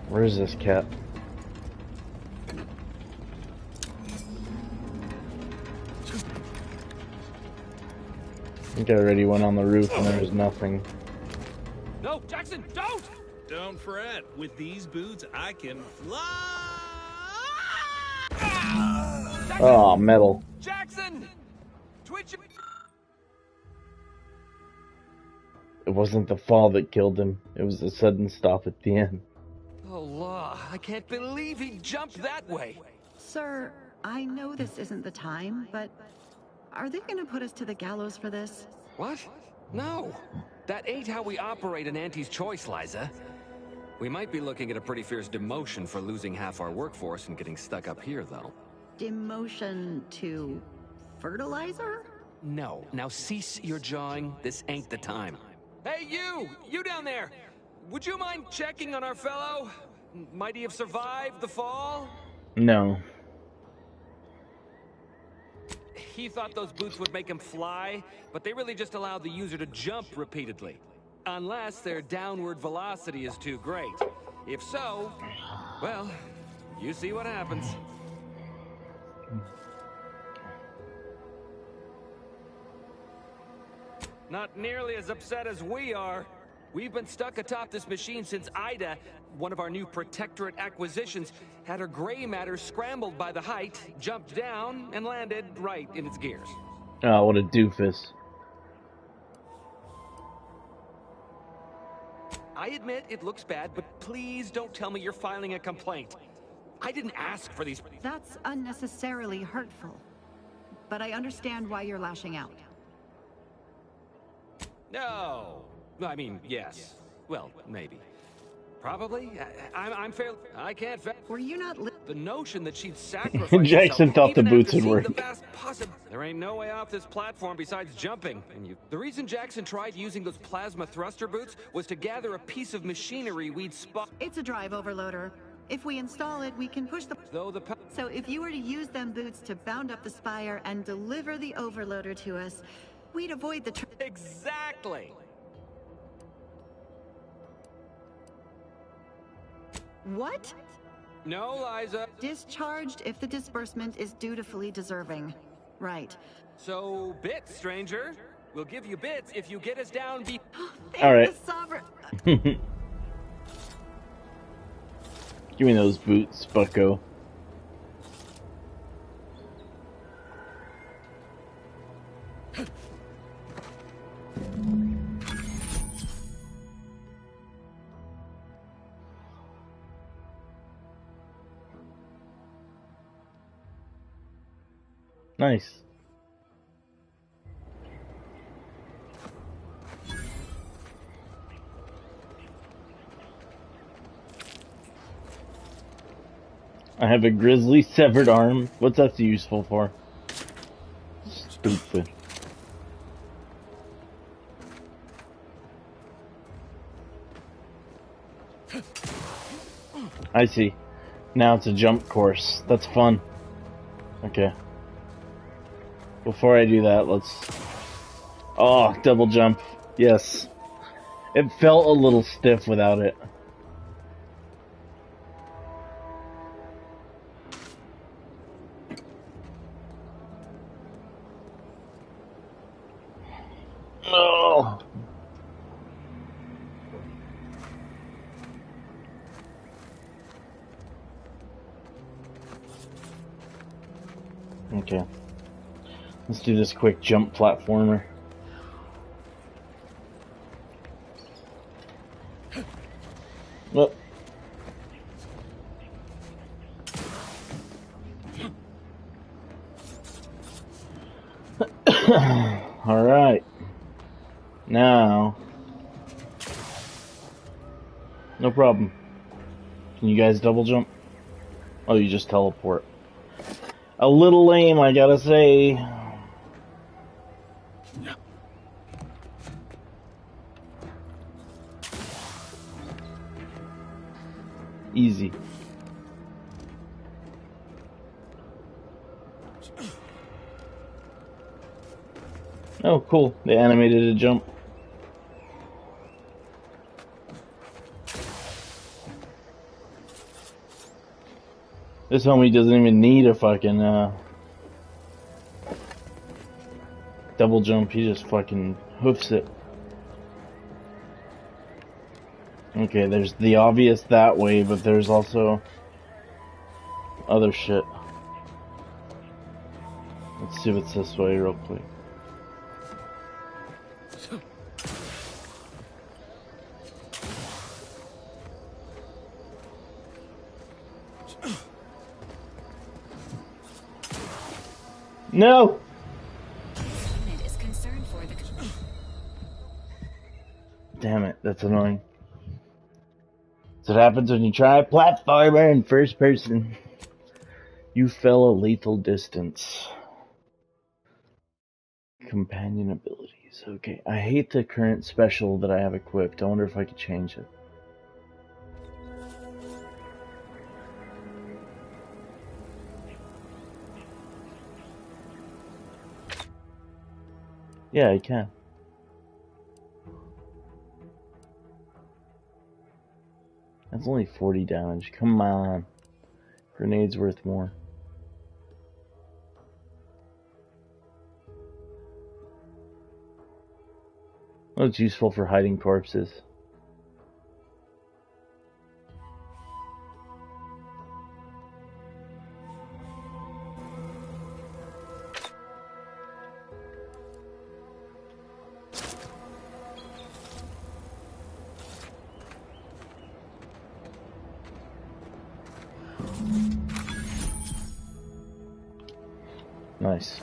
Where is this cat? I think I already went on the roof and there was nothing. No, Jackson, don't! Don't fret. With these boots, I can fly! Oh, metal. Jackson! Twitch! It wasn't the fall that killed him. It was the sudden stop at the end. Oh, law. I can't believe he jumped that way. Sir, I know this isn't the time, but are they gonna put us to the gallows for this? What? No. That ain't how we operate an Auntie's Choice, Liza. We might be looking at a pretty fierce demotion for losing half our workforce and getting stuck up here, though. Demotion to fertilizer? No. Now cease your jawing. This ain't the time. Hey, you! You down there! Would you mind checking on our fellow? Might he have survived the fall? No. He thought those boots would make him fly, but they really just allow the user to jump repeatedly. Unless their downward velocity is too great. If so, well, you see what happens. Not nearly as upset as we are. We've been stuck atop this machine since Ida, one of our new Protectorate acquisitions, had her gray matter scrambled by the height, jumped down, and landed right in its gears. Oh, what a doofus. I admit it looks bad, but please don't tell me you're filing a complaint. I didn't ask for these. That's unnecessarily hurtful. But I understand why you're lashing out. No. I mean, yes. Well, maybe. Probably. I'm fair. I can't. Were you not? The notion that she'd sacrifice Jackson herself, thought the even boots after would seeing work. the vast there ain't no way off this platform besides jumping. And the reason Jackson tried using those plasma thruster boots was to gather a piece of machinery we'd spot. It's a drive overloader. If we install it, we can push the. So if you were to use them boots to bound up the spire and deliver the overloader to us, we'd avoid the. Exactly. What? No, Liza. Discharged if the disbursement is dutifully deserving. Right. So, bits, stranger. We'll give you bits if you get us down. All right. Sovereign. Give me those boots, bucko. Nice. I have a grizzly severed arm. What's that useful for? Stupid. I see. Now it's a jump course. That's fun. Okay. Before I do that, let's... Oh, double jump. Yes. It felt a little stiff without it. Oh. Okay. Let's do this quick jump platformer. Well. Alright. Now. No problem. Can you guys double jump? Oh, you just teleport. A little lame, I gotta say. Easy. Oh, cool. They animated a jump. This homie doesn't even need a fucking, double jump. He just fucking hoofs it. Okay, there's the obvious that way, but there's also other shit. Let's see what's this way real quick. No! Unit is concerned for the... Damn it, that's annoying. That's what happens when you try platformer in first person. You fell a lethal distance. Companion abilities. Okay, I hate the current special that I have equipped. I wonder if I could change it. Yeah, I can. That's only 40 damage. Come on. Grenade's worth more. Well, it's useful for hiding corpses. Nice.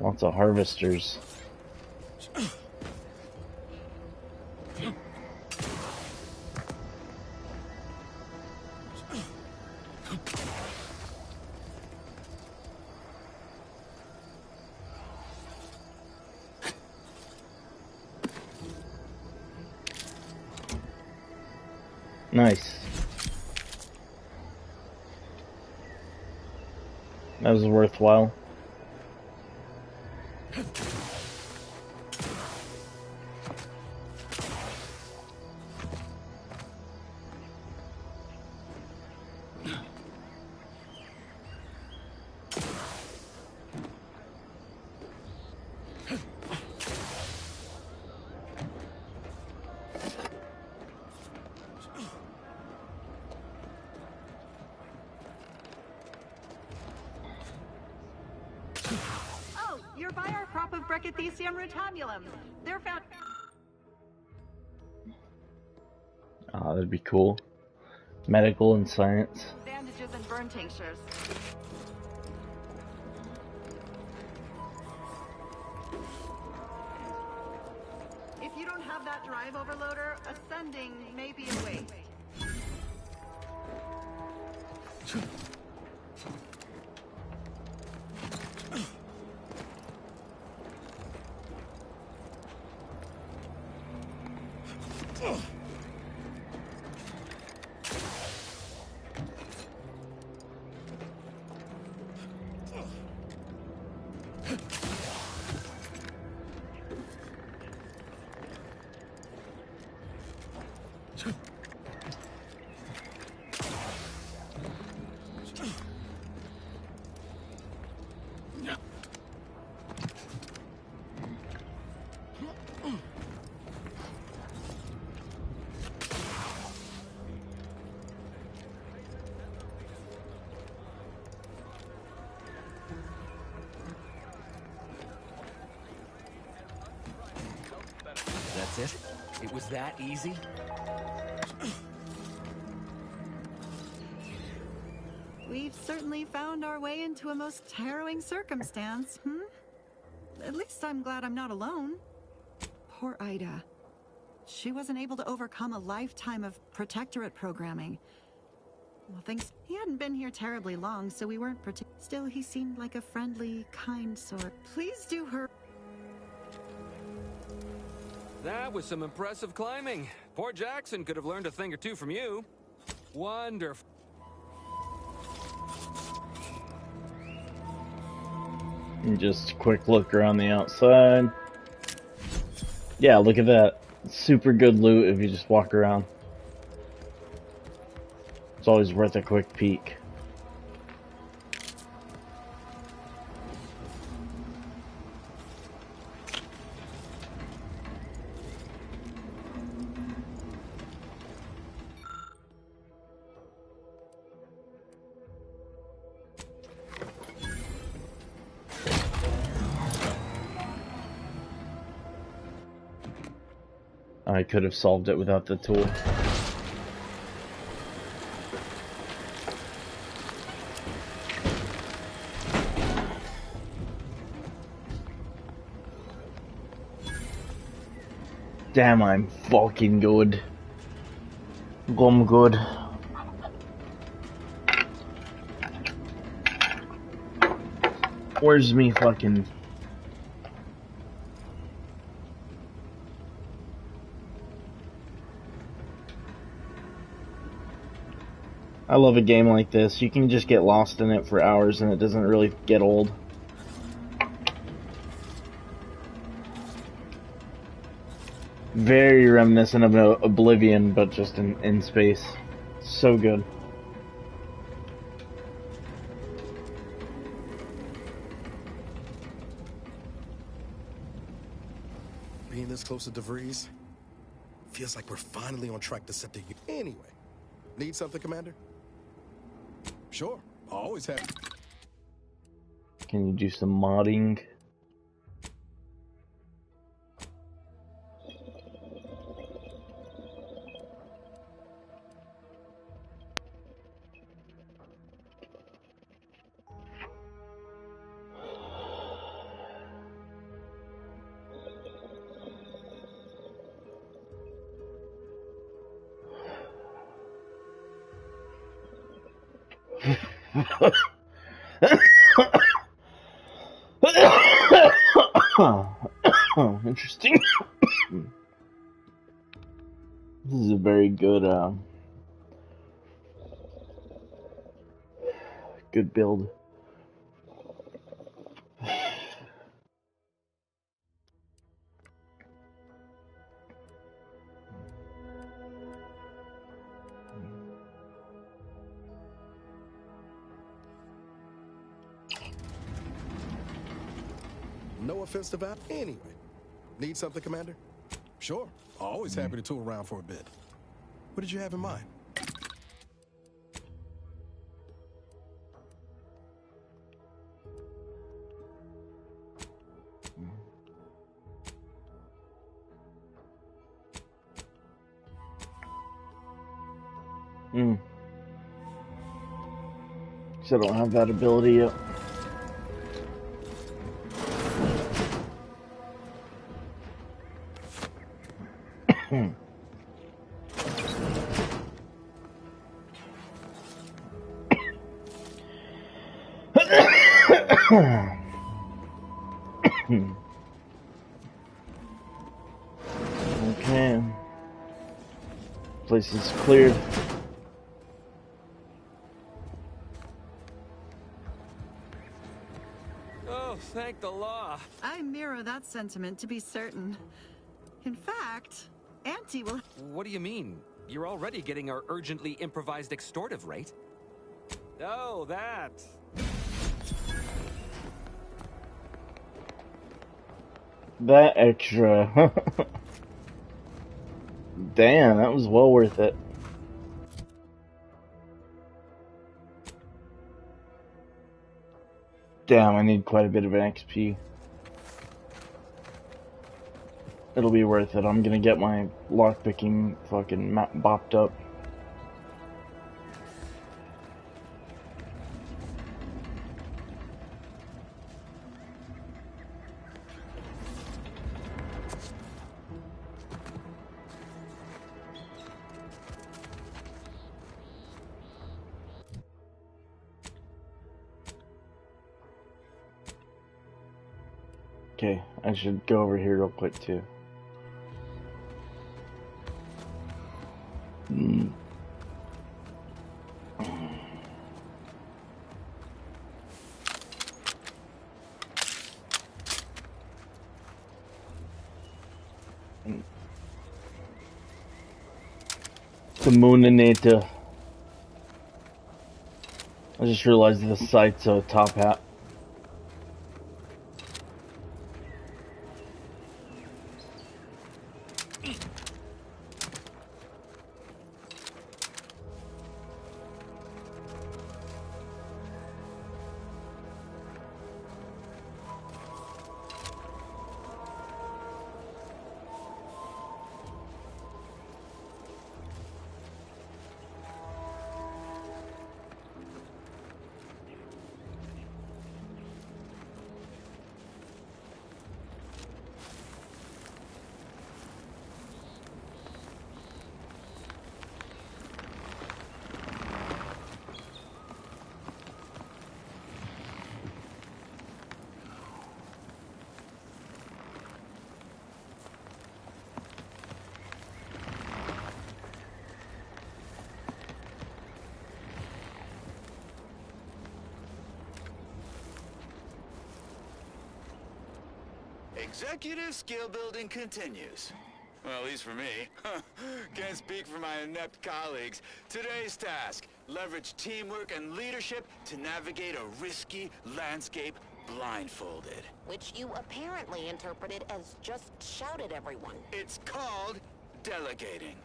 Lots of harvesters. Nice. That was worthwhile. Oh, you're by our crop of Brachythecium rutabulum. They're found... Ah, that'd be cool. Medical and science. bandages and burn tinctures. If you don't have that drive overloader, ascending may be a waste. That's it? It was that easy? We've certainly found our way into a most harrowing circumstance, At least I'm glad I'm not alone. Poor Ida. She wasn't able to overcome a lifetime of protectorate programming. Well, thanks. He hadn't been here terribly long, so we weren't Still, he seemed like a friendly, kind sort. Please do her. That was some impressive climbing. Poor Jackson could have learned a thing or two from you. Wonderful. And just a quick look around the outside. Yeah, look at that. Super good loot if you just walk around. It's always worth a quick peek. I could have solved it without the tool. Damn, I'm fucking good. I'm good. Where's me fucking... I love a game like this. You can just get lost in it for hours and it doesn't really get old. Very reminiscent of Oblivion, but just in space. So good. Being this close to DeVries feels like we're finally on track to set the... Anyway, need something, Commander? Sure, always have. Can you do some modding? Interesting. This is a very good, good build. No offense to that. Anyway, need something, Commander? Sure, always happy to tool around for a bit. What did you have in mind? So I don't have that ability yet. Okay. Place is cleared. Oh, thank the law. I mirror that sentiment, to be certain. In fact, Auntie will... What do you mean? You're already getting our urgently improvised extortive rate. Oh, that. That extra. Damn, that was well worth it. Damn, I need quite a bit of XP. It'll be worth it. I'm gonna get my lockpicking fucking map bopped up. Okay, I should go over here real quick too. The Mooninator. I just realized the site's a top hat. Executive skill building continues. Well, at least for me. Can't speak for my inept colleagues. Today's task, leverage teamwork and leadership to navigate a risky landscape blindfolded. Which you apparently interpreted as just shout at everyone. It's called delegating.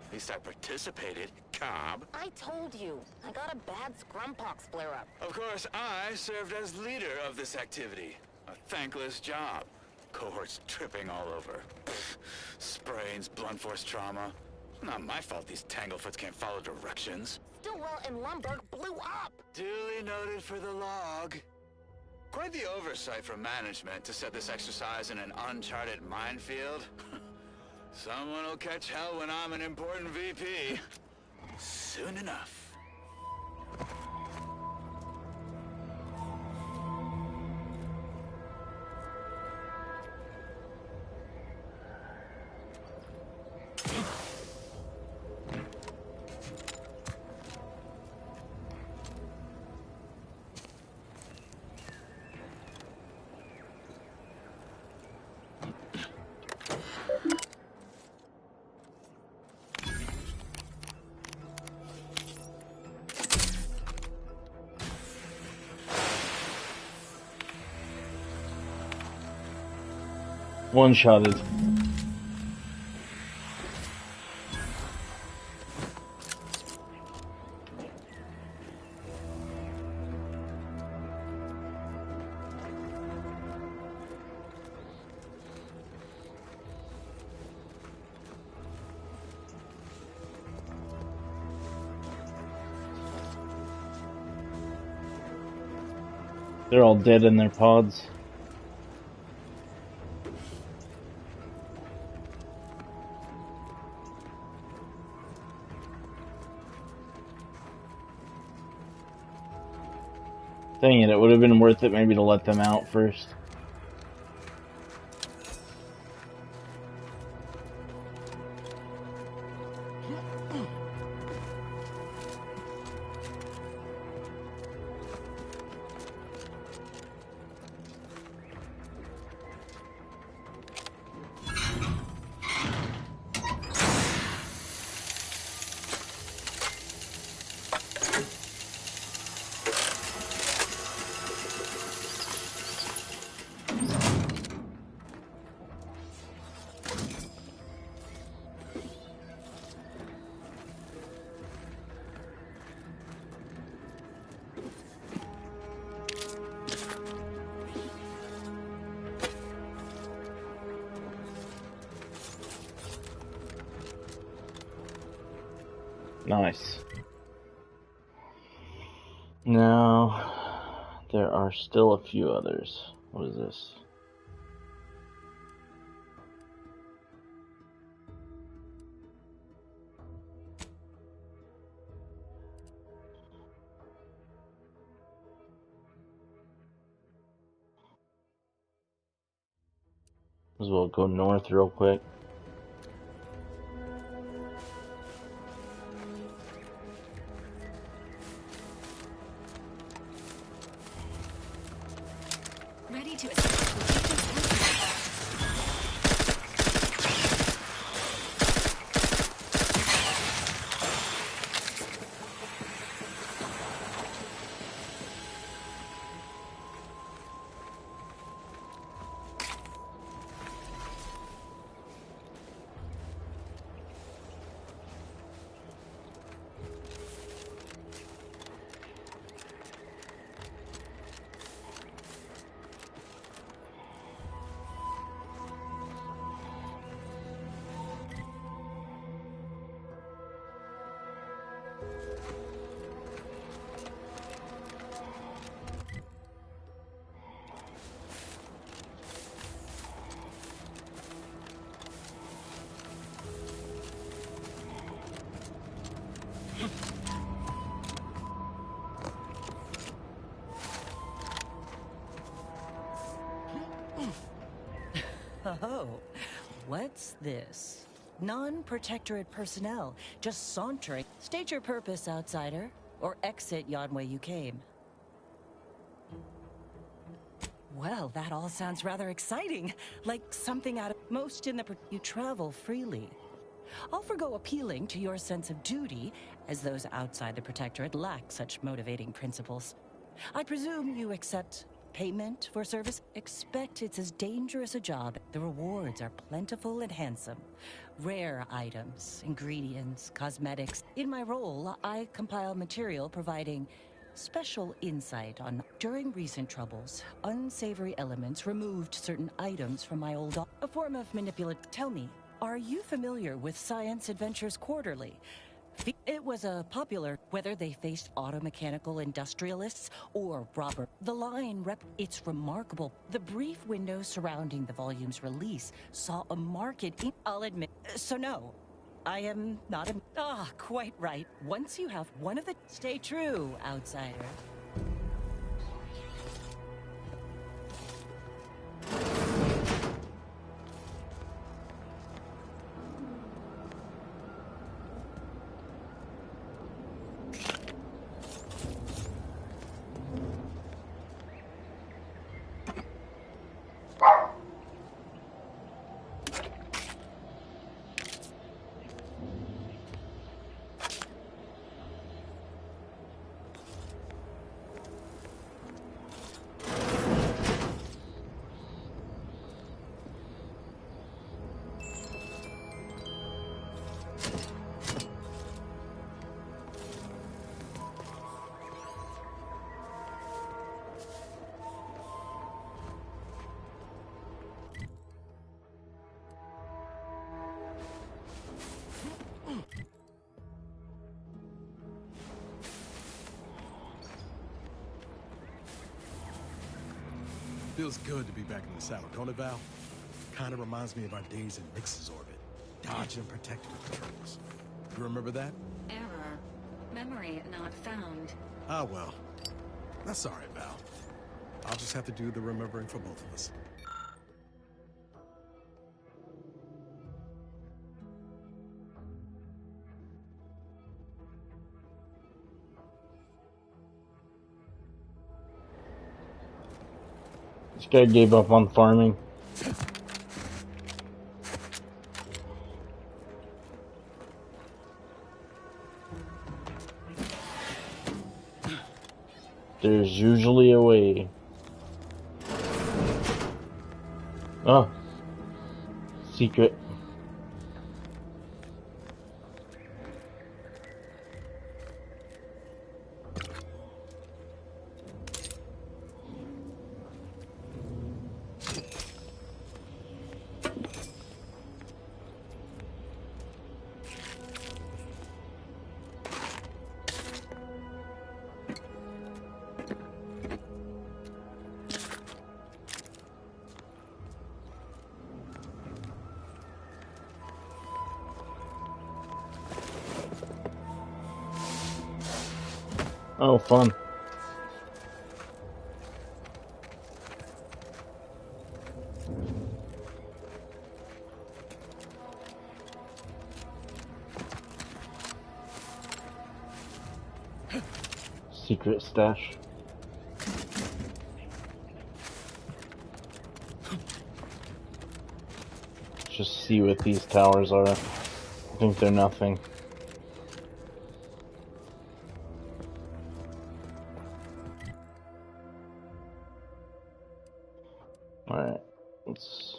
At least I participated, Cobb. I told you. I got a bad scrumpox flare-up. Of course, I served as leader of this activity. A thankless job. Cohorts tripping all over. Pfft, sprains, blunt force trauma. Not my fault these Tanglefoots can't follow directions. Stillwell and Lumberg blew up! Duly noted for the log. Quite the oversight from management to set this exercise in an uncharted minefield. Someone will catch hell when I'm an important VP. Soon enough. One-shotted. They're all dead in their pods. Dang it, it would have been worth it maybe to let them out first. Nice. Now, there are still a few others. What is this? As well go north real quick. Ready to Oh, what's this? Non-protectorate personnel, just sauntering. State your purpose, outsider, or exit yon way you came. Well, that all sounds rather exciting. Like something out of most in the... You travel freely. I'll forgo appealing to your sense of duty, as those outside the protectorate lack such motivating principles. I presume you accept payment for service? Expect it's as dangerous a job. The rewards are plentiful and handsome. Rare items, ingredients, cosmetics. In my role, I compile material providing special insight on... During recent troubles, unsavory elements removed certain items from my old... A form of Tell me, are you familiar with Science Adventures Quarterly? It was a popular, whether they faced automechanical industrialists or Robert. The line it's remarkable. The brief window surrounding the volume's release saw a market I'll admit. So no, I am not a... quite right. Once you have one of the... Stay true, outsider. Feels good to be back in the saddle, don't it, Val? Kind of reminds me of our days in Nix's orbit. Dodging protective patrols. You remember that? Error. Memory not found. Ah, well. That's all right, Val. I'll just have to do the remembering for both of us. This guy gave up on farming. There's usually a way. Oh. Secret. Oh, fun. Secret stash. Just see what these towers are. I think they're nothing. Alright, let's...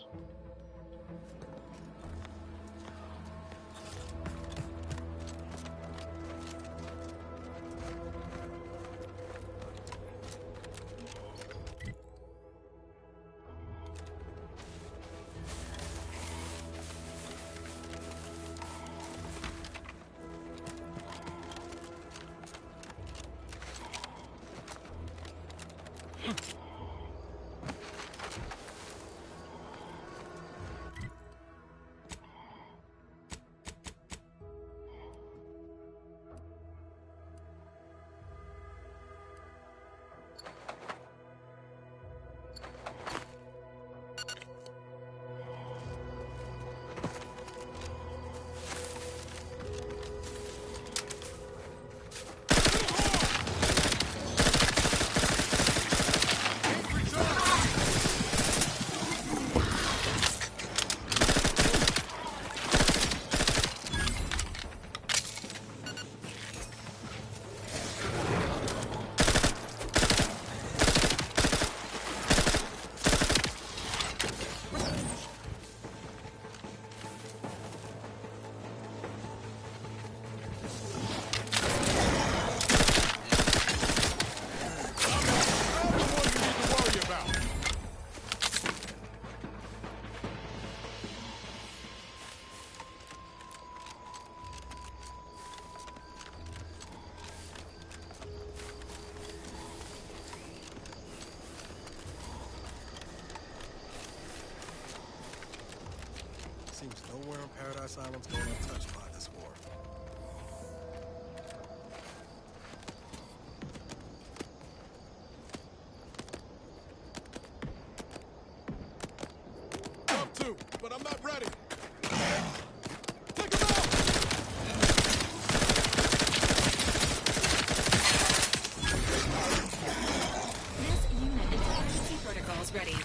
Seems nowhere on Paradise Island's going untouched by this war. Up to, but I'm not ready. Take him out! This unit is emergency protocols ready.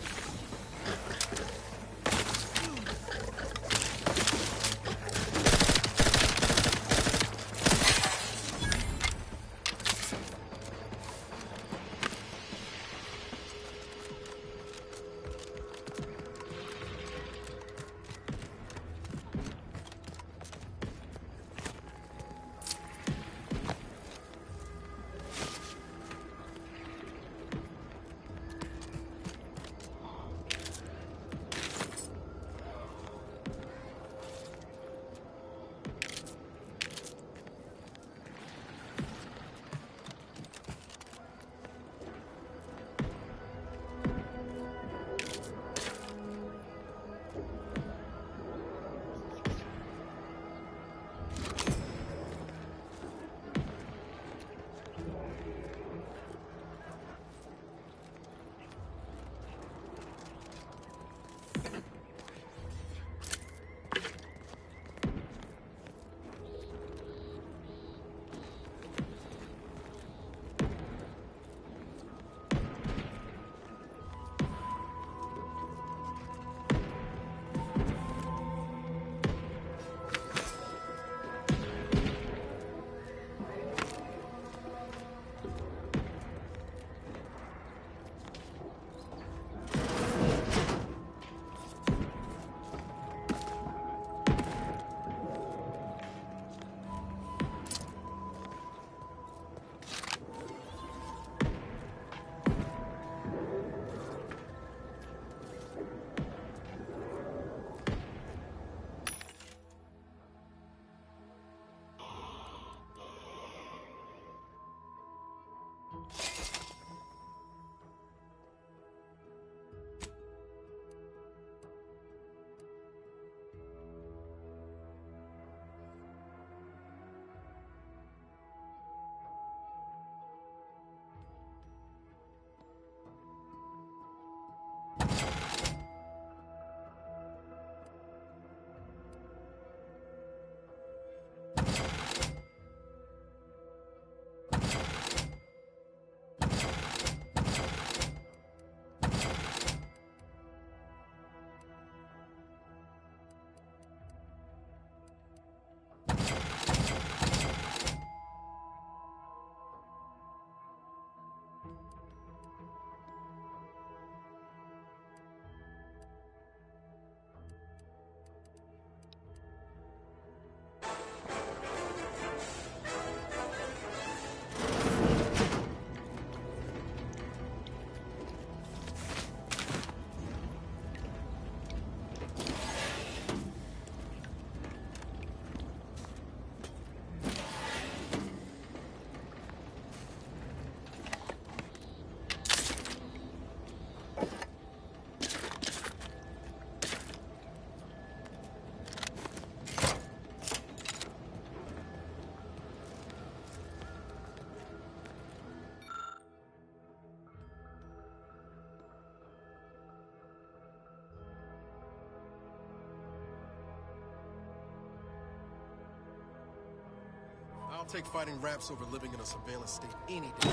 I'll take fighting raps over living in a surveillance state any day.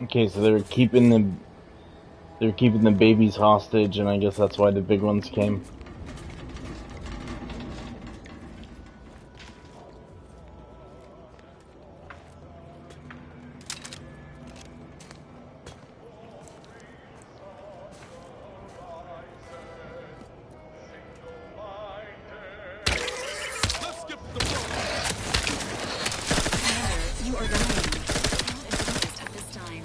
Okay, so they're keeping the babies hostage, and I guess that's why the big ones came. You are the main. At this time.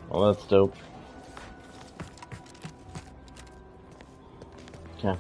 Well, that's dope. Okay.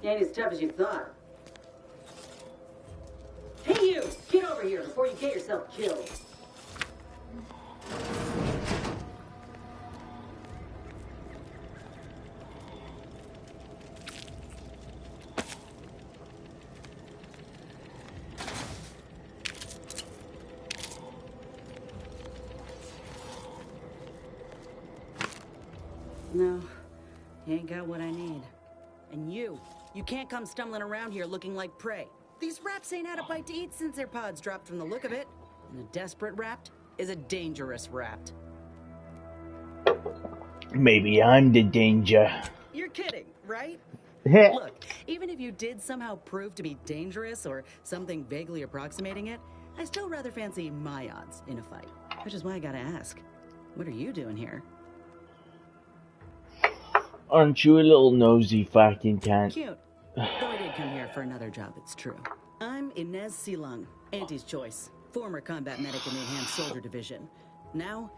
You ain't as tough as you thought. Hey you! Get over here before you get yourself killed. No, you ain't got what I need. And you can't come stumbling around here looking like prey. These raps ain't had a bite to eat since their pods dropped from the look of it. And a desperate rapt is a dangerous rapt. Maybe I'm the danger. You're kidding, right? Yeah. Look, even if you did somehow prove to be dangerous or something vaguely approximating it, I still rather fancy my odds in a fight. Which is why I gotta ask, what are you doing here? Aren't you a little nosy fucking cunt? Cute. Though I did come here for another job, it's true. I'm Inez Silung, Auntie's choice. Former combat medic in the Enhanced Soldier Division. Now,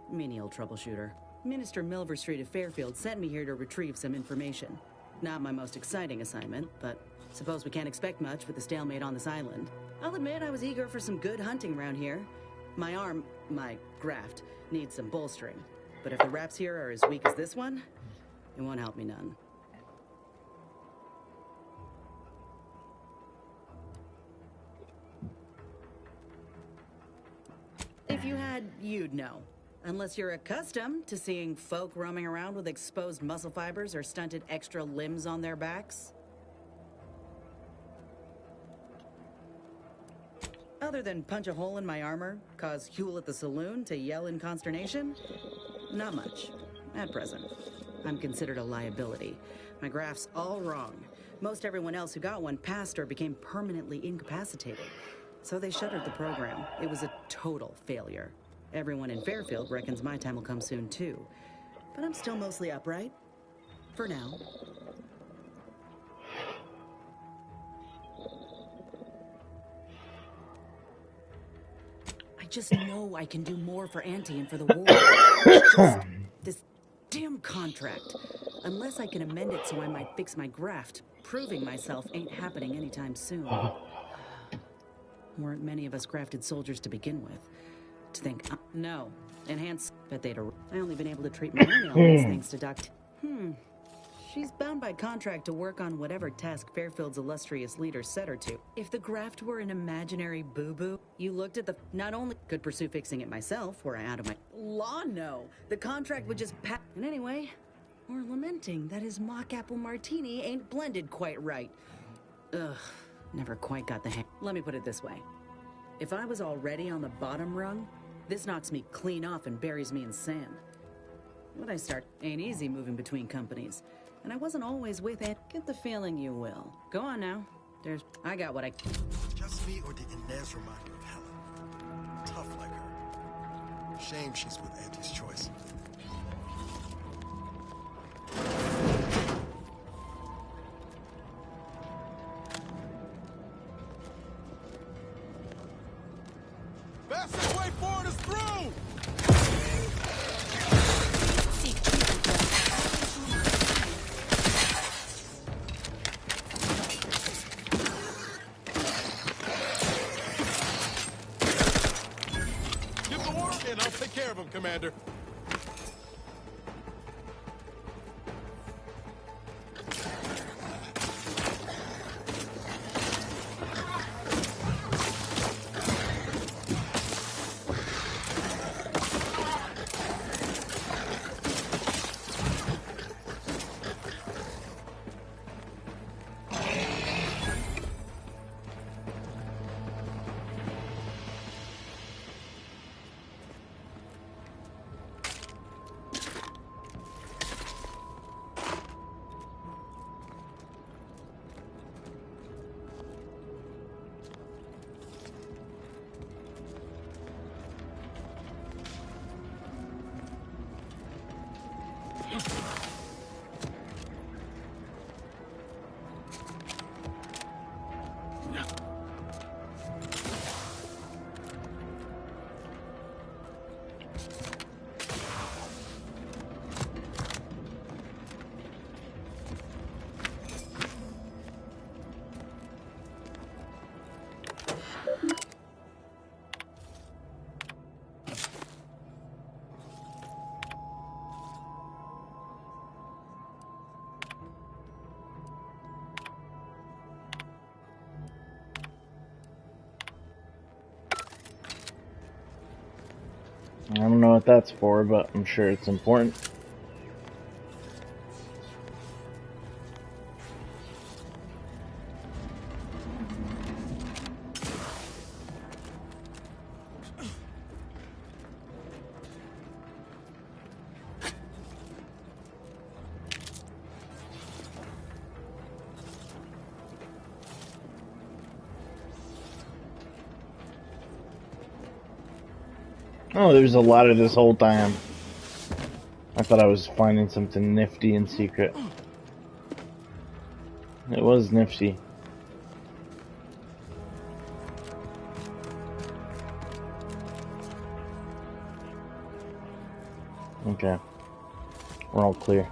menial troubleshooter. Minister Milver Street of Fairfield sent me here to retrieve some information. Not my most exciting assignment, but suppose we can't expect much with the stalemate on this island. I'll admit I was eager for some good hunting around here. My arm, my graft, needs some bolstering. But if the raps here are as weak as this one, it won't help me none. If you had, you'd know. Unless you're accustomed to seeing folk roaming around with exposed muscle fibers or stunted extra limbs on their backs. Other than punch a hole in my armor, cause Huel at the saloon to yell in consternation? Not much, at present. I'm considered a liability. My graph's all wrong. Most everyone else who got one passed or became permanently incapacitated. So they shuttered the program. It was a total failure. Everyone in Fairfield reckons my time will come soon too. But I'm still mostly upright. For now. I just know I can do more for Auntie and for the war. It's just this damn contract. Unless I can amend it so I might fix my graft, proving myself ain't happening anytime soon. Weren't many of us grafted soldiers to begin with. To think, no, enhanced, bet they'd I only been able to treat my own ailments thanks to Doc. She's bound by contract to work on whatever task Fairfield's illustrious leader set her to. If the graft were an imaginary boo-boo, you looked at the... Not only could pursue fixing it myself, were I out of my... Law, no. The contract would just And anyway, we're lamenting that his mock apple martini ain't blended quite right. Ugh. Never quite got the hang. Let me put it this way. If I was already on the bottom rung, this knocks me clean off and buries me in sand. What I start ain't easy moving between companies. And I wasn't always with it. Get the feeling you will. Go on now. I got what I... Just me, or did Inez remind you of Helen? Tough like her. Shame she's with Auntie's Choice. Fastest way forward is through! Give the order and I'll take care of him, Commander. I don't know what that's for, but I'm sure it's important. Oh, there's a lot of this whole time. I thought I was finding something nifty in secret. It was nifty. Okay. We're all clear.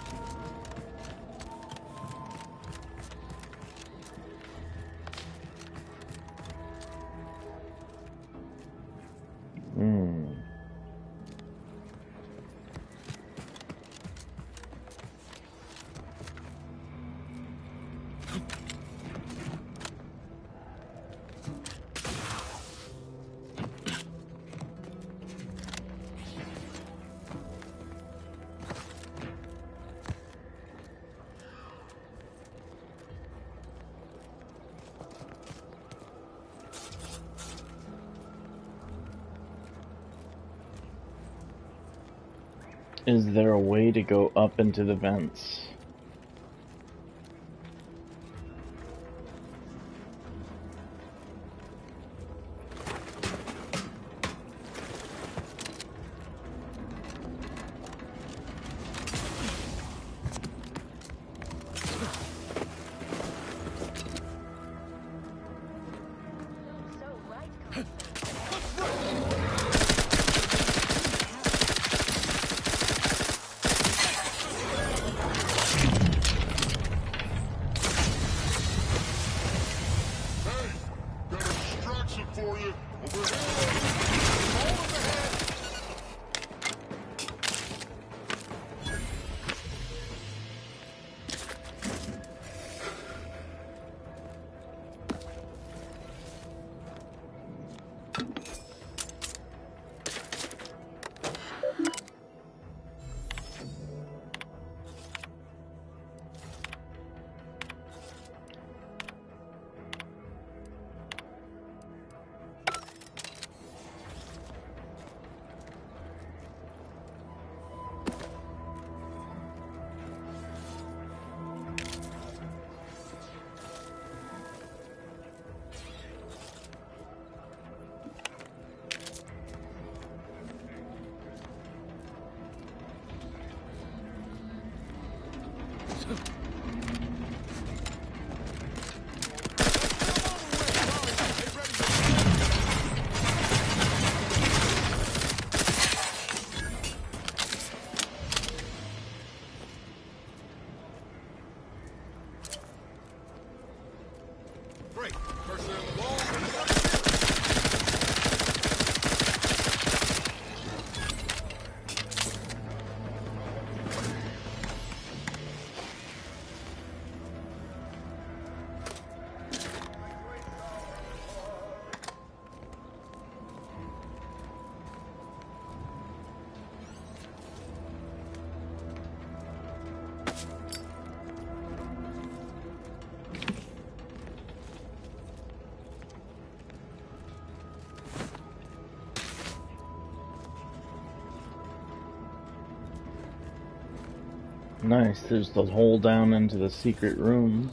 Is there a way to go up into the vents? Great. Cursor on the wall. Nice, there's the hole down into the secret room.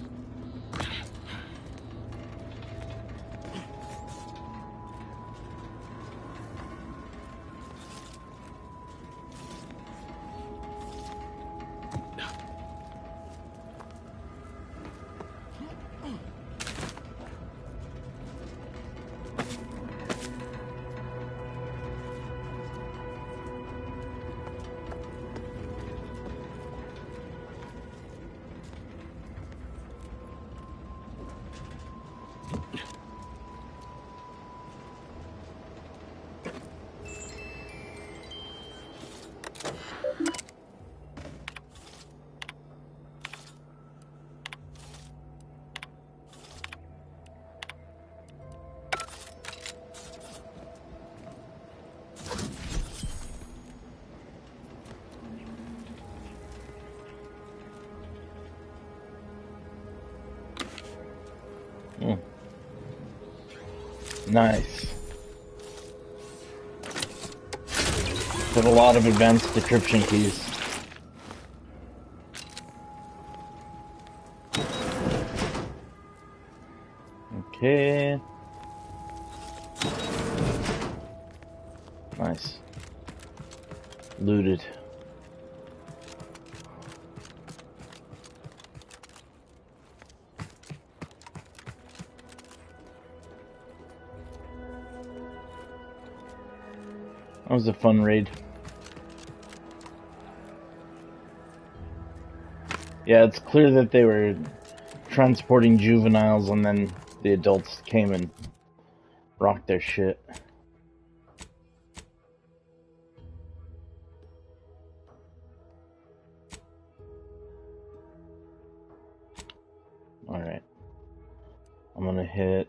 Nice. With a lot of advanced decryption keys. Okay. Nice. Looted. That was a fun raid. Yeah, it's clear that they were transporting juveniles and then the adults came and rocked their shit. Alright. I'm gonna hit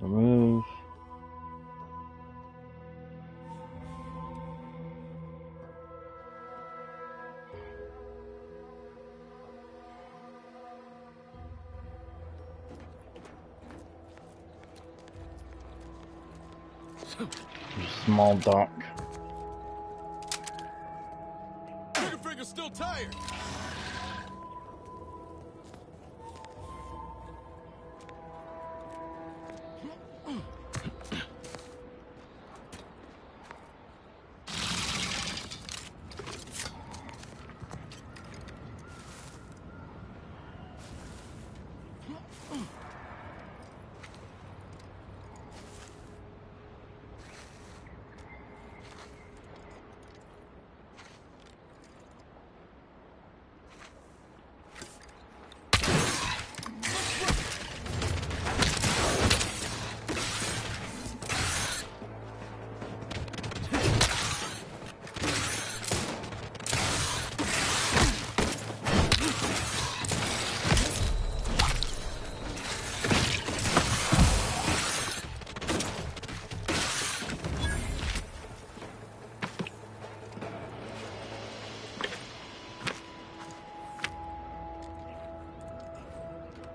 remove. Small dock. Trigger finger's still tired.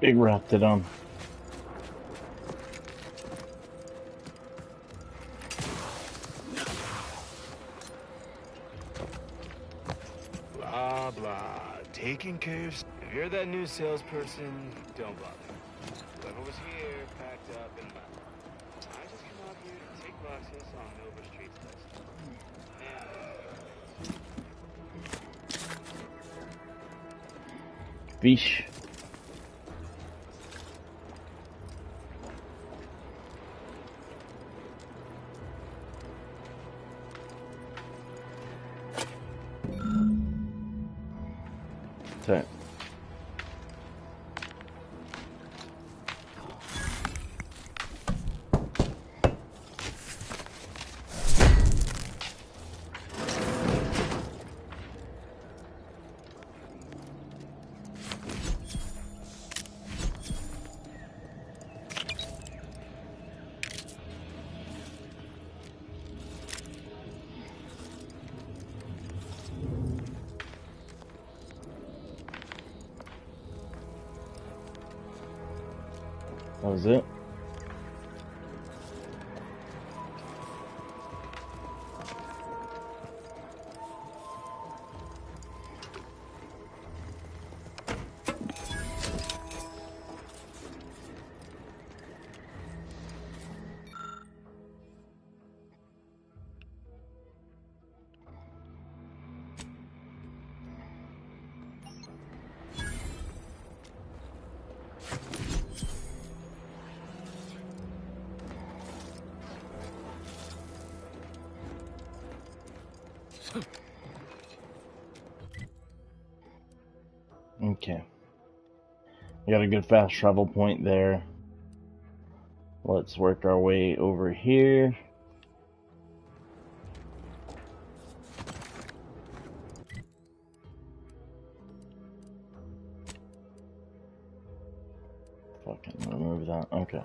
Big wrapped it on. Blah, blah. Taking care of... If you're that new salesperson, don't bother. Whoever was here packed up and left. I just come out here to take boxes on Nova Street's list. Fish. Okay. That was it. Okay. We got a good fast travel point there. Let's work our way over here. Fucking remove that. Okay.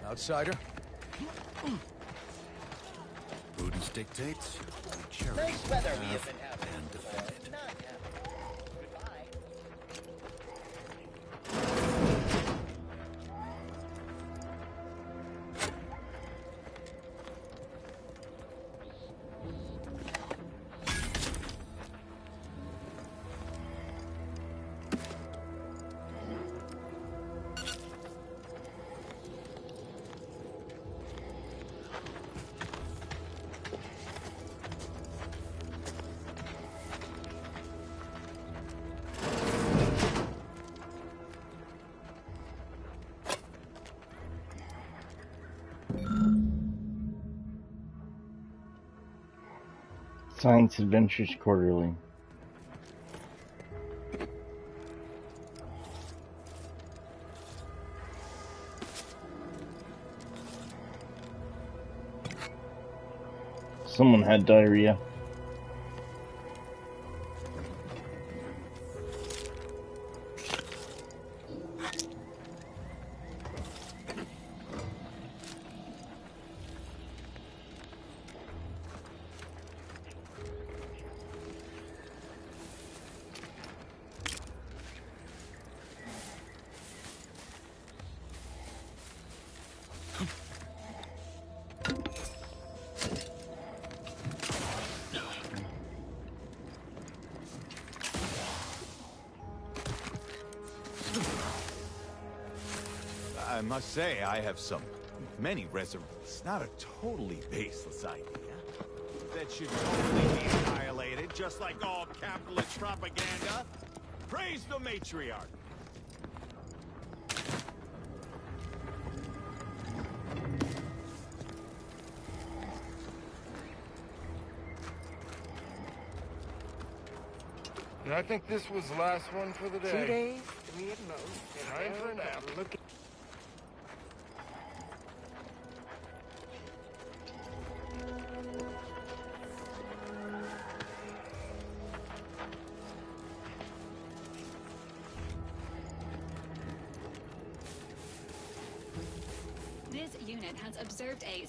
Outsider? Prudence dictates. We cherish Nice weather we have have been having. and defend it. Not happy. Goodbye. Science Adventures Quarterly. Someone had diarrhea. I must say, I have many reservations. It's not a totally baseless idea. That should totally be annihilated, just like all capitalist propaganda. Praise the matriarch. And I think this was the last one for the day. 2 days, 3 at most. Time for a nap. Look at... This unit has observed a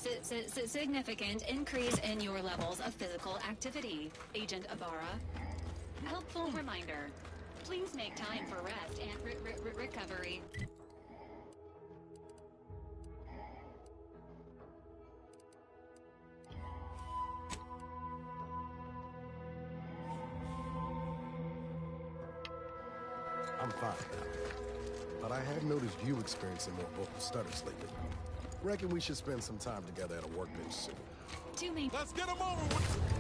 significant increase in your levels of physical activity, Agent Ibarra. Helpful reminder. Please make time for rest and recovery. I'm fine now. But I have noticed you experiencing more vocal stutters lately. Reckon we should spend some time together at a workbench soon. Let's get them over with!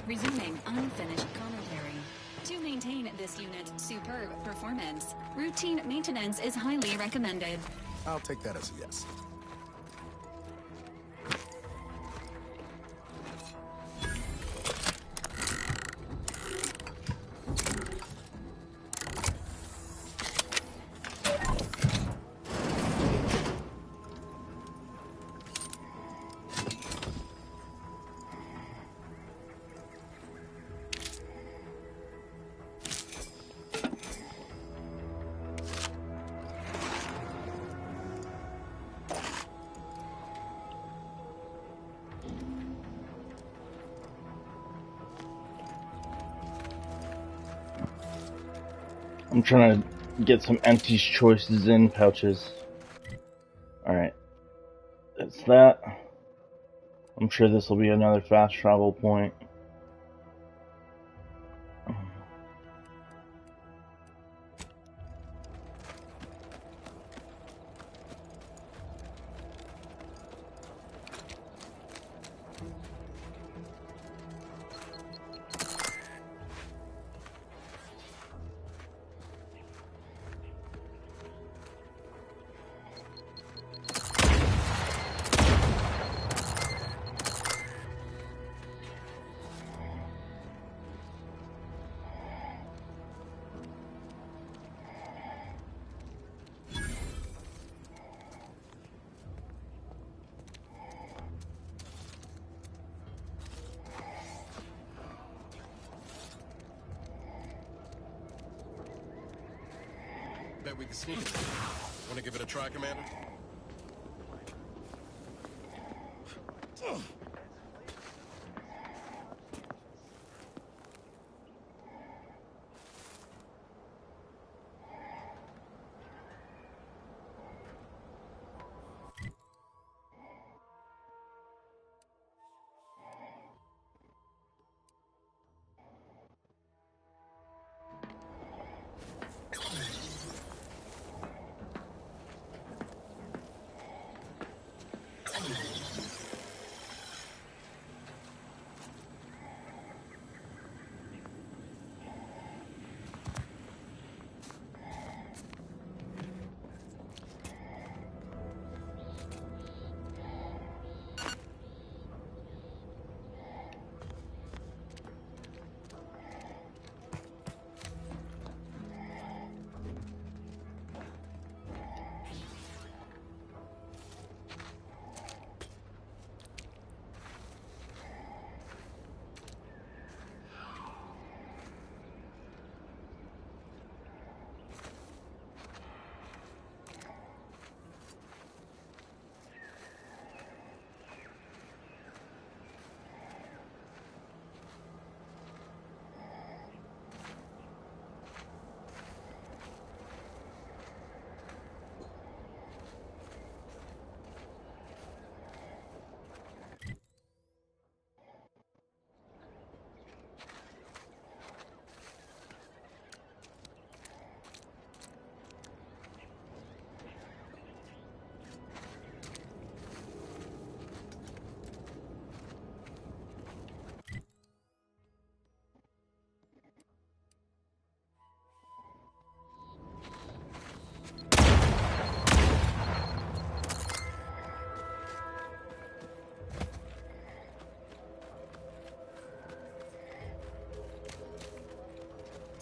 Resuming unfinished commentary. To maintain this unit's superb performance, routine maintenance is highly recommended. I'll take that as a yes. I'm trying to get some Empty's Choice Zen pouches. Alright. That's that. I'm sure this will be another fast travel point. Bet we can sneak it. Want to give it a try, Commander?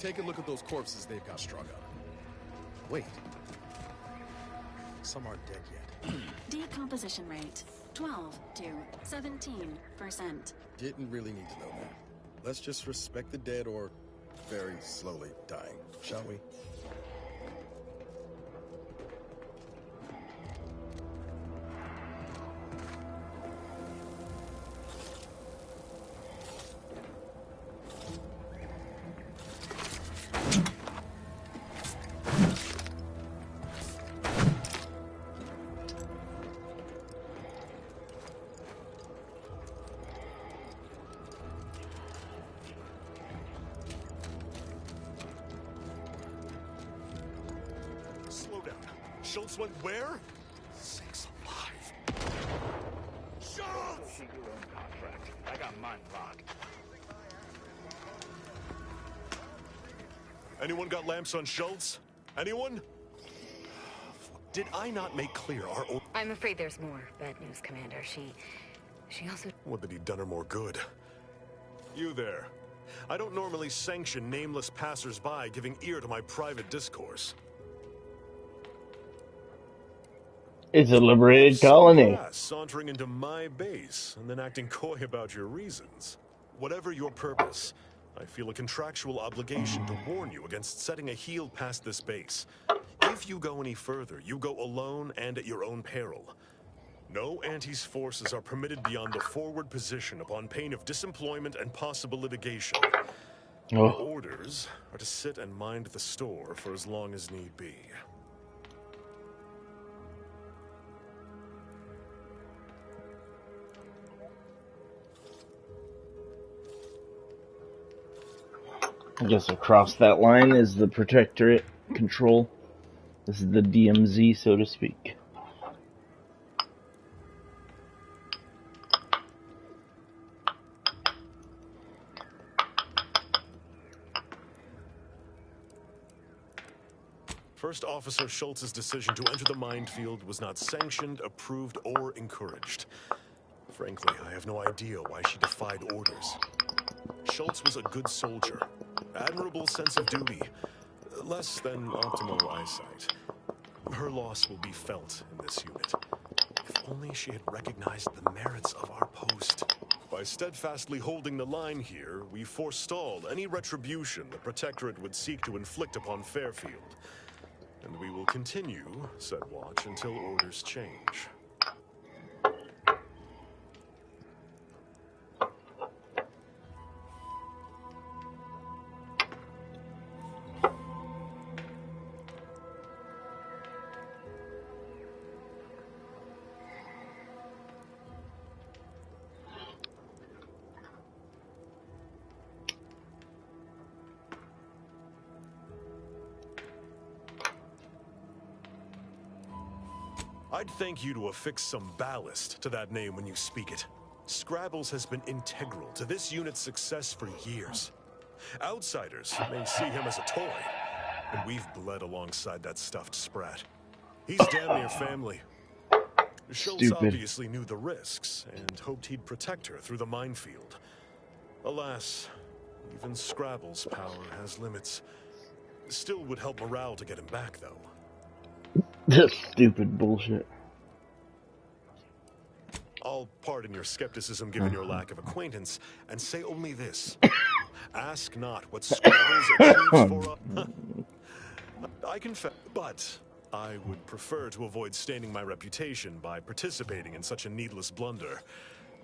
Take a look at those corpses they've got strung up. Wait. Some aren't dead yet. Decomposition rate 12 to 17%. Didn't really need to know that. Let's just respect the dead or very slowly dying, shall we? Slow down. Schultz went where? Sakes alive. Schultz! Your own contract. I got mine locked. Anyone got lamps on Schultz? Anyone? Did I not make clear our own? I'm afraid there's more bad news, Commander. She also... Would that he'd done her more good. You there. I don't normally sanction nameless passers-by giving ear to my private discourse. It's a liberated colony. Sauntering into my base and then acting coy about your reasons. Whatever your purpose, I feel a contractual obligation to warn you against setting a heel past this base. If you go any further, you go alone and at your own peril. No Antes forces are permitted beyond the forward position upon pain of disemployment and possible litigation. Your orders are to sit and mind the store for as long as need be. I guess across that line is the Protectorate control. This is the DMZ, so to speak. First Officer Schultz's decision to enter the minefield was not sanctioned, approved, or encouraged. Frankly, I have no idea why she defied orders. Schultz was a good soldier, admirable sense of duty, less than optimal eyesight. Her loss will be felt in this unit. If only she had recognized the merits of our post. By steadfastly holding the line here, we forestalled any retribution the Protectorate would seek to inflict upon Fairfield. And we will continue said watch until orders change. I'd thank you to affix some ballast to that name when you speak it. Scrabbles has been integral to this unit's success for years. Outsiders may see him as a toy, and we've bled alongside that stuffed sprat. He's damn near family. Schultz obviously knew the risks and hoped he'd protect her through the minefield. Alas, even Scrabble's power has limits. Still would help morale to get him back, though. This stupid bullshit. I'll pardon your skepticism given your lack of acquaintance, and say only this. Ask not what Scrabbles achieves for us. I confess, but I would prefer to avoid staining my reputation by participating in such a needless blunder.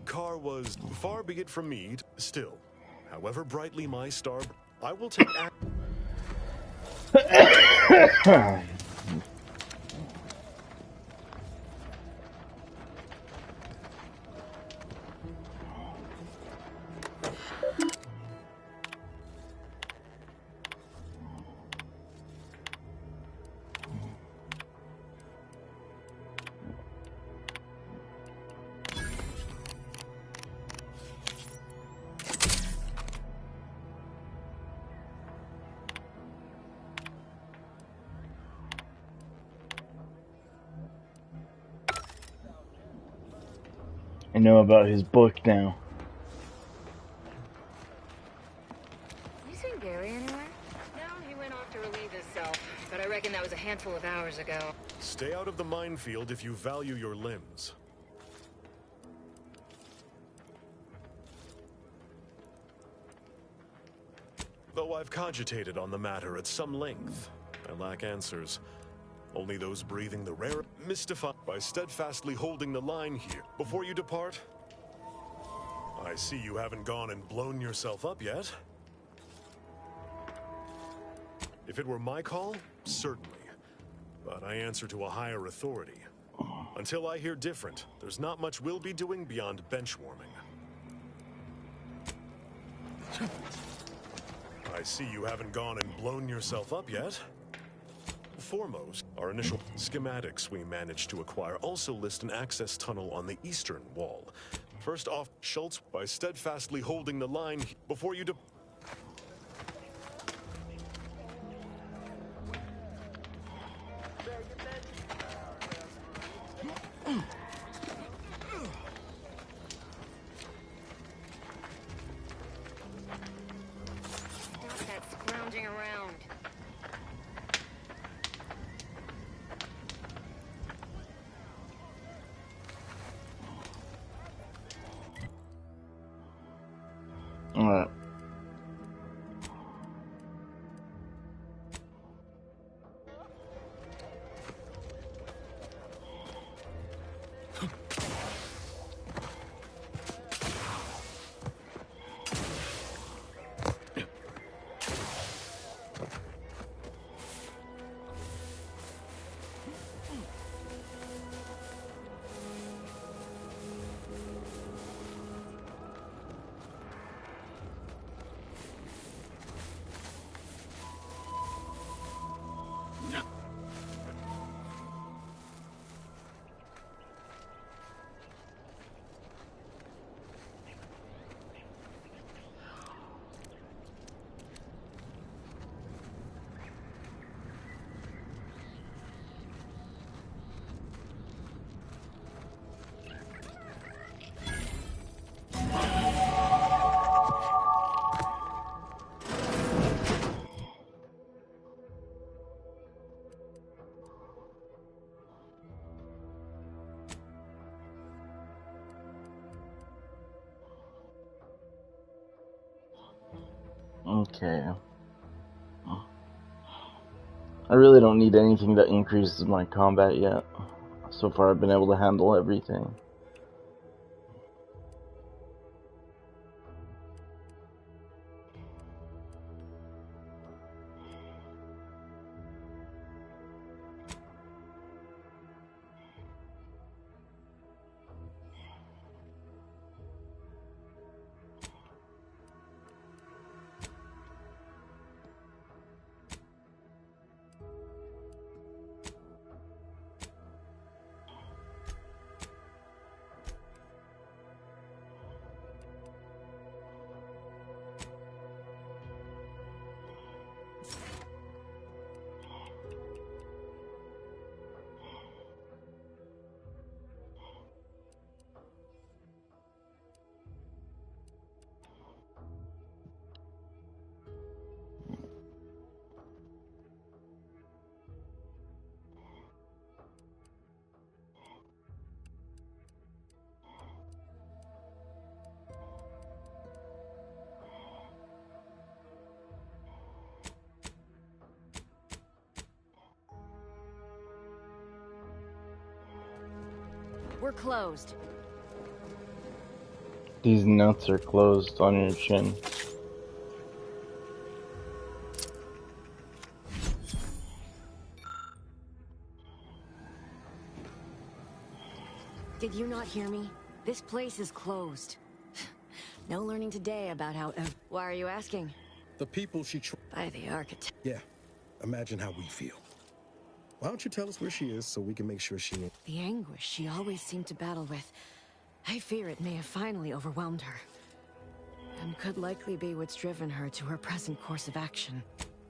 Carr was, far be it from me, still, however brightly my star, I will take I know about his book now. You seen Gary anywhere? reckon that was a handful of hours ago. Stay out of the minefield if you value your limbs. Though I've cogitated on the matter at some length, I lack answers. Only those breathing the rare mystify by steadfastly holding the line here. Before you depart, I see you haven't gone and blown yourself up yet. If it were my call, certainly. But I answer to a higher authority. Until I hear different, there's not much we'll be doing beyond bench warming. I see you haven't gone and blown yourself up yet. Foremost, our initial schematics we managed to acquire also list an access tunnel on the eastern wall. First off, Schultz, by steadfastly holding the line before you Stop that scrounging around. Alright. Okay. I really don't need anything that increases my combat yet. So far I've been able to handle everything. We're closed. These nuts are closed on your chin. Did you not hear me? This place is closed. No learning today about how... Why are you asking? The people she By the architect. Yeah, imagine how we feel. Why don't you tell us where she is so we can make sure she... The anguish she always seemed to battle with. I fear it may have finally overwhelmed her. And could likely be what's driven her to her present course of action.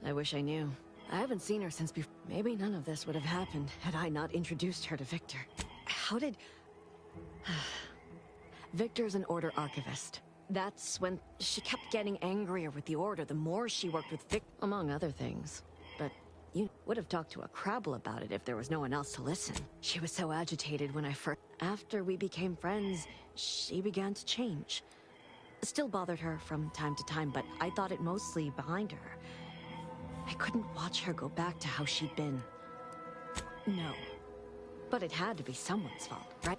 I wish I knew. I haven't seen her since before. Maybe none of this would have happened had I not introduced her to Victor. How did... Victor's an Order archivist. That's when she kept getting angrier with the Order the more she worked with Vic, among other things. But You would have talked to a Crabble about it if there was no one else to listen. She was so agitated when I first... After we became friends, she began to change. Still bothered her from time to time, but I thought it mostly behind her. I couldn't watch her go back to how she'd been. No. But it had to be someone's fault, right?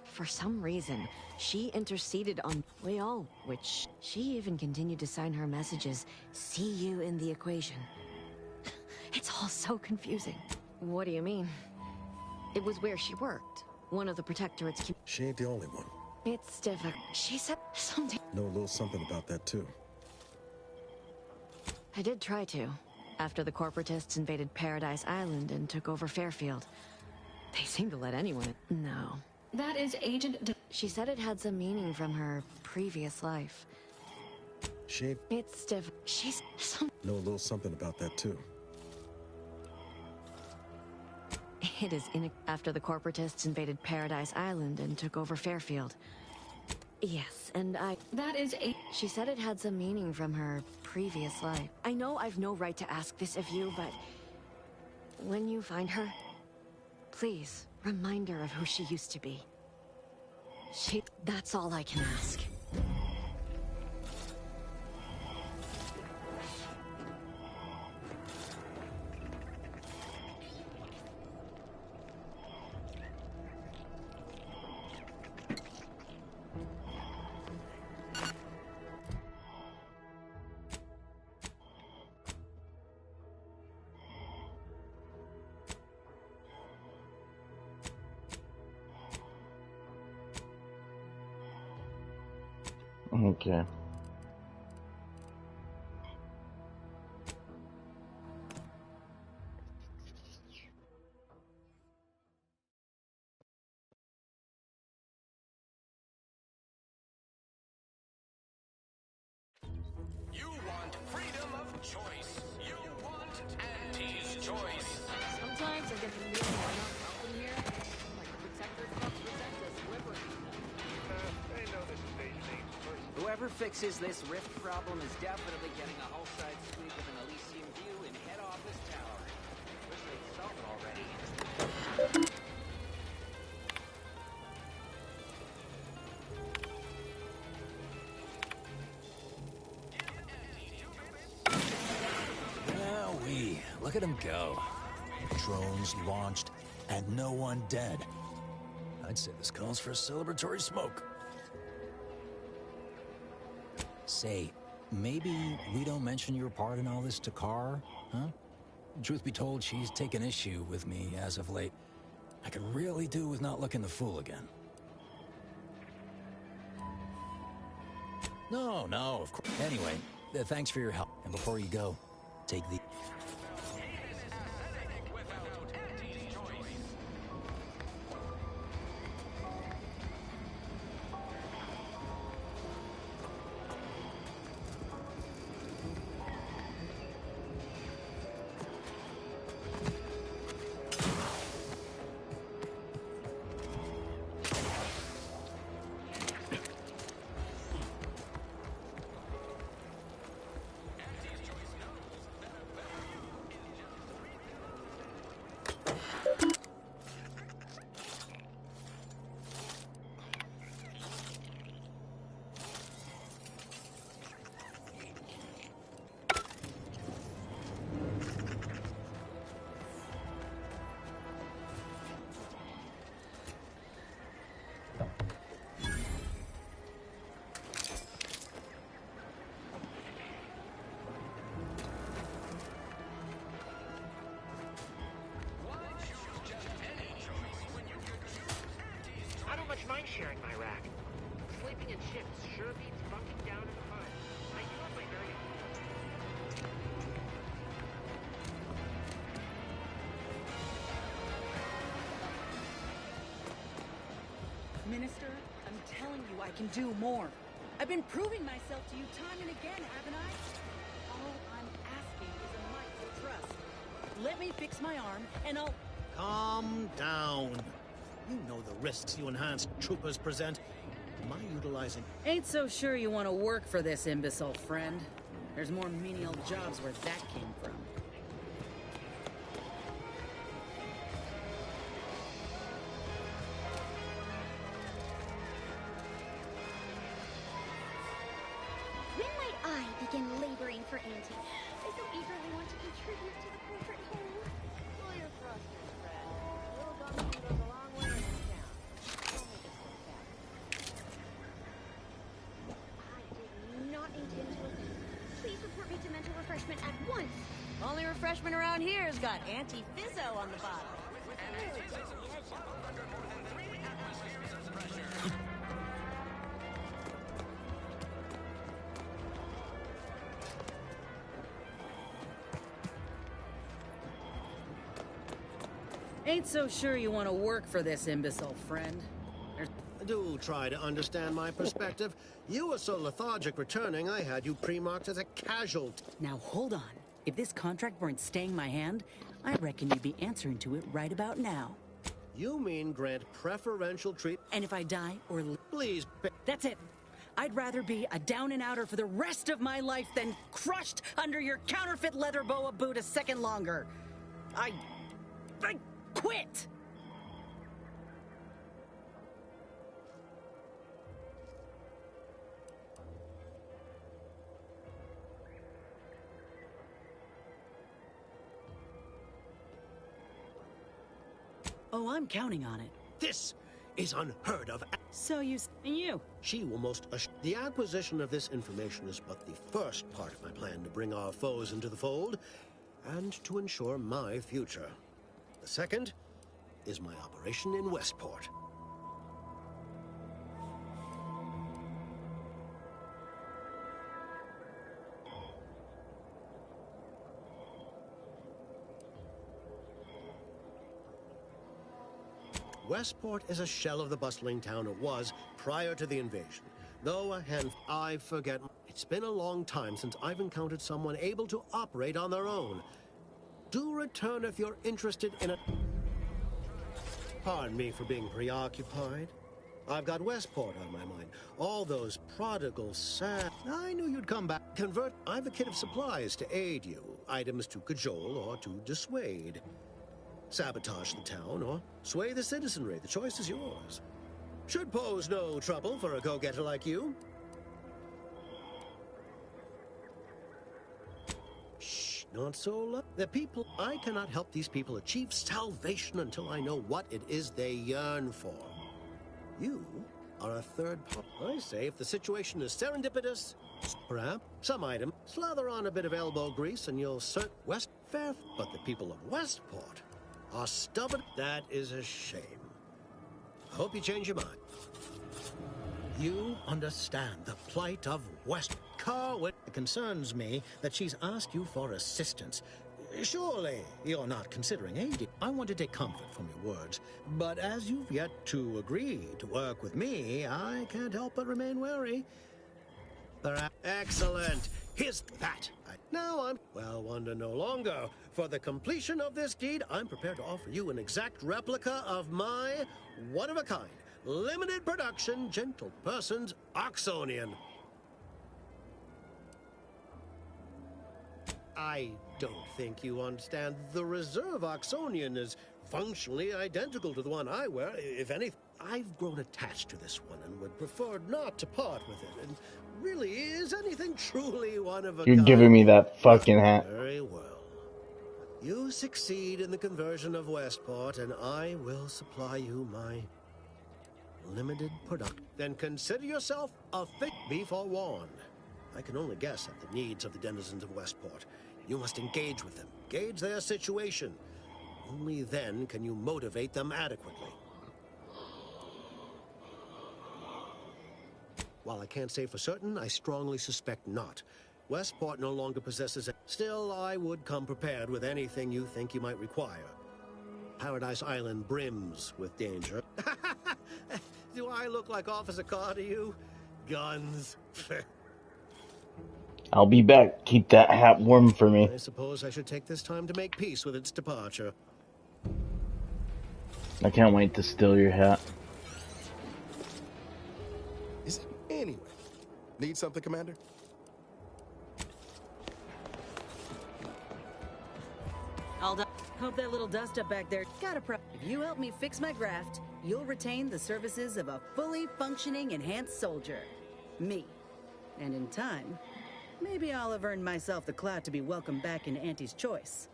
For some reason, she interceded on... We all... Which... She even continued to sign her messages, "See you in the equation." It's all so confusing. What do you mean? It was where she worked. One of the Protectorate's... She ain't the only one. It's different. She said something... Know a little something about that, too. I did try to. After the corporatists invaded Paradise Island and took over Fairfield. They seemed to let anyone in. No. That is Agent... She said it had some meaning from her previous life. She... It's different. She's... Know a little something about that, too. It is after the corporatists invaded Paradise Island and took over Fairfield. Yes, and That is She said it had some meaning from her previous life. I know I've no right to ask this of you, but... When you find her, please, remind her of who she used to be. That's all I can ask. Okay. You want freedom of choice. You want Auntie's choice. Sometimes I get the feeling we're not welcome here. Like the Protector folks protect us, liberty. They know this invasion ain't first. Whoever fixes this rift problem is definitely getting a whole side sweep of an Elysium view in head office tower. Wish they'd solve it already. Wowee, look at him go. Drones launched, and no one dead. I'd say this calls for a celebratory smoke. Say, maybe we don't mention your part in all this to Carr, huh? Truth be told, she's taken issue with me as of late. I could really do with not looking the fool again. No, of course. Anyway, thanks for your help. And before you go, take the... I don't much mind sharing my rack. Sleeping in shifts sure beats bunking down in the mud. I do have my very Minister, I'm telling you I can do more. I've been proving myself to you time and again, haven't I? All I'm asking is a mite of trust. Let me fix my arm, and I'll... Calm down. You know the risks you enhanced troopers present. Am I utilizing... Ain't so sure you want to work for this imbecile, friend. There's more menial jobs where that came from. I begin laboring for Auntie. I so eagerly want to contribute to the corporate whole. Pull your thrusters, friend. Little gumption goes a long way in this town. Don't make us look bad. I did not intend to offend. Please report me to mental refreshment at once. Only refreshment around here has got anti-fizzo on the bottle. Ain't so sure you want to work for this imbecile, friend. Do try to understand my perspective. You were so lethargic returning, I had you pre-marked as a casualty. Now hold on. If this contract weren't staying my hand, I reckon you'd be answering to it right about now. You mean grant preferential treat? And if I die or please, that's it. I'd rather be a down-and-outer for the rest of my life than crushed under your counterfeit leather boa boot a second longer. I quit! Oh, I'm counting on it. This is unheard of. So you... She will most... The acquisition of this information is but the first part of my plan to bring our foes into the fold and to ensure my future. The second is my operation in Westport. Westport is a shell of the bustling town it was prior to the invasion. Though I forget, it's been a long time since I've encountered someone able to operate on their own. Do return if you're interested in it. Pardon me for being preoccupied. I've got Westport on my mind. All those prodigal sad... I knew you'd come back. I've a kit of supplies to aid you. Items to cajole or to dissuade. Sabotage the town or sway the citizenry. The choice is yours. Should pose no trouble for a go-getter like you. Shh, not so loud. The people... I cannot help these people achieve salvation until I know what it is they yearn for. You are a third part. I say if the situation is serendipitous, perhaps some item, slather on a bit of elbow grease and you'll cert West Fair. But the people of Westport are stubborn. That is a shame. I hope you change your mind. You understand the plight of West. Carwin. It concerns me that she's asked you for assistance. Surely you're not considering aiding. I want to take comfort from your words, but as you've yet to agree to work with me, I can't help but remain wary. Excellent. Here's that. Now I'm... Well, wonder no longer. For the completion of this deed, I'm prepared to offer you an exact replica of my one-of-a-kind, limited production, gentle person's Oxonian. I don't think you understand. The reserve Oxonian is functionally identical to the one I wear. If anything, I've grown attached to this one and would prefer not to part with it. And really, is anything truly one of a kind? You're giving me that fucking hat. Very well. You succeed in the conversion of Westport, and I will supply you my limited product. Then consider yourself a fit. Be forewarned. I can only guess at the needs of the denizens of Westport. You must engage with them, gauge their situation. Only then can you motivate them adequately. While I can't say for certain, I strongly suspect not. Westport no longer possesses it. Still, I would come prepared with anything you think you might require. Paradise Island brims with danger. Do I look like Officer Carr to you? Guns. I'll be back. Keep that hat warm for me. I suppose I should take this time to make peace with its departure. I can't wait to steal your hat. Anyway, need something, Commander? All done. Hope that little dust up back there got a pro. If you help me fix my graft, you'll retain the services of a fully functioning enhanced soldier. Me. And in time, Maybe I'll have earned myself the clout to be welcomed back in Auntie's Choice.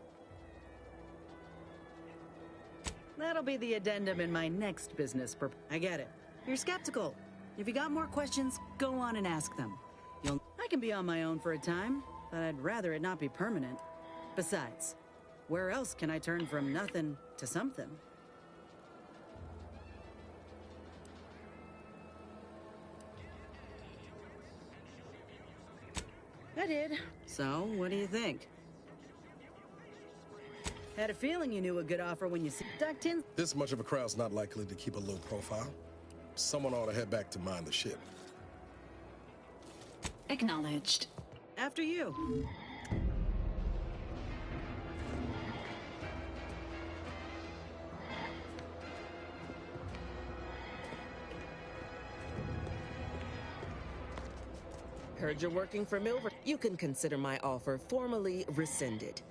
That'll be the addendum in my next business. I get it. You're skeptical. If you got more questions, go on and ask them. I can be on my own for a time, but I'd rather it not be permanent. Besides, where else can I turn from nothing to something? I did. So, what do you think? Had a feeling you knew a good offer when you ducked in. This much of a crowd's not likely to keep a low profile. Someone ought to head back to mind the ship. Acknowledged. After you. Heard you're working for Milver. You can consider my offer formally rescinded.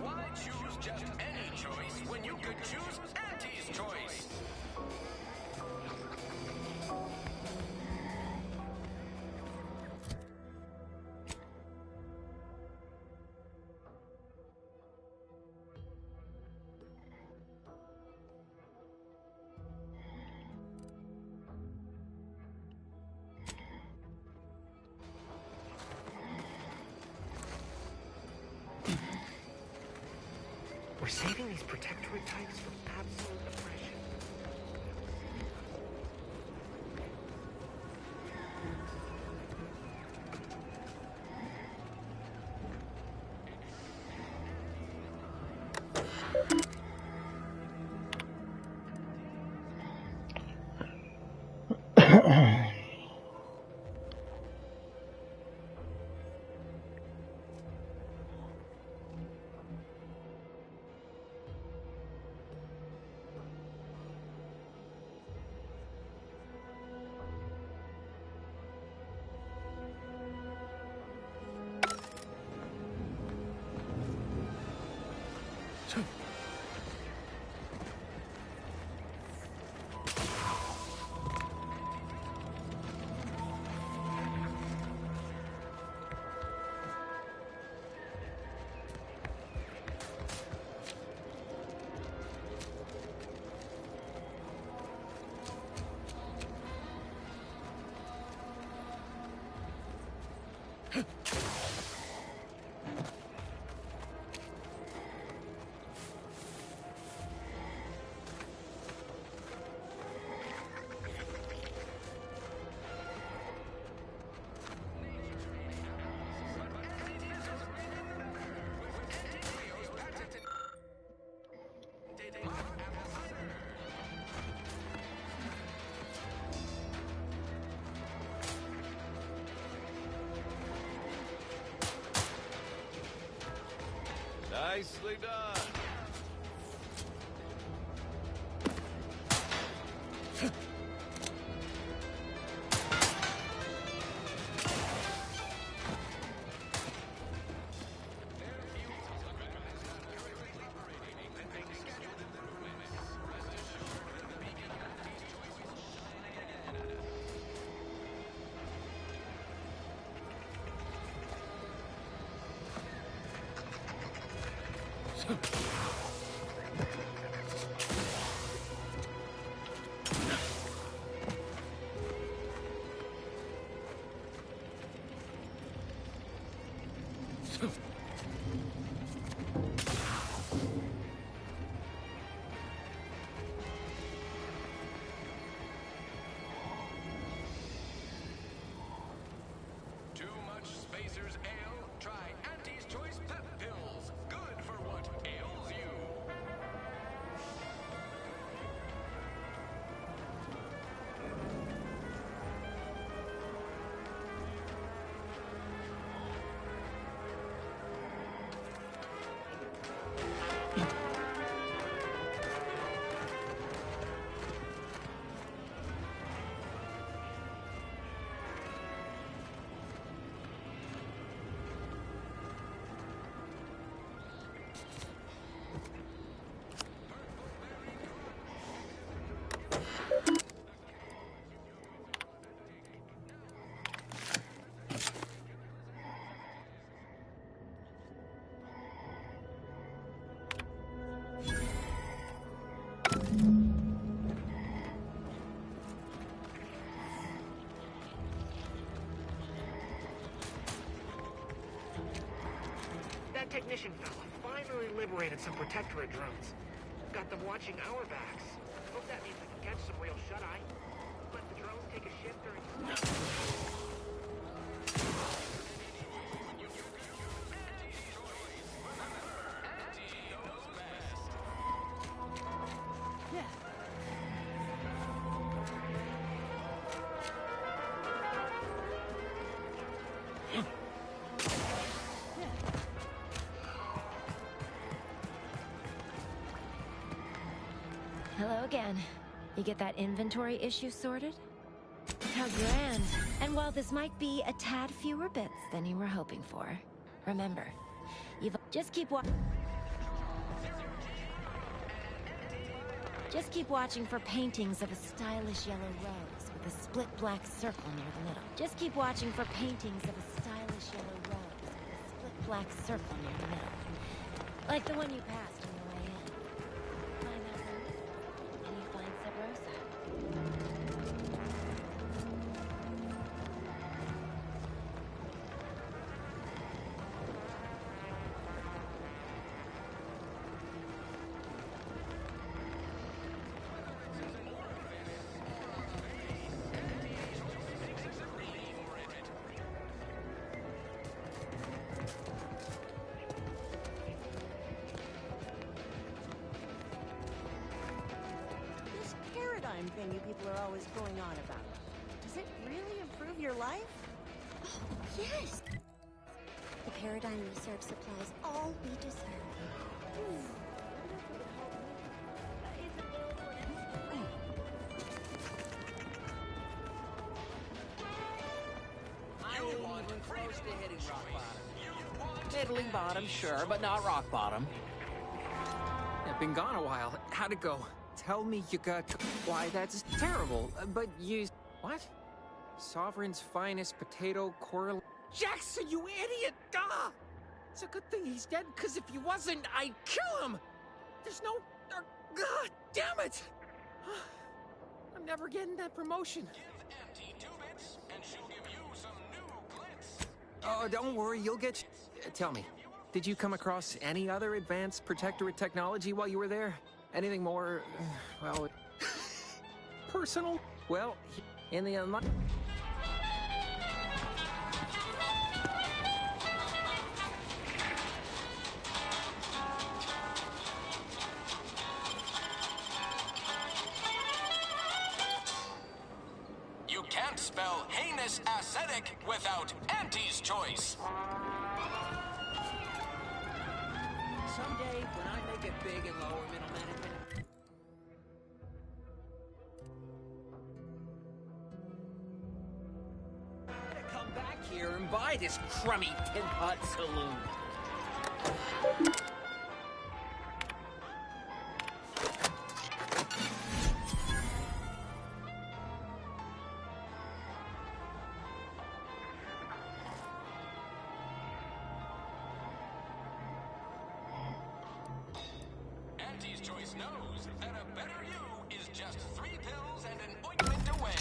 Why choose just any choice when you could choose Auntie's Choice? We're saving these protectorate types from absolute oppression. Nicely done. Too much Spacer's Ale? Try Auntie's Choice Pep Pills. Good for what ails you. That technician fella finally liberated some protectorate drones. Got them watching our backs. Hope that means we can catch some real shut-eye. Let the drones take a shift during... Hello again. You get that inventory issue sorted? How grand. And while this might be a tad fewer bits than you were hoping for, remember, you've just keep watching for paintings of a stylish yellow rose with a split black circle near the middle. Just keep watching for paintings of a stylish yellow rose with a split black circle near the middle. Like the one you passed on your way in. Find that rose, and you find Sub Rosa. This paradigm thing you people are always going on about. Does it really improve your life? Yes! The Paradigm Research supplies all we deserve. I ain't even close to hitting rock bottom. Middling bottom, sure, but not rock bottom. I've been gone a while. How'd it go? Tell me you got... Why, that's terrible. But you... What? Sovereign's finest potato correl... Jackson, you idiot! Duh! It's a good thing he's dead, because if he wasn't, I'd kill him! There's no... God damn it! I'm never getting that promotion. Give Auntie 2 bits, and she'll give you some new glitz. Oh, don't worry, you'll get... Tell me, did you come across any other advanced protectorate technology while you were there? Anything more, well... personal? Well, in the... You can't spell heinous ascetic without Auntie's Choice. Someday, when I make it big in lower middle management... I'm gonna come back here and buy this crummy tin hut saloon. Ortiz knows that a better you is just 3 pills and an ointment away.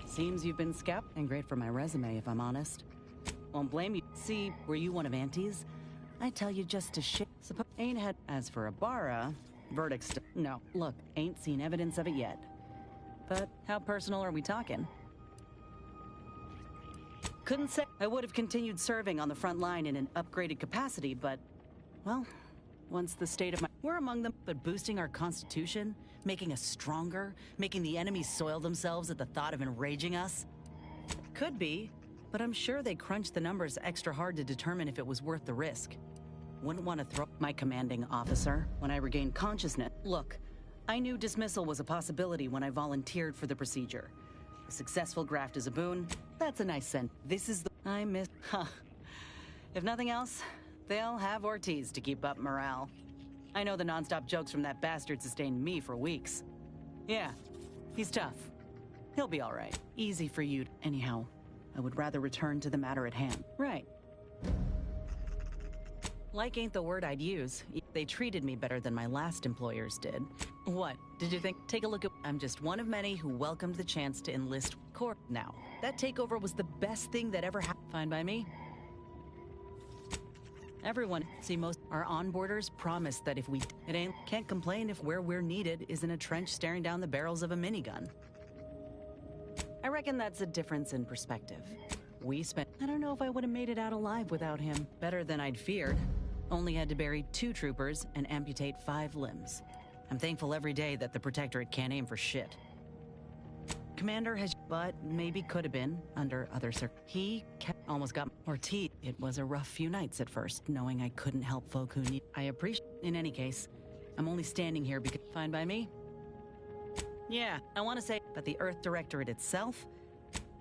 Seems you've been scout and great for my resume, if I'm honest. Won't blame you. See, were you one of Auntie's? I tell you just to shit. Suppose ain't had. As for Ibarra, verdict no. Look, ain't seen evidence of it yet. But how personal are we talking? Couldn't say I would have continued serving on the front line in an upgraded capacity, but, well, once the state of my... We're among them, but boosting our constitution, making us stronger, making the enemies soil themselves at the thought of enraging us? Could be, but I'm sure they crunched the numbers extra hard to determine if it was worth the risk. Wouldn't want to throw my commanding officer when I regained consciousness. Look, I knew dismissal was a possibility when I volunteered for the procedure. A successful graft is a boon. That's a nice sense. This is the... I miss... Huh. If nothing else, they'll have Ortiz to keep up morale. I know the nonstop jokes from that bastard sustained me for weeks. Yeah, he's tough. He'll be all right. Easy for you. Anyhow, I would rather return to the matter at hand. Right. Like ain't the word I'd use. They treated me better than my last employers did. What? Did you think? Take a look at... I'm just one of many who welcomed the chance to enlist Corps. Now, that takeover was the best thing that ever happened. Fine by me. Everyone, see, most our onboarders promised that if we... Can't complain if where we're needed is in a trench staring down the barrels of a minigun. I reckon that's a difference in perspective. We spent... I don't know if I would have made it out alive without him. Better than I'd feared. Only had to bury 2 troopers and amputate 5 limbs. I'm thankful every day that the Protectorate can't aim for shit. Commander has... But maybe could have been, under other He almost got... Ortiz. It was a rough few nights at first, knowing I couldn't help folk who need... I appreciate... In any case, I'm only standing here because... Fine by me? Yeah, I want to say... But the Earth Directorate itself...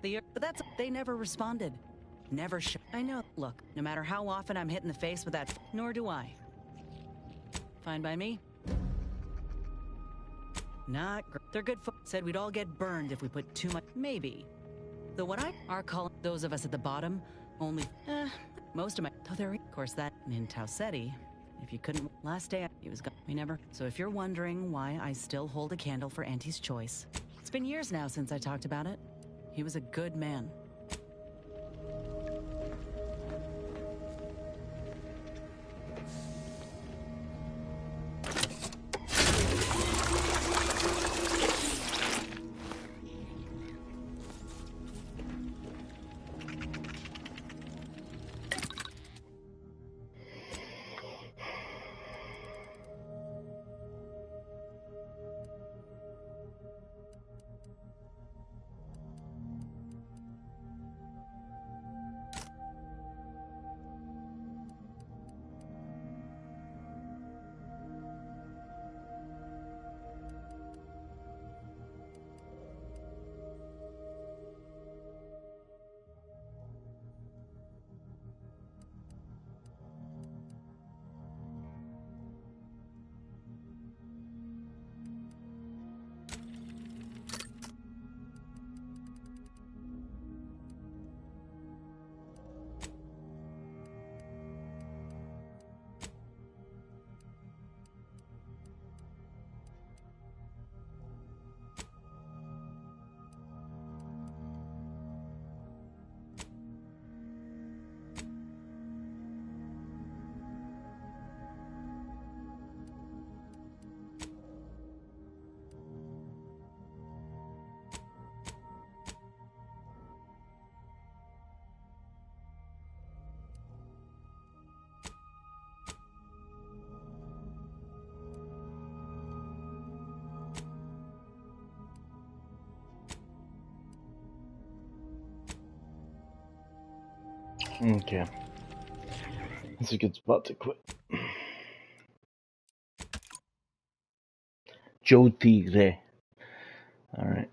But that's... They never responded. Never I know. Look, no matter how often I'm hit in the face with that... Nor do I. Fine by me. They're good said we'd all get burned if we put too much... Maybe. Though what are calling those of us at the bottom, only... most of my... Though they're... Of course that... In Taucetti, if you couldn't... Last day, he was gone. We never... So if you're wondering why I still hold a candle for Auntie's choice, it's been years now since I talked about it. He was a good man. Okay. That's a good spot to quit. Joe Tigre. Alright.